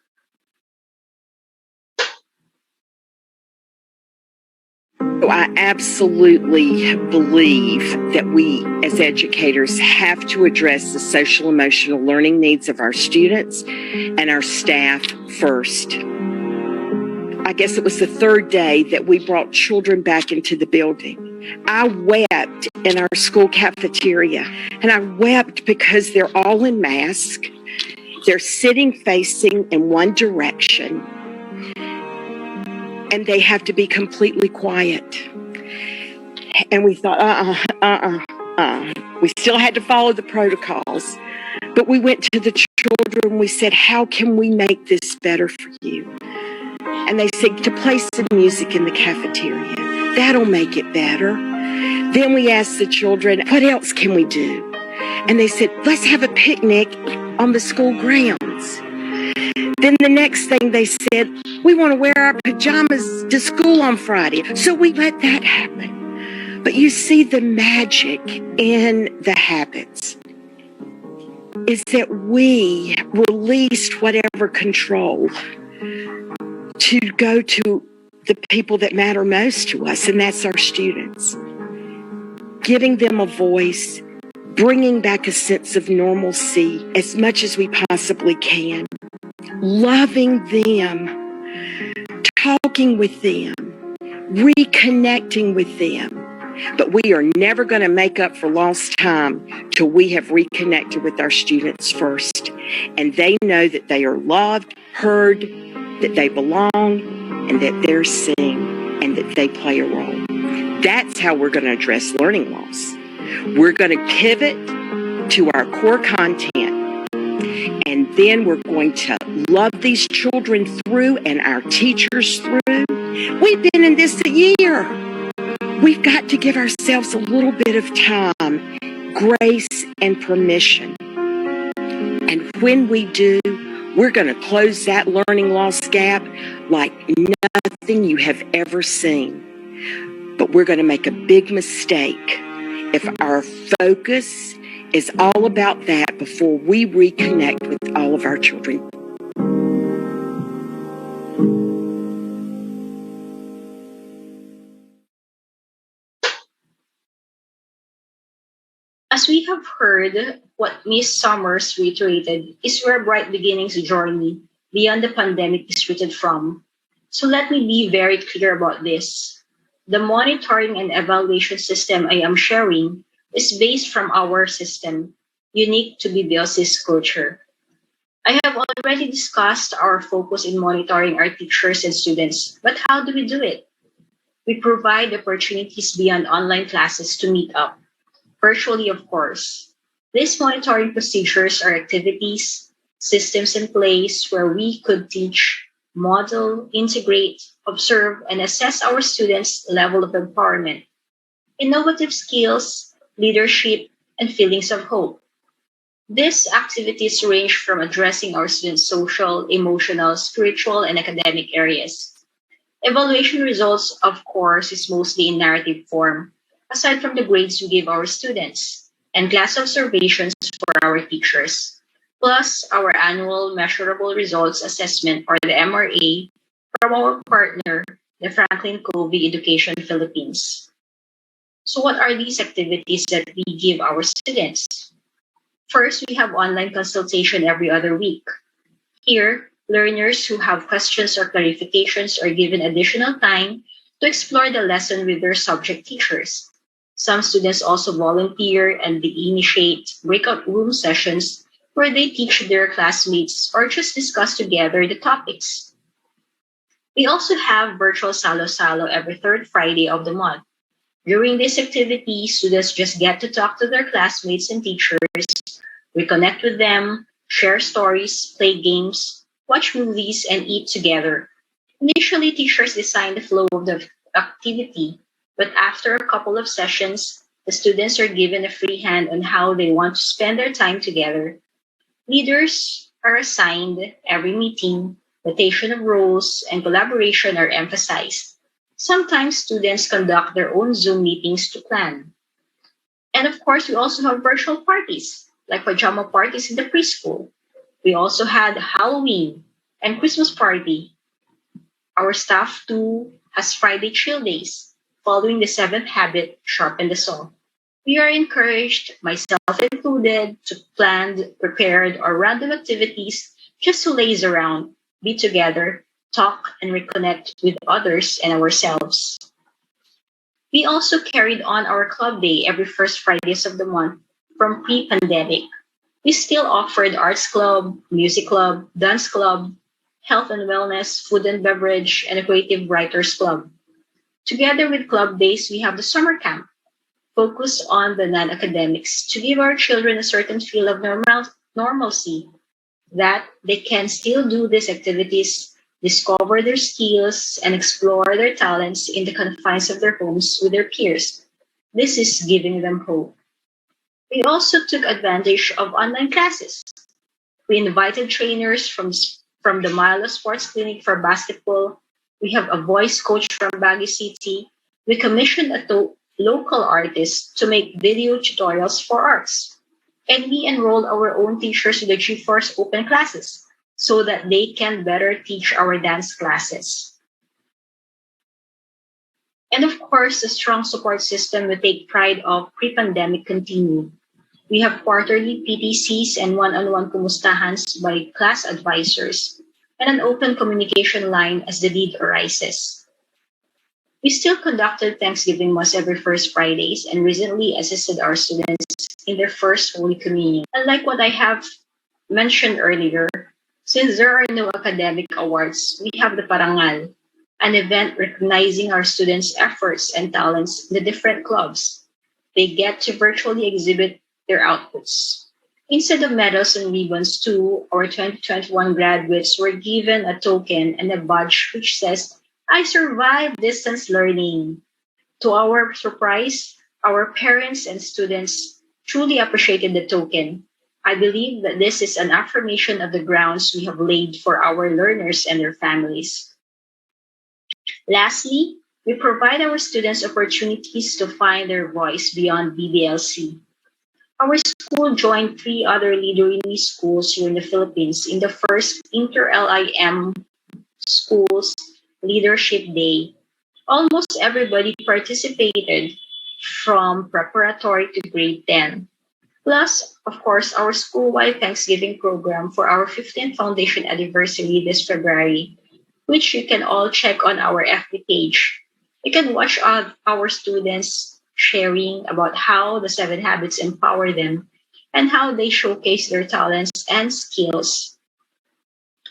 I absolutely believe that we as educators have to address the social emotional learning needs of our students and our staff first. I guess it was the third day that we brought children back into the building. I wept in our school cafeteria, and I wept because they're all in masks. They're sitting facing in one direction, and they have to be completely quiet. And we thought, we still had to follow the protocols. But we went to the children, we said, how can we make this better for you? And they said, to play some music in the cafeteria. That'll make it better. Then we asked the children, what else can we do? And they said, let's have a picnic on the school grounds. Then the next thing they said, we want to wear our pajamas to school on Friday. So we let that happen. But you see, the magic in the habits is that we released whatever control to go to the people that matter most to us, and that's our students. Giving them a voice, bringing back a sense of normalcy as much as we possibly can. Loving them, talking with them, reconnecting with them. But we are never going to make up for lost time till we have reconnected with our students first. And they know that they are loved, heard, that they belong, and that they're seen, and that they play a role. That's how we're going to address learning loss. We're going to pivot to our core content, and then we're going to love these children through and our teachers through. We've been in this a year. We've got to give ourselves a little bit of time, grace, and permission. And when we do, we're going to close that learning loss gap like nothing you have ever seen. But we're going to make a big mistake if our focus is all about that before we reconnect with all of our children. As we have heard, what Ms. Summers reiterated is where Bright Beginnings journey beyond the pandemic is rooted from. So let me be very clear about this. The monitoring and evaluation system I am sharing is based from our system, unique to BBLC's culture. I have already discussed our focus in monitoring our teachers and students, but how do we do it? We provide opportunities beyond online classes to meet up. Virtually, of course. These monitoring procedures are activities, systems in place where we could teach, model, integrate, observe, and assess our students' level of empowerment, innovative skills, leadership, and feelings of hope. These activities range from addressing our students' social, emotional, spiritual, and academic areas. Evaluation results, of course, is mostly in narrative form, aside from the grades we give our students, and class observations for our teachers, plus our annual measurable results assessment or the MRA from our partner, the Franklin Covey Education Philippines. So what are these activities that we give our students? First, we have online consultation every other week. Here, learners who have questions or clarifications are given additional time to explore the lesson with their subject teachers. Some students also volunteer and they initiate breakout room sessions where they teach their classmates or just discuss together the topics. We also have virtual Salo-Salo every third Friday of the month. During this activity, students just get to talk to their classmates and teachers, reconnect with them, share stories, play games, watch movies, and eat together. Initially, teachers design the flow of the activity, but after a couple of sessions, the students are given a free hand on how they want to spend their time together. Leaders are assigned every meeting, rotation of roles, and collaboration are emphasized. Sometimes students conduct their own Zoom meetings to plan. And of course, we also have virtual parties, like pajama parties in the preschool. We also had Halloween and Christmas party. Our staff too has Friday chill days, following the seventh habit, sharpen the saw. We are encouraged, myself included, to plan, prepared, or random activities just to laze around, be together, talk, and reconnect with others and ourselves. We also carried on our club day every first Fridays of the month from pre-pandemic. We still offered arts club, music club, dance club, health and wellness, food and beverage, and a creative writers club. Together with club days, we have the summer camp, focused on the non-academics to give our children a certain feel of normalcy, that they can still do these activities, discover their skills, and explore their talents in the confines of their homes with their peers. This is giving them hope. We also took advantage of online classes. We invited trainers from the Milo Sports Clinic for basketball. We have a voice coach from Baguio City. We commissioned a local artist to make video tutorials for arts. And we enrolled our own teachers to the GeForce Open classes so that they can better teach our dance classes. And of course, the strong support system we take pride of pre-pandemic continue. We have quarterly PTCs and one-on-one kumustahans by class advisors and an open communication line as the need arises. We still conducted Thanksgiving Mass every first Fridays and recently assisted our students in their first Holy Communion. And like what I have mentioned earlier, since there are no academic awards, we have the Parangal, an event recognizing our students' efforts and talents in the different clubs. They get to virtually exhibit their outputs. Instead of medals and ribbons too, our 2021 graduates were given a token and a badge which says, "I survived distance learning." To our surprise, our parents and students truly appreciated the token. I believe that this is an affirmation of the grounds we have laid for our learners and their families. Lastly, we provide our students opportunities to find their voice beyond BBLC. Our school joined three other leader-in-me schools here in the Philippines in the first Inter-LIM Schools Leadership Day. Almost everybody participated from preparatory to grade 10. Plus, of course, our school-wide Thanksgiving program for our 15th foundation anniversary this February, which you can all check on our FB page. You can watch our students sharing about how the 7 habits empower them and how they showcase their talents and skills.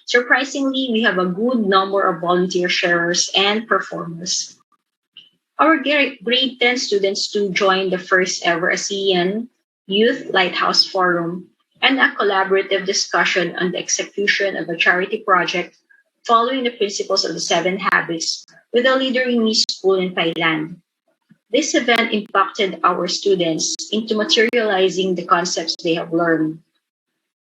Surprisingly, we have a good number of volunteer sharers and performers. Our grade 10 students too joined the first ever ASEAN Youth Lighthouse Forum and a collaborative discussion on the execution of a charity project following the principles of the 7 habits with a leader in me school in Thailand. This event impacted our students into materializing the concepts they have learned,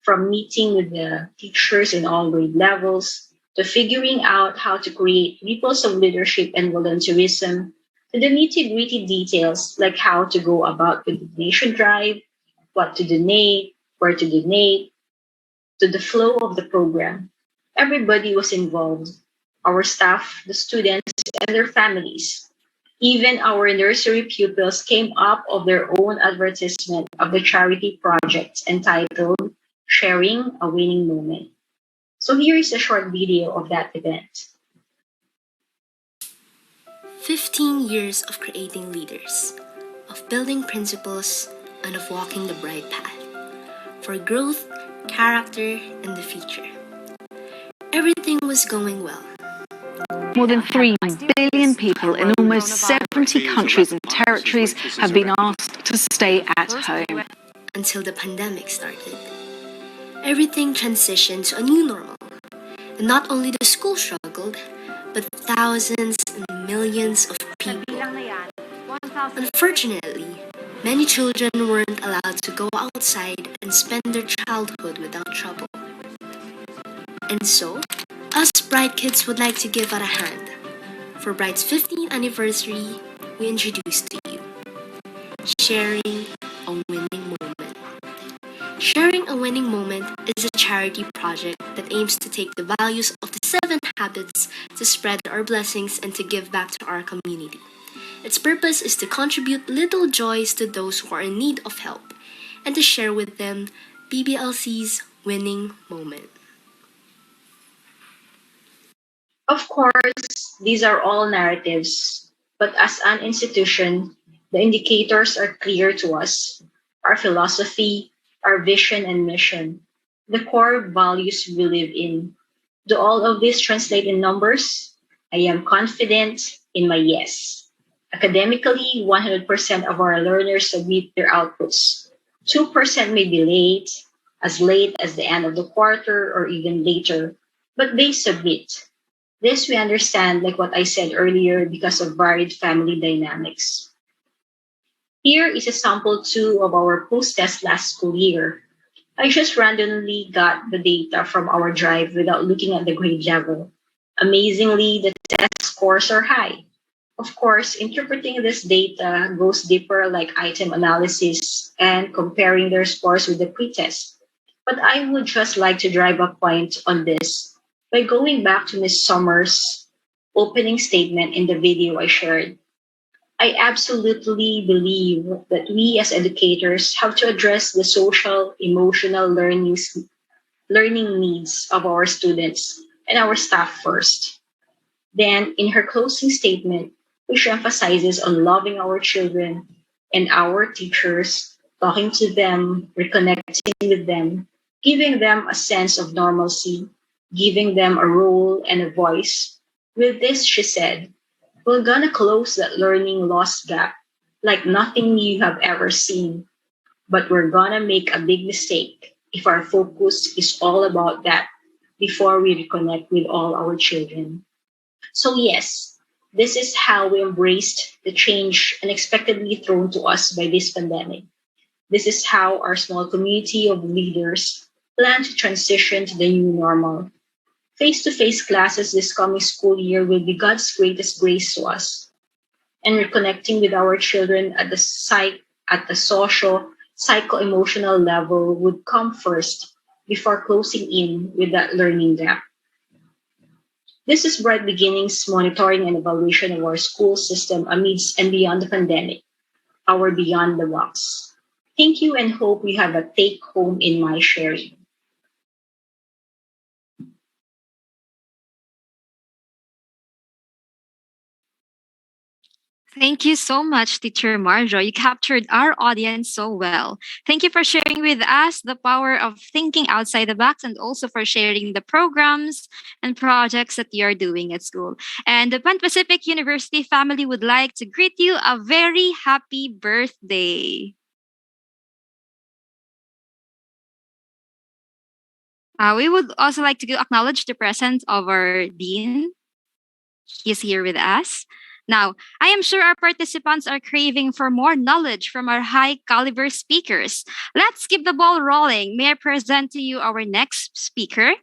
from meeting with the teachers in all grade levels to figuring out how to create ripples of leadership and volunteerism, to the nitty-gritty details like how to go about the donation drive, what to donate, where to donate, to the flow of the program. Everybody was involved: our staff, the students, and their families. Even our nursery pupils came up of their own advertisement of the charity project entitled Sharing a Winning Moment. So here is a short video of that event. 15 years of creating leaders, of building principles, and of walking the bright path for growth, character, and the future. Everything was going well. More than 3 billion people in almost 70 countries and territories have been asked to stay at home. Until the pandemic started. Everything transitioned to a new normal. And not only the school struggled, but thousands and millions of people. Unfortunately, many children weren't allowed to go outside and spend their childhood without trouble. And so, us Bright Kids would like to give out a hand. For Bright's 15th anniversary, we introduce to you Sharing a Winning Moment. Sharing a Winning Moment is a charity project that aims to take the values of the 7 habits to spread our blessings and to give back to our community. Its purpose is to contribute little joys to those who are in need of help and to share with them BBLC's winning moment. Of course, these are all narratives, but as an institution, the indicators are clear to us: our philosophy, our vision and mission, the core values we live in. Do all of this translate in numbers? I am confident in my yes. Academically, 100% of our learners submit their outputs. 2% may be late as the end of the quarter or even later, but they submit. This we understand, like what I said earlier, because of varied family dynamics. Here is a sample 2 of our post-test last school year. I just randomly got the data from our drive without looking at the grade level. Amazingly, the test scores are high. Of course, interpreting this data goes deeper, like item analysis and comparing their scores with the pretest. But I would just like to drive a point on this by going back to Ms. Summers' opening statement in the video I shared. I absolutely believe that we as educators have to address the social, emotional learning needs of our students and our staff first. Then, in her closing statement, which emphasizes on loving our children and our teachers, talking to them, reconnecting with them, giving them a sense of normalcy, giving them a role and a voice. With this, she said, we're gonna close that learning loss gap like nothing you have ever seen. But we're gonna make a big mistake if our focus is all about that before we reconnect with all our children. So, yes, this is how we embraced the change unexpectedly thrown to us by this pandemic. This is how our small community of leaders plan to transition to the new normal. Face-to-face classes this coming school year will be God's greatest grace to us. And reconnecting with our children at the social, psycho-emotional level would come first before closing in with that learning gap. This is Bright Beginnings monitoring and evaluation of our school system amidst and beyond the pandemic, our Beyond the Box. Thank you and hope you have a take home in my sharing. Thank you so much, Teacher Marjo. You captured our audience so well. Thank you for sharing with us the power of thinking outside the box and also for sharing the programs and projects that you're doing at school. And the Pan Pacific University family would like to greet you a very happy birthday. We would also like to acknowledge the presence of our Dean. He's here with us. Now, I am sure our participants are craving for more knowledge from our high caliber speakers. Let's keep the ball rolling. May I present to you our next speaker?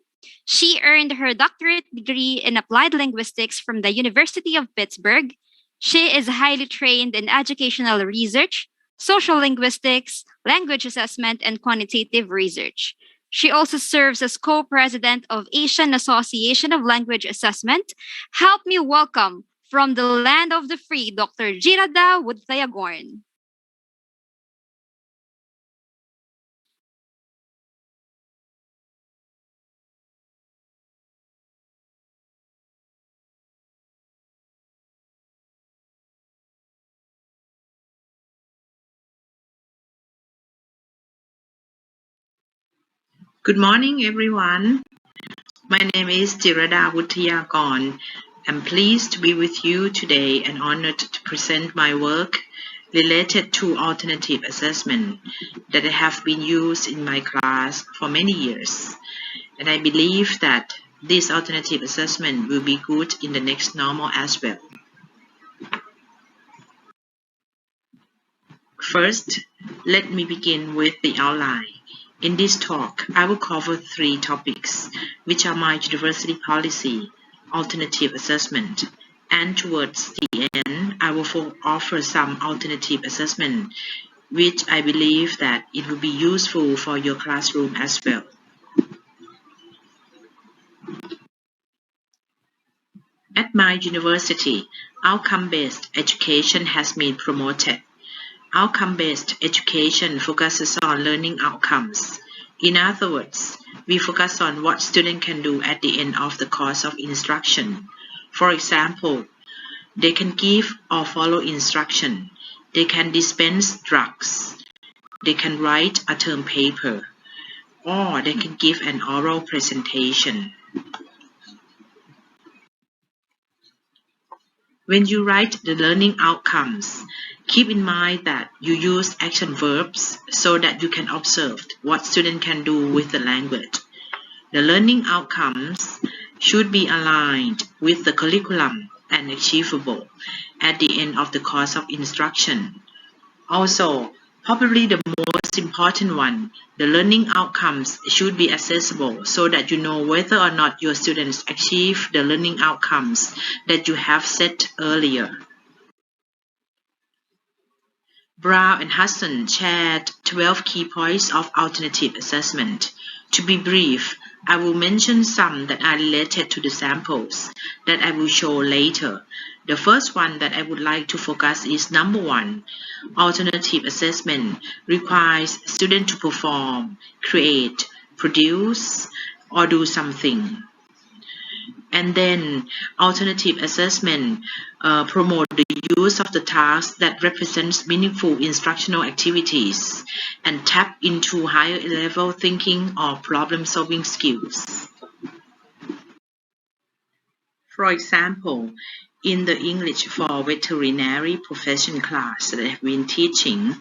She earned her doctorate degree in applied linguistics from the University of Pittsburgh. She is highly trained in educational research, social linguistics, language assessment, and quantitative research. She also serves as co president of Asian Association of Language Assessment. Help me welcome from the land of the free, Dr. Girada Woodtayagorn. Good morning, everyone. My name is Girada Woodtayagorn. I'm pleased to be with you today and honored to present my work related to alternative assessment that have been used in my class for many years. And I believe that this alternative assessment will be good in the next normal as well. First, let me begin with the outline. In this talk, I will cover 3 topics, which are my university policy, alternative assessment, and towards the end, I will offer some alternative assessment, which I believe that it will be useful for your classroom as well. At my university, outcome-based education has been promoted. Outcome-based education focuses on learning outcomes. In other words, we focus on what students can do at the end of the course of instruction. For example, they can give or follow instruction. They can dispense drugs. They can write a term paper. Or they can give an oral presentation. When you write the learning outcomes, keep in mind that you use action verbs so that you can observe what students can do with the language. The learning outcomes should be aligned with the curriculum and achievable at the end of the course of instruction. Also, probably the most important one, the learning outcomes should be accessible so that you know whether or not your students achieve the learning outcomes that you have set earlier. Brown and Hudson shared 12 key points of alternative assessment. To be brief, I will mention some that are related to the samples that I will show later. The first one that I would like to focus is number 1. Alternative assessment requires students to perform, create, produce, or do something. And then alternative assessment promote the use of the tasks that represents meaningful instructional activities and tap into higher level thinking or problem solving skills. For example, in the English for veterinary profession class that I have been teaching,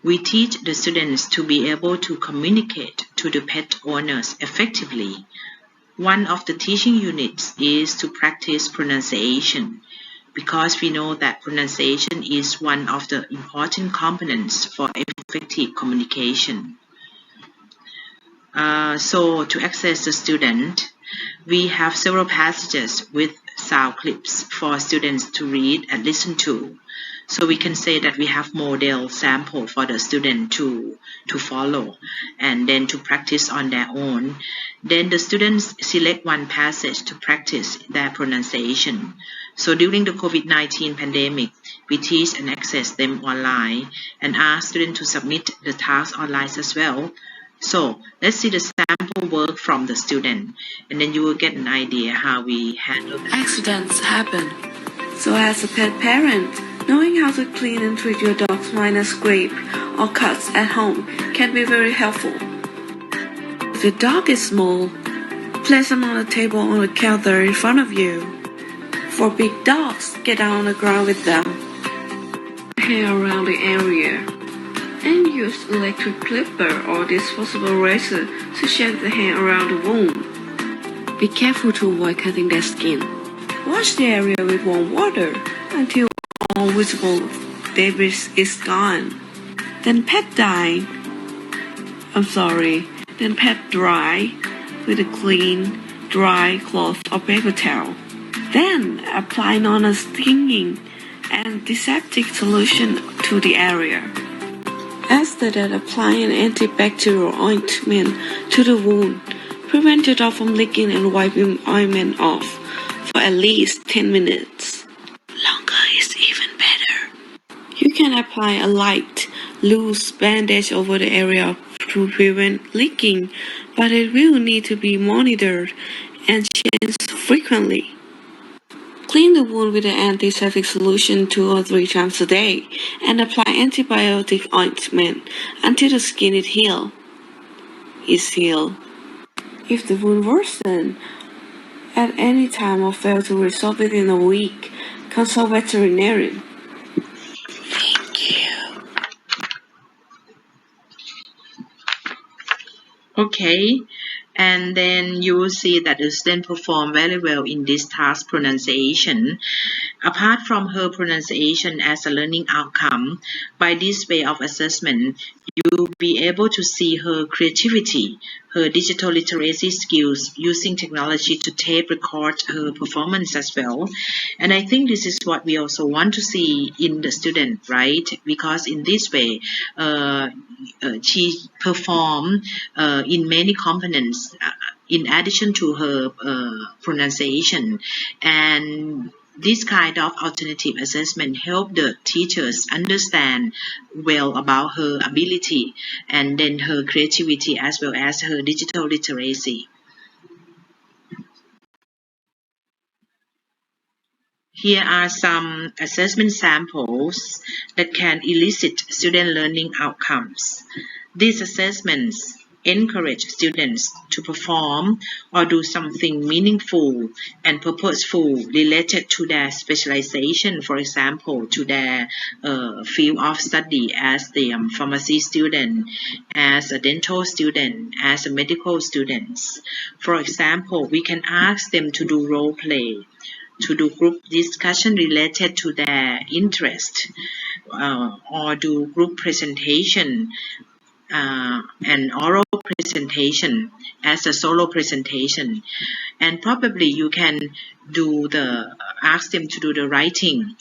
we teach the students to be able to communicate to the pet owners effectively. One of the teaching units is to practice pronunciation, because we know that pronunciation is one of the important components for effective communication. So to access the student, we have several passages with sound clips for students to read and listen to. So we can say that we have model sample for the student to follow and then to practice on their own. Then the students select one passage to practice their pronunciation. So during the COVID-19 pandemic, we teach and access them online and ask students to submit the task online as well. So let's see the sample work from the student, and then you will get an idea how we handle them. Accidents happen. So as a pet parent, knowing how to clean and treat your dog's minor scrape or cuts at home can be very helpful. If your dog is small, place them on a table or a counter in front of you. For big dogs, get down on the ground with them. Hair around the area. And use electric clipper or disposable razor to shave the hair around the wound. Be careful to avoid cutting their skin. Wash the area with warm water until all visible debris is gone. Then pat dry with a clean, dry cloth or paper towel. Then apply non-stinging antiseptic solution to the area. After that, apply an antibacterial ointment to the wound. Prevent the dog from licking and wiping ointment off for at least 10 minutes. Longer is even better. You can apply a light, loose bandage over the area to prevent leaking, but it will need to be monitored and changed frequently. Clean the wound with an antiseptic solution 2 or 3 times a day and apply antibiotic ointment until the skin is healed. If the wound worsens at any time or fail to resolve within a week, consult veterinarian. Okay, and then you will see that the student performed very well in this task pronunciation. Apart from her pronunciation as a learning outcome, by this way of assessment, you'll be able to see her creativity, her digital literacy skills using technology to tape record her performance as well. And I think this is what we also want to see in the student, right? Because in this way, she performed in many components in addition to her pronunciation. And this kind of alternative assessment help the teachers understand well about her ability and then her creativity as well as her digital literacy. Here are some assessment samples that can elicit student learning outcomes. These assessments encourage students to perform or do something meaningful and purposeful related to their specialization, for example, to their field of study as the pharmacy student, as a dental student, as a medical student. For example, we can ask them to do role play, to do group discussion related to their interest, or do group presentation and oral presentation as a solo presentation. And probably you can ask them to do the writing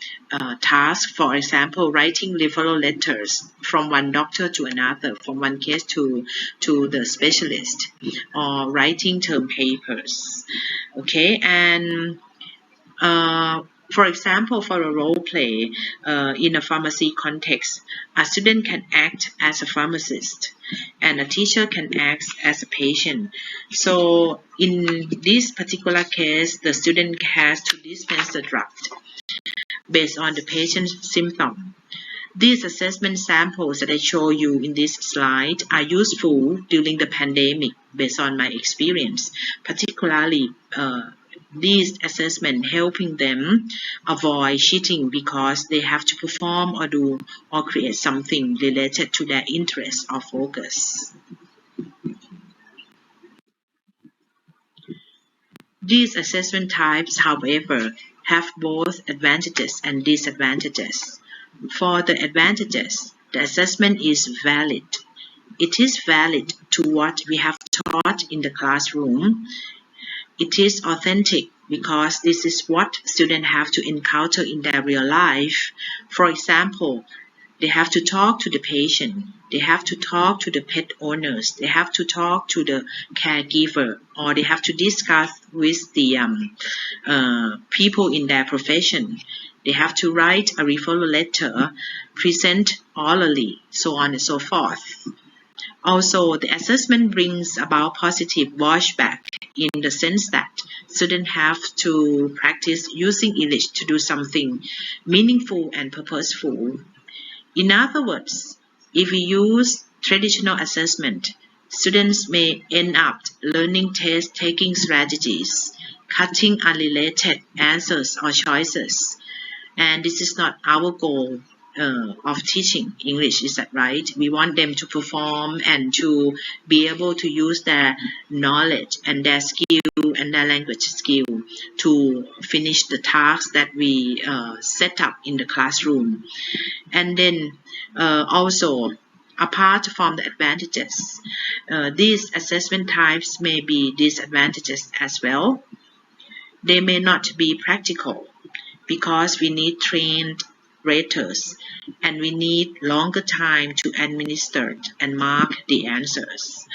task, for example, writing referral letters from one doctor to another, from one case to the specialist, or writing term papers. Okay, and for example, for a role play in a pharmacy context, a student can act as a pharmacist and a teacher can act as a patient. So in this particular case, the student has to dispense the drug based on the patient's symptom. These assessment samples that I show you in this slide are useful during the pandemic based on my experience, particularly these assessment helping them avoid cheating because they have to perform or do or create something related to their interest or focus. These assessment types, however, have both advantages and disadvantages. For the advantages, the assessment is valid. It is valid to what we have taught in the classroom. It is authentic because this is what students have to encounter in their real life. For example, they have to talk to the patient, they have to talk to the pet owners, they have to talk to the caregiver, or they have to discuss with the people in their profession. They have to write a referral letter, present orally, so on and so forth. Also, the assessment brings about positive washback in the sense that students have to practice using English to do something meaningful and purposeful. In other words, if we use traditional assessment, students may end up learning test-taking strategies, cutting unrelated answers or choices. And this is not our goal of teaching English, is that right? We want them to perform and to be able to use their knowledge and their skill and their language skill to finish the tasks that we set up in the classroom. And then also Apart from the advantages, these assessment types may be disadvantages as well. They may not be practical because we need trained raters and we need longer time to administer and mark the answers.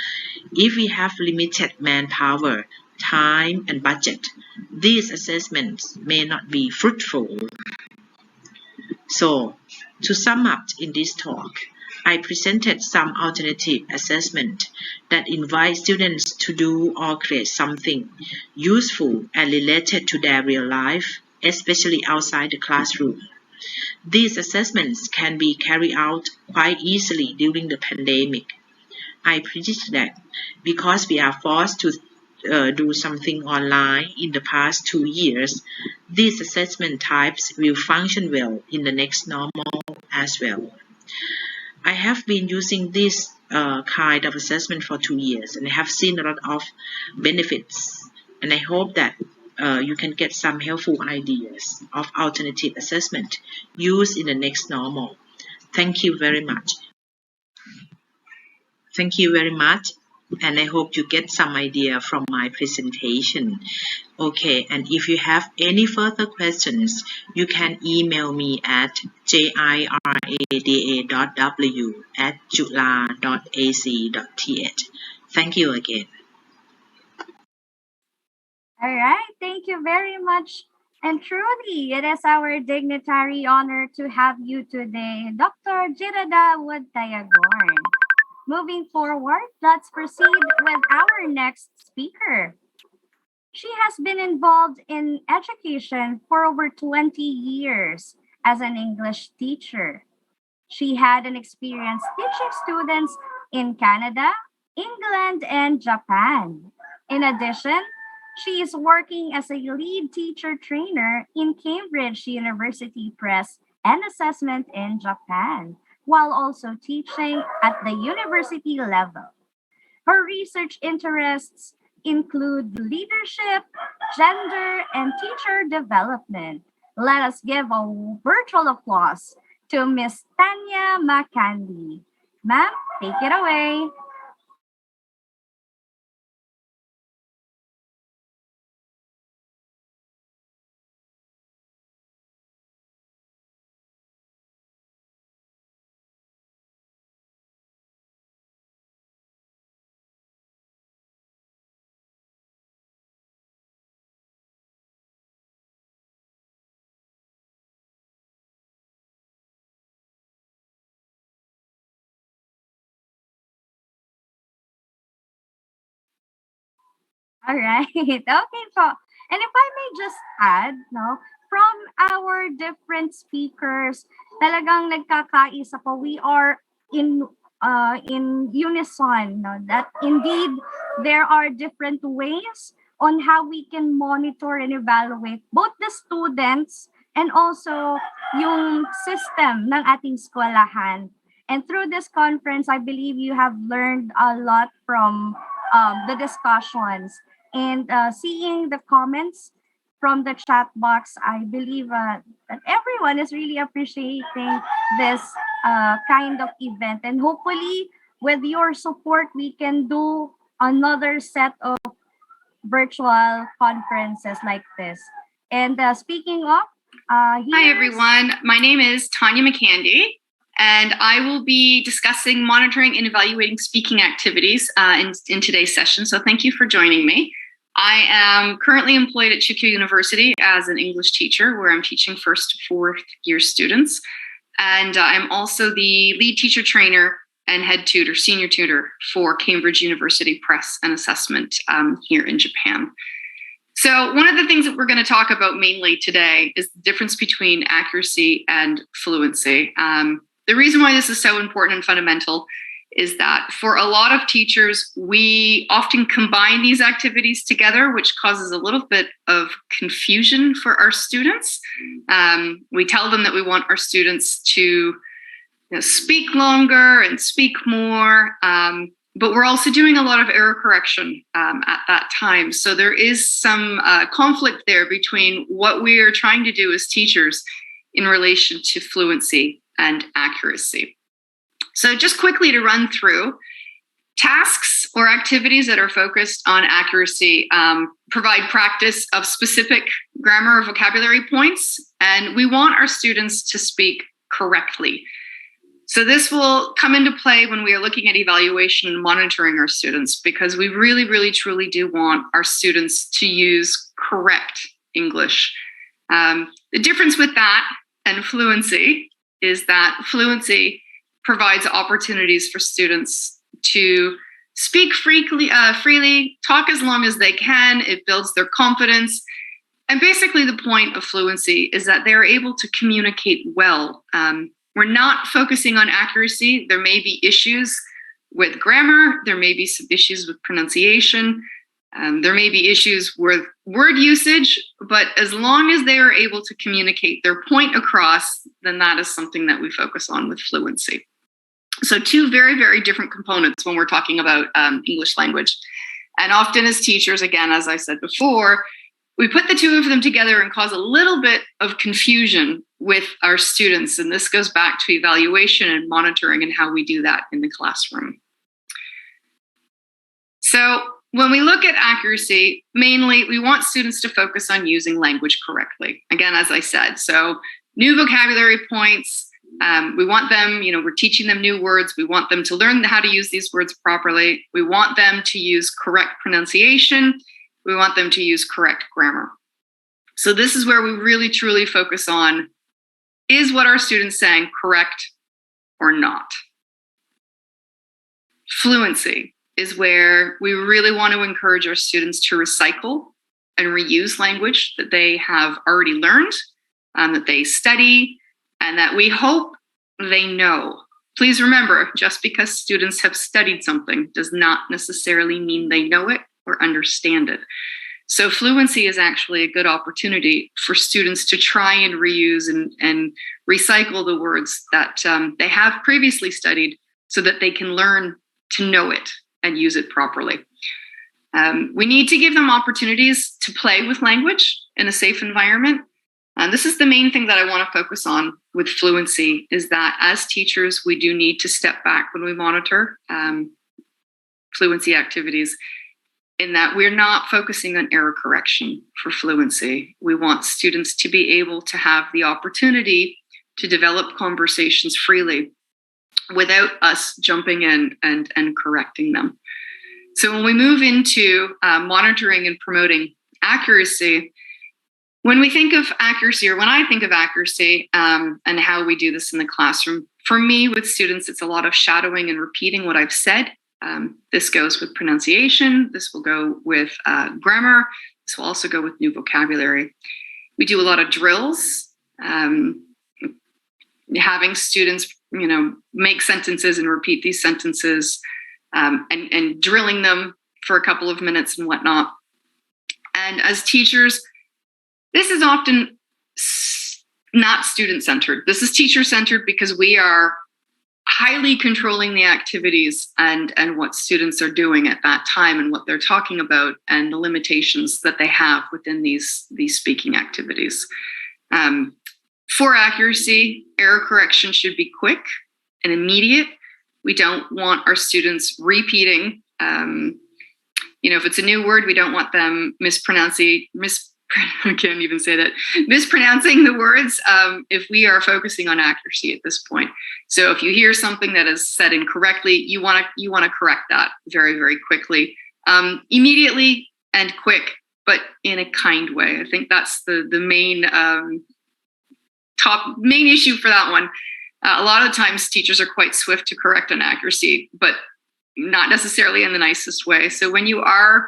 If we have limited manpower, time, and budget, these assessments may not be fruitful. So, to sum up in this talk, I presented some alternative assessment that invite students to do or create something useful and related to their real life, especially outside the classroom. These assessments can be carried out quite easily during the pandemic. I predict that because we are forced to do something online in the past 2 years, these assessment types will function well in the next normal as well. I have been using this kind of assessment for 2 years and I have seen a lot of benefits, and I hope that you can get some helpful ideas of alternative assessment used in the next normal. Thank you very much. Thank you very much, and I hope you get some idea from my presentation. Okay, and if you have any further questions, you can email me at jirada.w@jula.ac.th. Thank you again. All right, thank you very much. And truly, it is our dignitary honor to have you today, Dr. Jirada Woodtayagorn. Moving forward, let's proceed with our next speaker. She has been involved in education for over 20 years as an English teacher. She had an experience teaching students in Canada, England, and Japan. In addition, she is working as a lead teacher trainer in Cambridge University Press and Assessment in Japan, while also teaching at the university level. Her research interests include leadership, gender, and teacher development. Let us give a virtual applause to Miss Tanya Makandi. Ma'am, take it away. All right. Okay po. And if I may just add, no, from our different speakers, talagang nagkakaisa po. We are in unison, no, that indeed there are different ways on how we can monitor and evaluate both the students and also yung system ng ating eskwelahan. And through this conference, I believe you have learned a lot from the discussions. And seeing the comments from the chat box, I believe that everyone is really appreciating this kind of event. And hopefully, with your support, we can do another set of virtual conferences like this. And speaking of, Hi, everyone. My name is Tanya McCandy, and I will be discussing monitoring and evaluating speaking activities in today's session. So thank you for joining me. I am currently employed at Chukwu University as an English teacher, where I'm teaching first to fourth year students. And I'm also the lead teacher trainer and head tutor, senior tutor for Cambridge University Press and Assessment here in Japan. So one of the things that we're going to talk about mainly today is the difference between accuracy and fluency. The reason why this is so important and fundamental is that for a lot of teachers, we often combine these activities together, which causes a little bit of confusion for our students. We tell them that we want our students to speak longer and speak more, but we're also doing a lot of error correction at that time. So there is some conflict there between what we are trying to do as teachers in relation to fluency and accuracy. So just quickly to run through, tasks or activities that are focused on accuracy provide practice of specific grammar or vocabulary points, and we want our students to speak correctly. So this will come into play when we are looking at evaluation and monitoring our students, because we really, really, truly do want our students to use correct English. The difference with that and fluency is that fluency provides opportunities for students to speak freely, talk as long as they can. It builds their confidence. And basically the point of fluency is that they're able to communicate well. We're not focusing on accuracy. There may be issues with grammar. There may be some issues with pronunciation. There may be issues with word usage, but as long as they are able to communicate their point across, then that is something that we focus on with fluency. So two very, very different components when we're talking about English language. And often as teachers, again, as I said before, we put the two of them together and cause a little bit of confusion with our students. And this goes back to evaluation and monitoring and how we do that in the classroom. So when we look at accuracy, mainly we want students to focus on using language correctly. Again, as I said, so new vocabulary points, we want them, we're teaching them new words. We want them to learn how to use these words properly. We want them to use correct pronunciation. We want them to use correct grammar. So this is where we really, truly focus on, is what our students saying correct or not? Fluency is where we really want to encourage our students to recycle and reuse language that they have already learned, that they study, and that we hope they know. Please remember, just because students have studied something does not necessarily mean they know it or understand it. So fluency is actually a good opportunity for students to try and reuse and recycle the words that they have previously studied so that they can learn to know it and use it properly. We need to give them opportunities to play with language in a safe environment. And this is the main thing that I want to focus on with fluency, is that as teachers, we do need to step back when we monitor fluency activities, in that we're not focusing on error correction for fluency. We want students to be able to have the opportunity to develop conversations freely without us jumping in and correcting them. So when we move into monitoring and promoting accuracy, when we think of accuracy, or when I think of accuracy and how we do this in the classroom, for me with students, it's a lot of shadowing and repeating what I've said. This goes with pronunciation. This will go with grammar. This will also go with new vocabulary. We do a lot of drills, having students, make sentences and repeat these sentences, and drilling them for a couple of minutes and whatnot. And as teachers, this is often not student-centered. This is teacher-centered because we are highly controlling the activities and what students are doing at that time and what they're talking about and the limitations that they have within these speaking activities. For accuracy, error correction should be quick and immediate. We don't want our students repeating. If it's a new word, we don't want them mispronouncing the words if we are focusing on accuracy at this point. So if you hear something that is said incorrectly, you want to correct that very, very quickly, immediately and quick, but in a kind way. I think that's the main main issue for that one. A lot of times teachers are quite swift to correct inaccuracy, but not necessarily in the nicest way. So when you are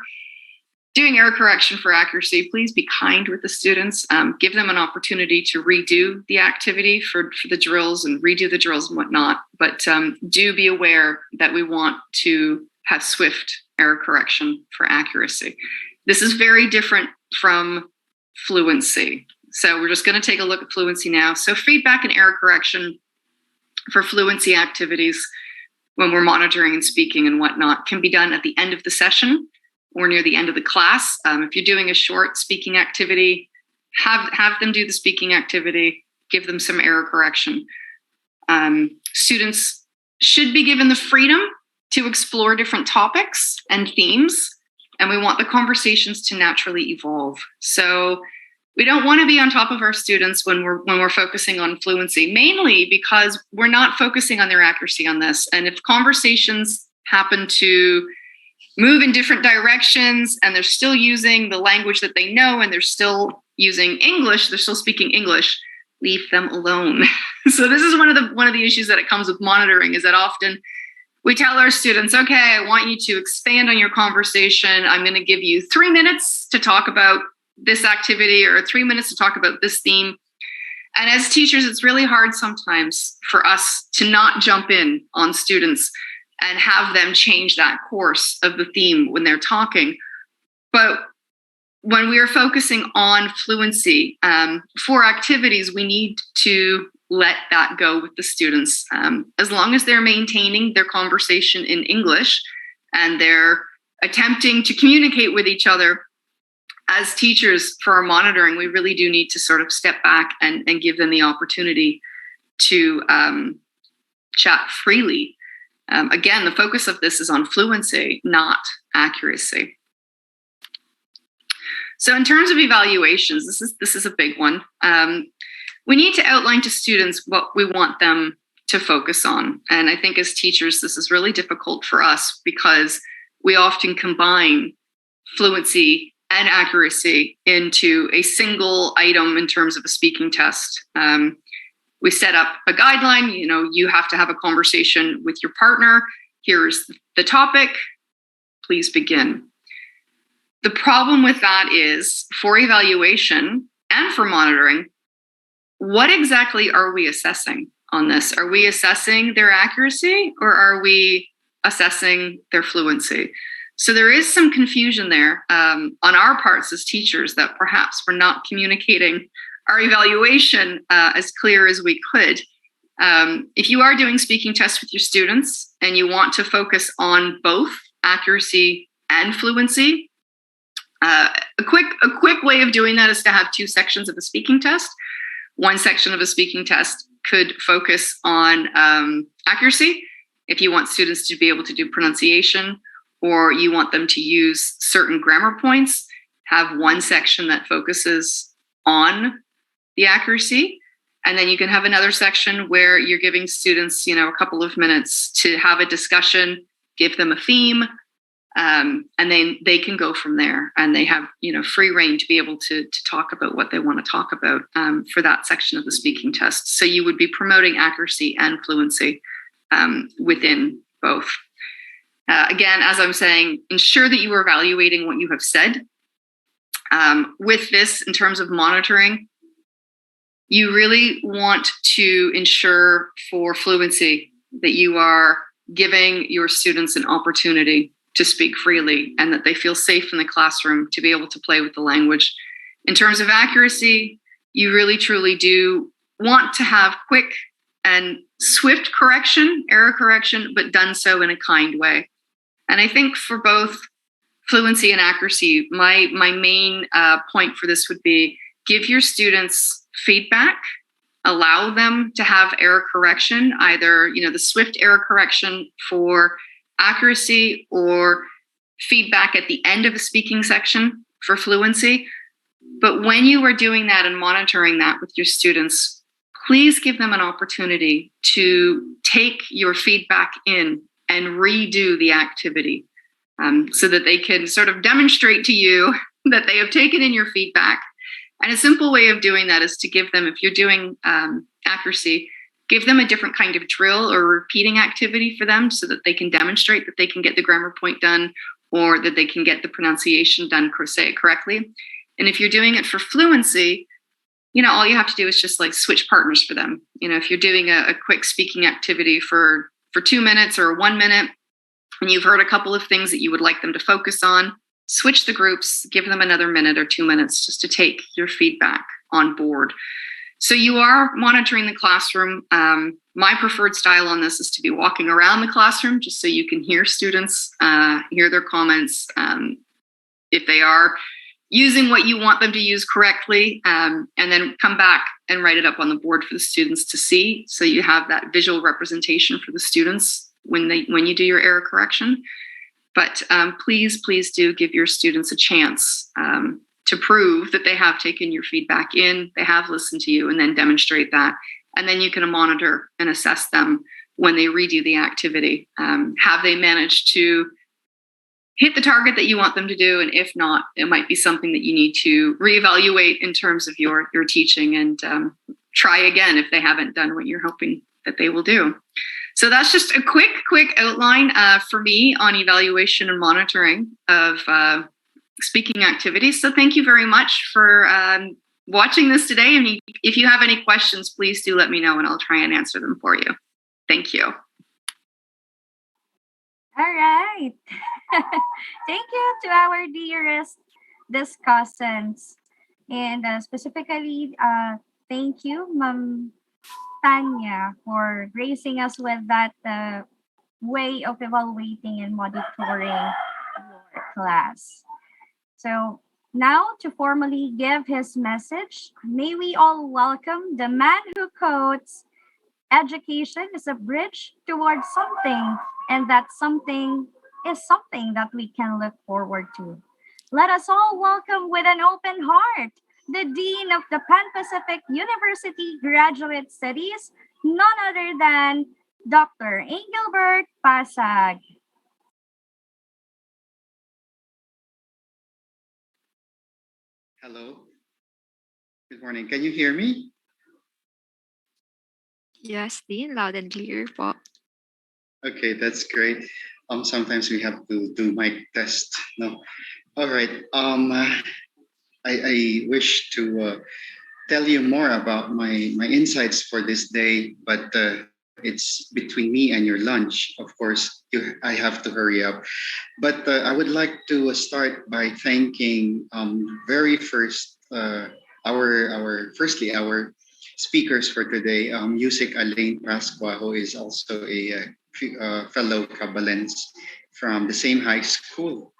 doing error correction for accuracy, please be kind with the students. Give them an opportunity to redo the activity for the drills and redo the drills and whatnot. But do be aware that we want to have swift error correction for accuracy. This is very different from fluency. So we're just going to take a look at fluency now. So feedback and error correction for fluency activities when we're monitoring and speaking and whatnot can be done at the end of the session or near the end of the class. If you're doing a short speaking activity, have them do the speaking activity, give them some error correction. Students should be given the freedom to explore different topics and themes, and we want the conversations to naturally evolve. So we don't want to be on top of our students when we're focusing on fluency, mainly because we're not focusing on their accuracy on this. And if conversations happen to move in different directions and they're still using the language that they know and they're still using English, they're still speaking English, leave them alone. So this is one of the issues that it comes with monitoring, is that often we tell our students, okay, I want you to expand on your conversation. I'm going to give you 3 minutes to talk about this activity or 3 minutes to talk about this theme. And as teachers, it's really hard sometimes for us to not jump in on students and have them change that course of the theme when they're talking. But when we are focusing on fluency for activities, we need to let that go with the students. As long as they're maintaining their conversation in English and they're attempting to communicate with each other, as teachers for our monitoring, we really do need to sort of step back and give them the opportunity to chat freely. Again, the focus of this is on fluency, not accuracy. So in terms of evaluations, this is a big one. We need to outline to students what we want them to focus on. And I think as teachers, this is really difficult for us because we often combine fluency and accuracy into a single item in terms of a speaking test. We set up a guideline, you have to have a conversation with your partner. Here's the topic, please begin. The problem with that is, for evaluation and for monitoring, what exactly are we assessing on this? Are we assessing their accuracy or are we assessing their fluency? So there is some confusion there on our parts as teachers, that perhaps we're not communicating our evaluation as clear as we could. If you are doing speaking tests with your students and you want to focus on both accuracy and fluency, a quick way of doing that is to have 2 sections of a speaking test. One section of a speaking test could focus on accuracy, if you want students to be able to do pronunciation, or you want them to use certain grammar points. Have one section that focuses on the accuracy, and then you can have another section where you're giving students, a couple of minutes to have a discussion, give them a theme, and then they can go from there, and they have free reign to be able to talk about what they want to talk about for that section of the speaking test. So you would be promoting accuracy and fluency within both. Again, as I'm saying, ensure that you are evaluating what you have said. With this, in terms of monitoring, you really want to ensure for fluency that you are giving your students an opportunity to speak freely and that they feel safe in the classroom to be able to play with the language. In terms of accuracy, you really truly do want to have quick and swift correction, error correction, but done so in a kind way. And I think for both fluency and accuracy, my main point for this would be give your students feedback, allow them to have error correction, either the swift error correction for accuracy or feedback at the end of a speaking section for fluency. But when you are doing that and monitoring that with your students, please give them an opportunity to take your feedback in and redo the activity so that they can sort of demonstrate to you that they have taken in your feedback. And a simple way of doing that is to give them, if you're doing accuracy, give them a different kind of drill or repeating activity for them so that they can demonstrate that they can get the grammar point done or that they can get the pronunciation done correctly. And if you're doing it for fluency, all you have to do is just switch partners for them. If you're doing a quick speaking activity for 2 minutes or 1 minute, and you've heard a couple of things that you would like them to focus on, switch the groups, give them another minute or 2 minutes just to take your feedback on board. So you are monitoring the classroom. My preferred style on this is to be walking around the classroom just so you can hear students, hear their comments. If they are, using what you want them to use correctly, and then come back and write it up on the board for the students to see. So you have that visual representation for the students when you do your error correction. But please do give your students a chance to prove that they have taken your feedback in, they have listened to you, and then demonstrate that. And then you can monitor and assess them when they redo the activity. Have they managed to hit the target that you want them to do? And if not, it might be something that you need to reevaluate in terms of your teaching, and try again if they haven't done what you're hoping that they will do. So that's just a quick outline for me on evaluation and monitoring of speaking activities. So thank you very much for watching this today. And if you have any questions, please do let me know and I'll try and answer them for you. Thank you. All right. Thank you to our dearest discussants. And specifically, thank you, Ma'am Tanya, for gracing us with that way of evaluating and monitoring your class. So now, to formally give his message, may we all welcome the man who quotes, "Education is a bridge towards something, and that something is something that we can look forward to." Let us all welcome with an open heart the Dean of the Pan-Pacific University Graduate Studies, none other than Dr. Engelbert Pasag. Hello. Good morning. Can you hear me? Yes, Dean, loud and clear po. Okay, that's great. Sometimes we have to do mic test. No. All right. I wish to tell you more about my insights for this day, but it's between me and your lunch. Of course, I have to hurry up. But I would like to start by thanking very first our speakers for today, Music Alain Pasqua, who is also a fellow Cabalens from the same high school,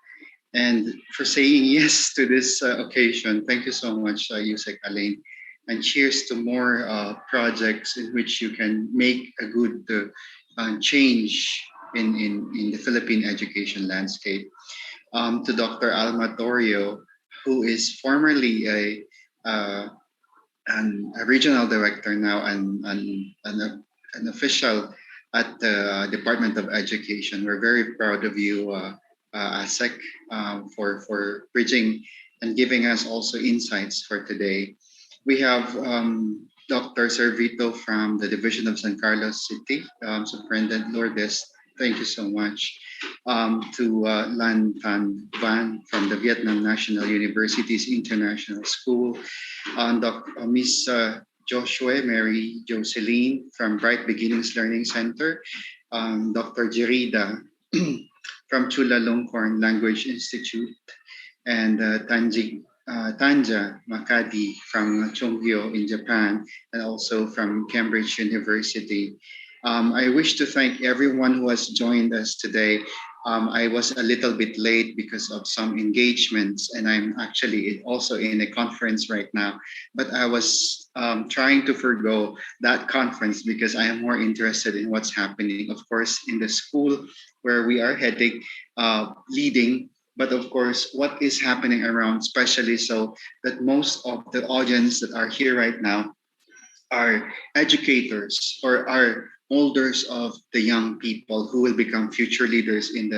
and for saying yes to this occasion. Thank you so much, Yusek Alain. And cheers to more projects in which you can make a good change in the Philippine education landscape. To Dr. Alma Torrio, who is formerly a regional director now, and an official at the Department of Education. We're very proud of you, ASEC, for bridging and giving us also insights for today. We have Dr. Servito from the Division of San Carlos City, Superintendent Lourdes. Thank you so much. To Lan Tan Van from the Vietnam National University's International School, Miss Joshua Mary Jocelyn from Bright Beginnings Learning Center, Dr. Jerida from Chula Longkorn Language Institute, and Tanja Makadi from Chonggyo in Japan, and also from Cambridge University. I wish to thank everyone who has joined us today. I was a little bit late because of some engagements, and I'm actually also in a conference right now. But I was trying to forgo that conference because I am more interested in what's happening, of course, in the school where we are heading, leading. But of course, what is happening around, especially so that most of the audience that are here right now are educators or are molders of the young people who will become future leaders in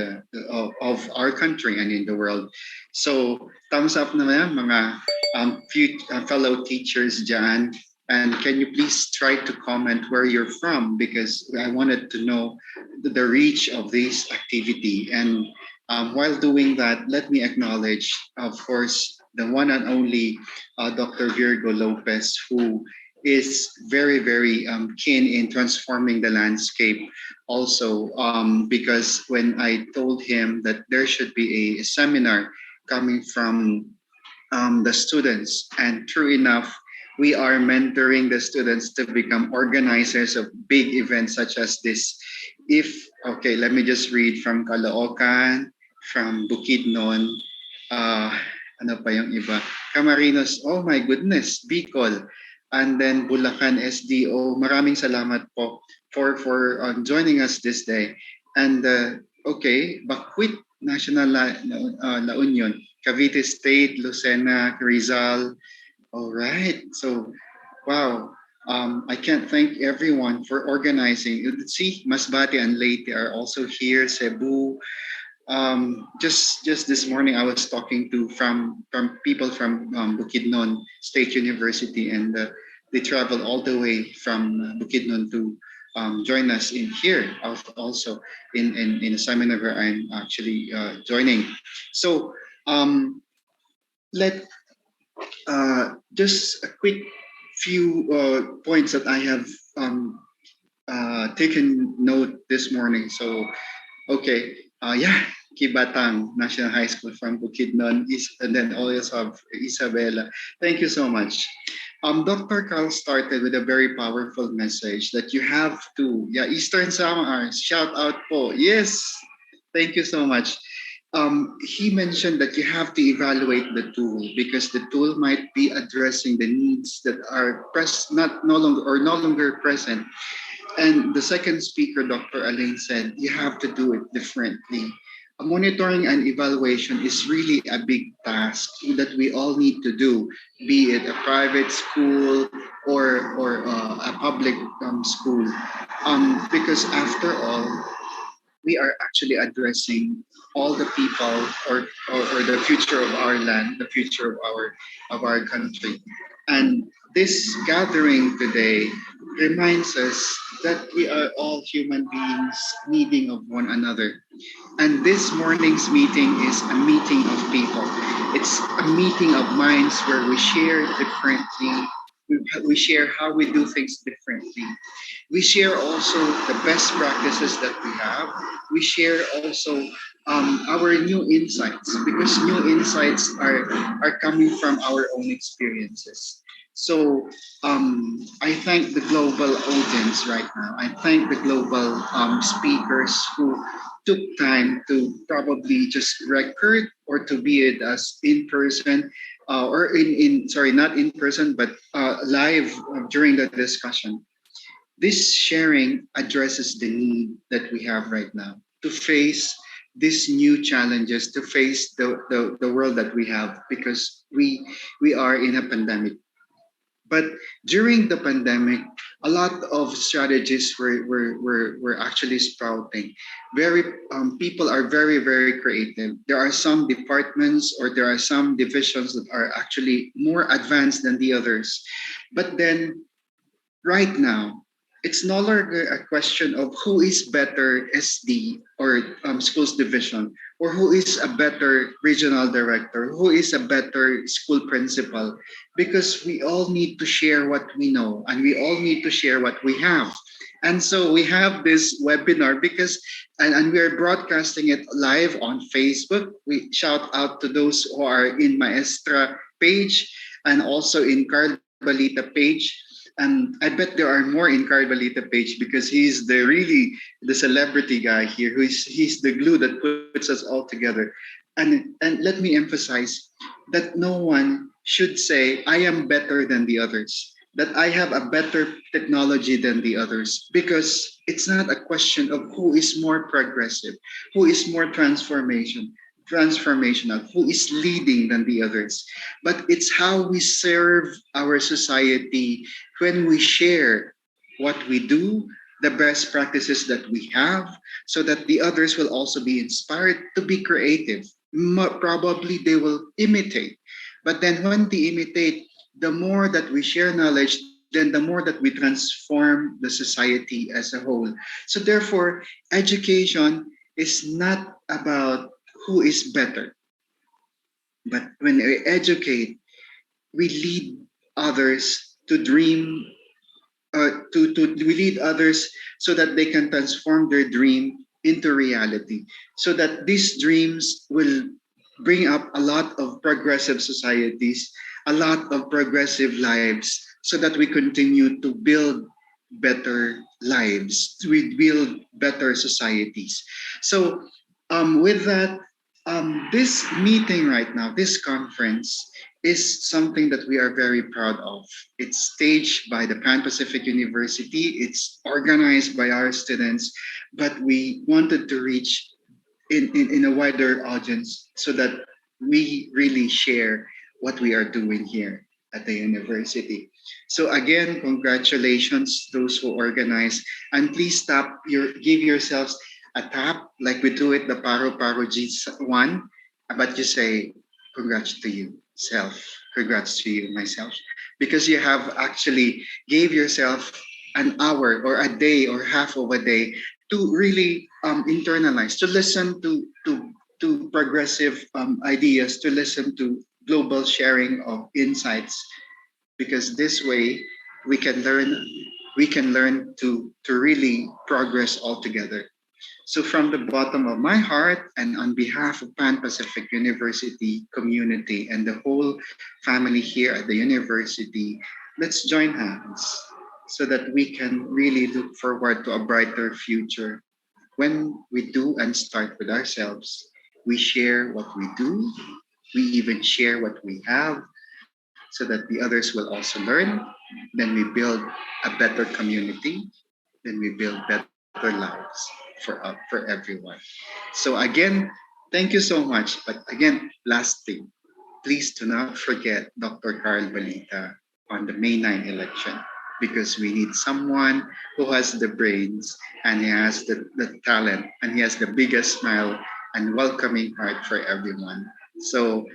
of our country and in the world. So thumbs up naman mga fellow teachers dyan. And can you please try to comment where you're from, because I wanted to know the reach of this activity. And while doing that, let me acknowledge, of course, the one and only Dr. Virgo Lopez, who is very, very keen in transforming the landscape also, because when I told him that there should be a seminar coming from the students, and true enough, we are mentoring the students to become organizers of big events such as this. Let me just read from Caloocan, from Bukidnon, Ano pa yung iba? Camarines, oh my goodness, Bicol. And then Bulacan SDO. Maraming salamat po for joining us this day. And okay, Bakwit National La Union, Cavite State, Lucena, Rizal. All right. So, wow. I can't thank everyone for organizing. See, Masbate and Leyte are also here. Cebu. Just this morning, I was talking to from people from Bukidnon State University, and they traveled all the way from Bukidnon to join us in here, also in a seminar where I'm actually joining. So let just a quick few points that I have taken note this morning. So, okay, yeah, Kibatang National High School from Bukidnon, and then also have Isabella. Thank you so much. Dr. Carl started with a very powerful message that you have to, yeah, Eastern Samar, shout out po. Yes, thank you so much. He mentioned that you have to evaluate the tool because the tool might be addressing the needs that are no longer present. And the second speaker, Dr. Alain, said you have to do it differently. Monitoring and evaluation is really a big task that we all need to do, be it a private school or a public school, because after all, we are actually addressing all the people or the future of our land, the future of our country. And this gathering today reminds us that we are all human beings needing of one another. And this morning's meeting is a meeting of people. It's a meeting of minds where we share differently. We share how we do things differently. We share also the best practices that we have. We share also our new insights because new insights are coming from our own experiences. So I thank the global audience right now. I thank the global speakers who took time to probably just record or to be it as in person or in sorry, not in person, but live during the discussion. This sharing addresses the need that we have right now to face these new challenges, to face the world that we have because we are in a pandemic. But during the pandemic, a lot of strategies were actually sprouting. Very people are very creative. There are some departments or there are some divisions that are actually more advanced than the others. But then right now, it's no longer a question of who is better SD or schools division, or who is a better regional director, who is a better school principal, because we all need to share what we know and we all need to share what we have. And so we have this webinar because, and we are broadcasting it live on Facebook. We shout out to those who are in Maestra page and also in Carl Balita page. And I bet there are more in Carl Balita page because he's the celebrity guy here. He's the glue that puts us all together. And let me emphasize that no one should say I am better than the others, that I have a better technology than the others, because it's not a question of who is more progressive, who is more transformational, who is leading than the others, but it's how we serve our society when we share what we do, the best practices that we have, so that the others will also be inspired to be creative. Probably they will imitate. But then when they imitate, the more that we share knowledge, then the more that we transform the society as a whole. So therefore, education is not about who is better. But when we educate, we lead others to dream, we lead others so that they can transform their dream into reality. So that these dreams will bring up a lot of progressive societies, a lot of progressive lives, so that we continue to build better lives, we build better societies. So with that, this meeting right now, this conference, is something that we are very proud of. It's staged by the Pan Pacific University. It's organized by our students, but we wanted to reach in a wider audience so that we really share what we are doing here at the university. So again, congratulations those who organize, and please give yourselves a tap like we do it the Paro Paro G1, but you say congrats to you self, congrats to you myself, because you have actually gave yourself an hour or a day or half of a day to really internalize, to listen to progressive ideas, to listen to global sharing of insights, because this way we can learn to really progress all together. So from the bottom of my heart and on behalf of Pan Pacific University community and the whole family here at the university, let's join hands so that we can really look forward to a brighter future. When we do and start with ourselves, we share what we do, we even share what we have so that the others will also learn. Then we build a better community, then we build better lives for everyone. So again, thank you so much. But again, last thing, please do not forget Dr. Carl Balita on the May 9 election, because we need someone who has the brains and he has the talent and he has the biggest smile and welcoming heart for everyone. So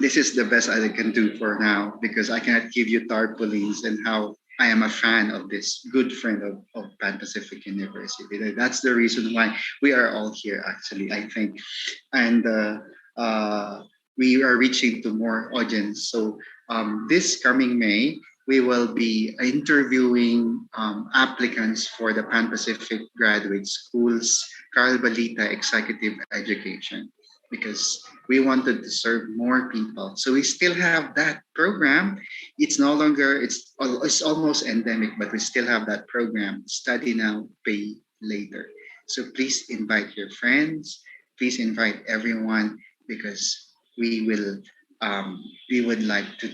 this is the best I can do for now, because I cannot give you tarpaulins and how I am a fan of this good friend of Pan Pacific University. That's the reason why we are all here, actually, I think. And we are reaching to more audience. So this coming May, we will be interviewing applicants for the Pan Pacific Graduate School's Carl Balita Executive Education, because we wanted to serve more people. So we still have that program. It's no longer, it's almost endemic, but we still have that program, Study Now, Pay Later. So please invite your friends, please invite everyone, because we would like to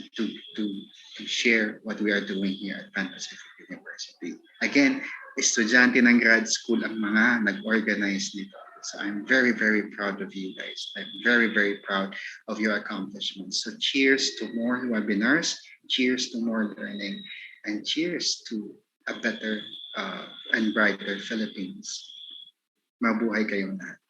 share what we are doing here at Pan Pacific University. Again, estudyante ng grad school ang mga nag-organize nito. So I'm very, very proud of you guys. I'm very, very proud of your accomplishments. So cheers to more webinars, cheers to more learning, and cheers to a better and brighter Philippines. Mabuhay kayong lahat.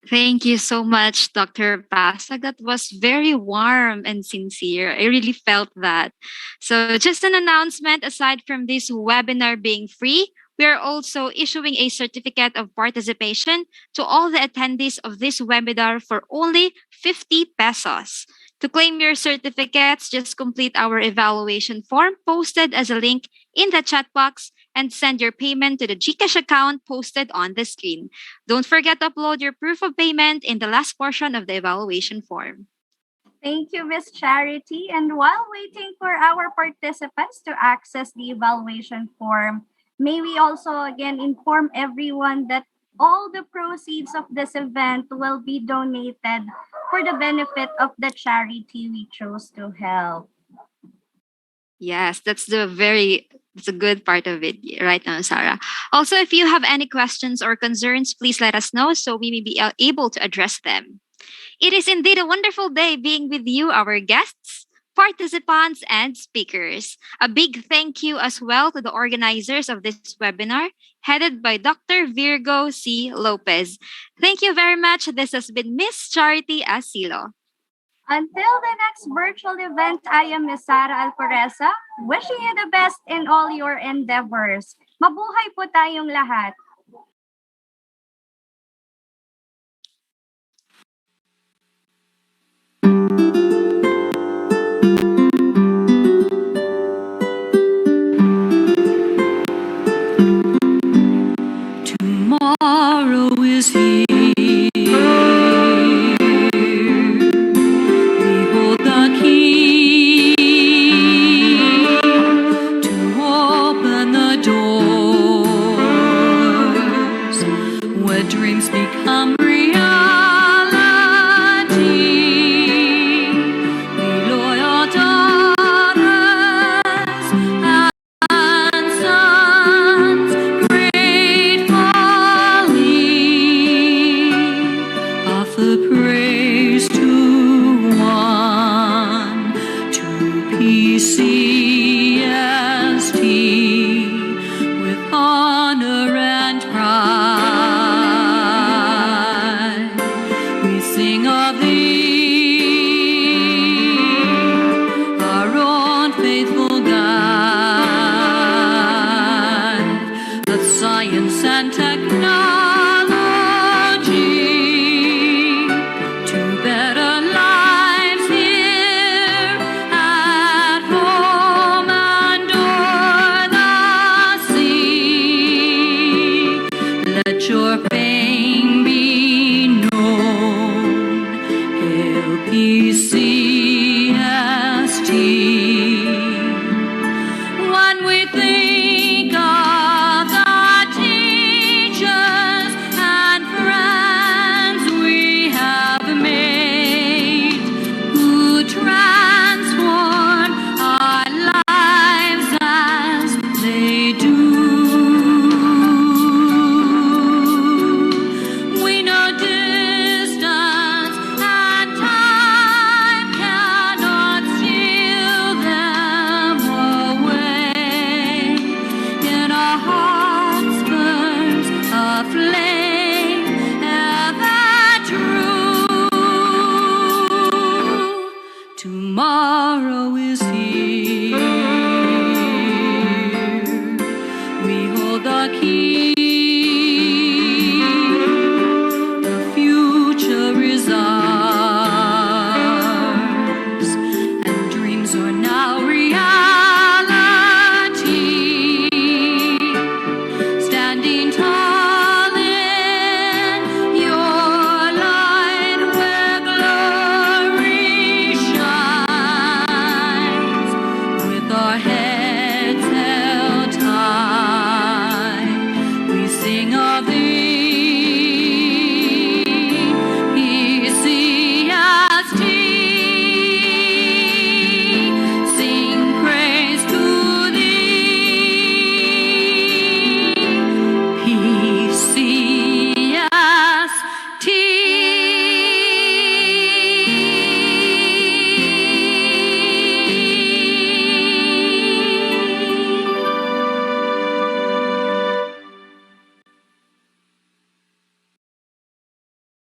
Thank you so much, Dr. Pasag. That was very warm and sincere. I really felt that. So, just an announcement, aside from this webinar being free, we are also issuing a certificate of participation to all the attendees of this webinar for only 50 pesos. To claim your certificates, just complete our evaluation form posted as a link in the chat box and send your payment to the GCash account posted on the screen. Don't forget to upload your proof of payment in the last portion of the evaluation form. Thank you, Ms. Charity. And while waiting for our participants to access the evaluation form, may we also again inform everyone that all the proceeds of this event will be donated for the benefit of the charity we chose to help. Yes, that's a good part of it right now, Sarah. Also, if you have any questions or concerns, please let us know so we may be able to address them. It is indeed a wonderful day being with you, our guests, participants, and speakers. A big thank you as well to the organizers of this webinar, headed by Dr. Virgo C. Lopez. Thank you very much. This has been Miss Charity Asilo. Until the next virtual event, I am Ms. Sara Alcoreza, wishing you the best in all your endeavors. Mabuhay po tayong lahat. Tomorrow is here. Behold the key to open the door. Let dreams become reality. Be loyal daughters and sons, gratefully offer praise to one, to PCST, with honor and pride. We sing of thee, our own faithful guide, of science and technology, to better lives here at home and o'er the sea. Let your fame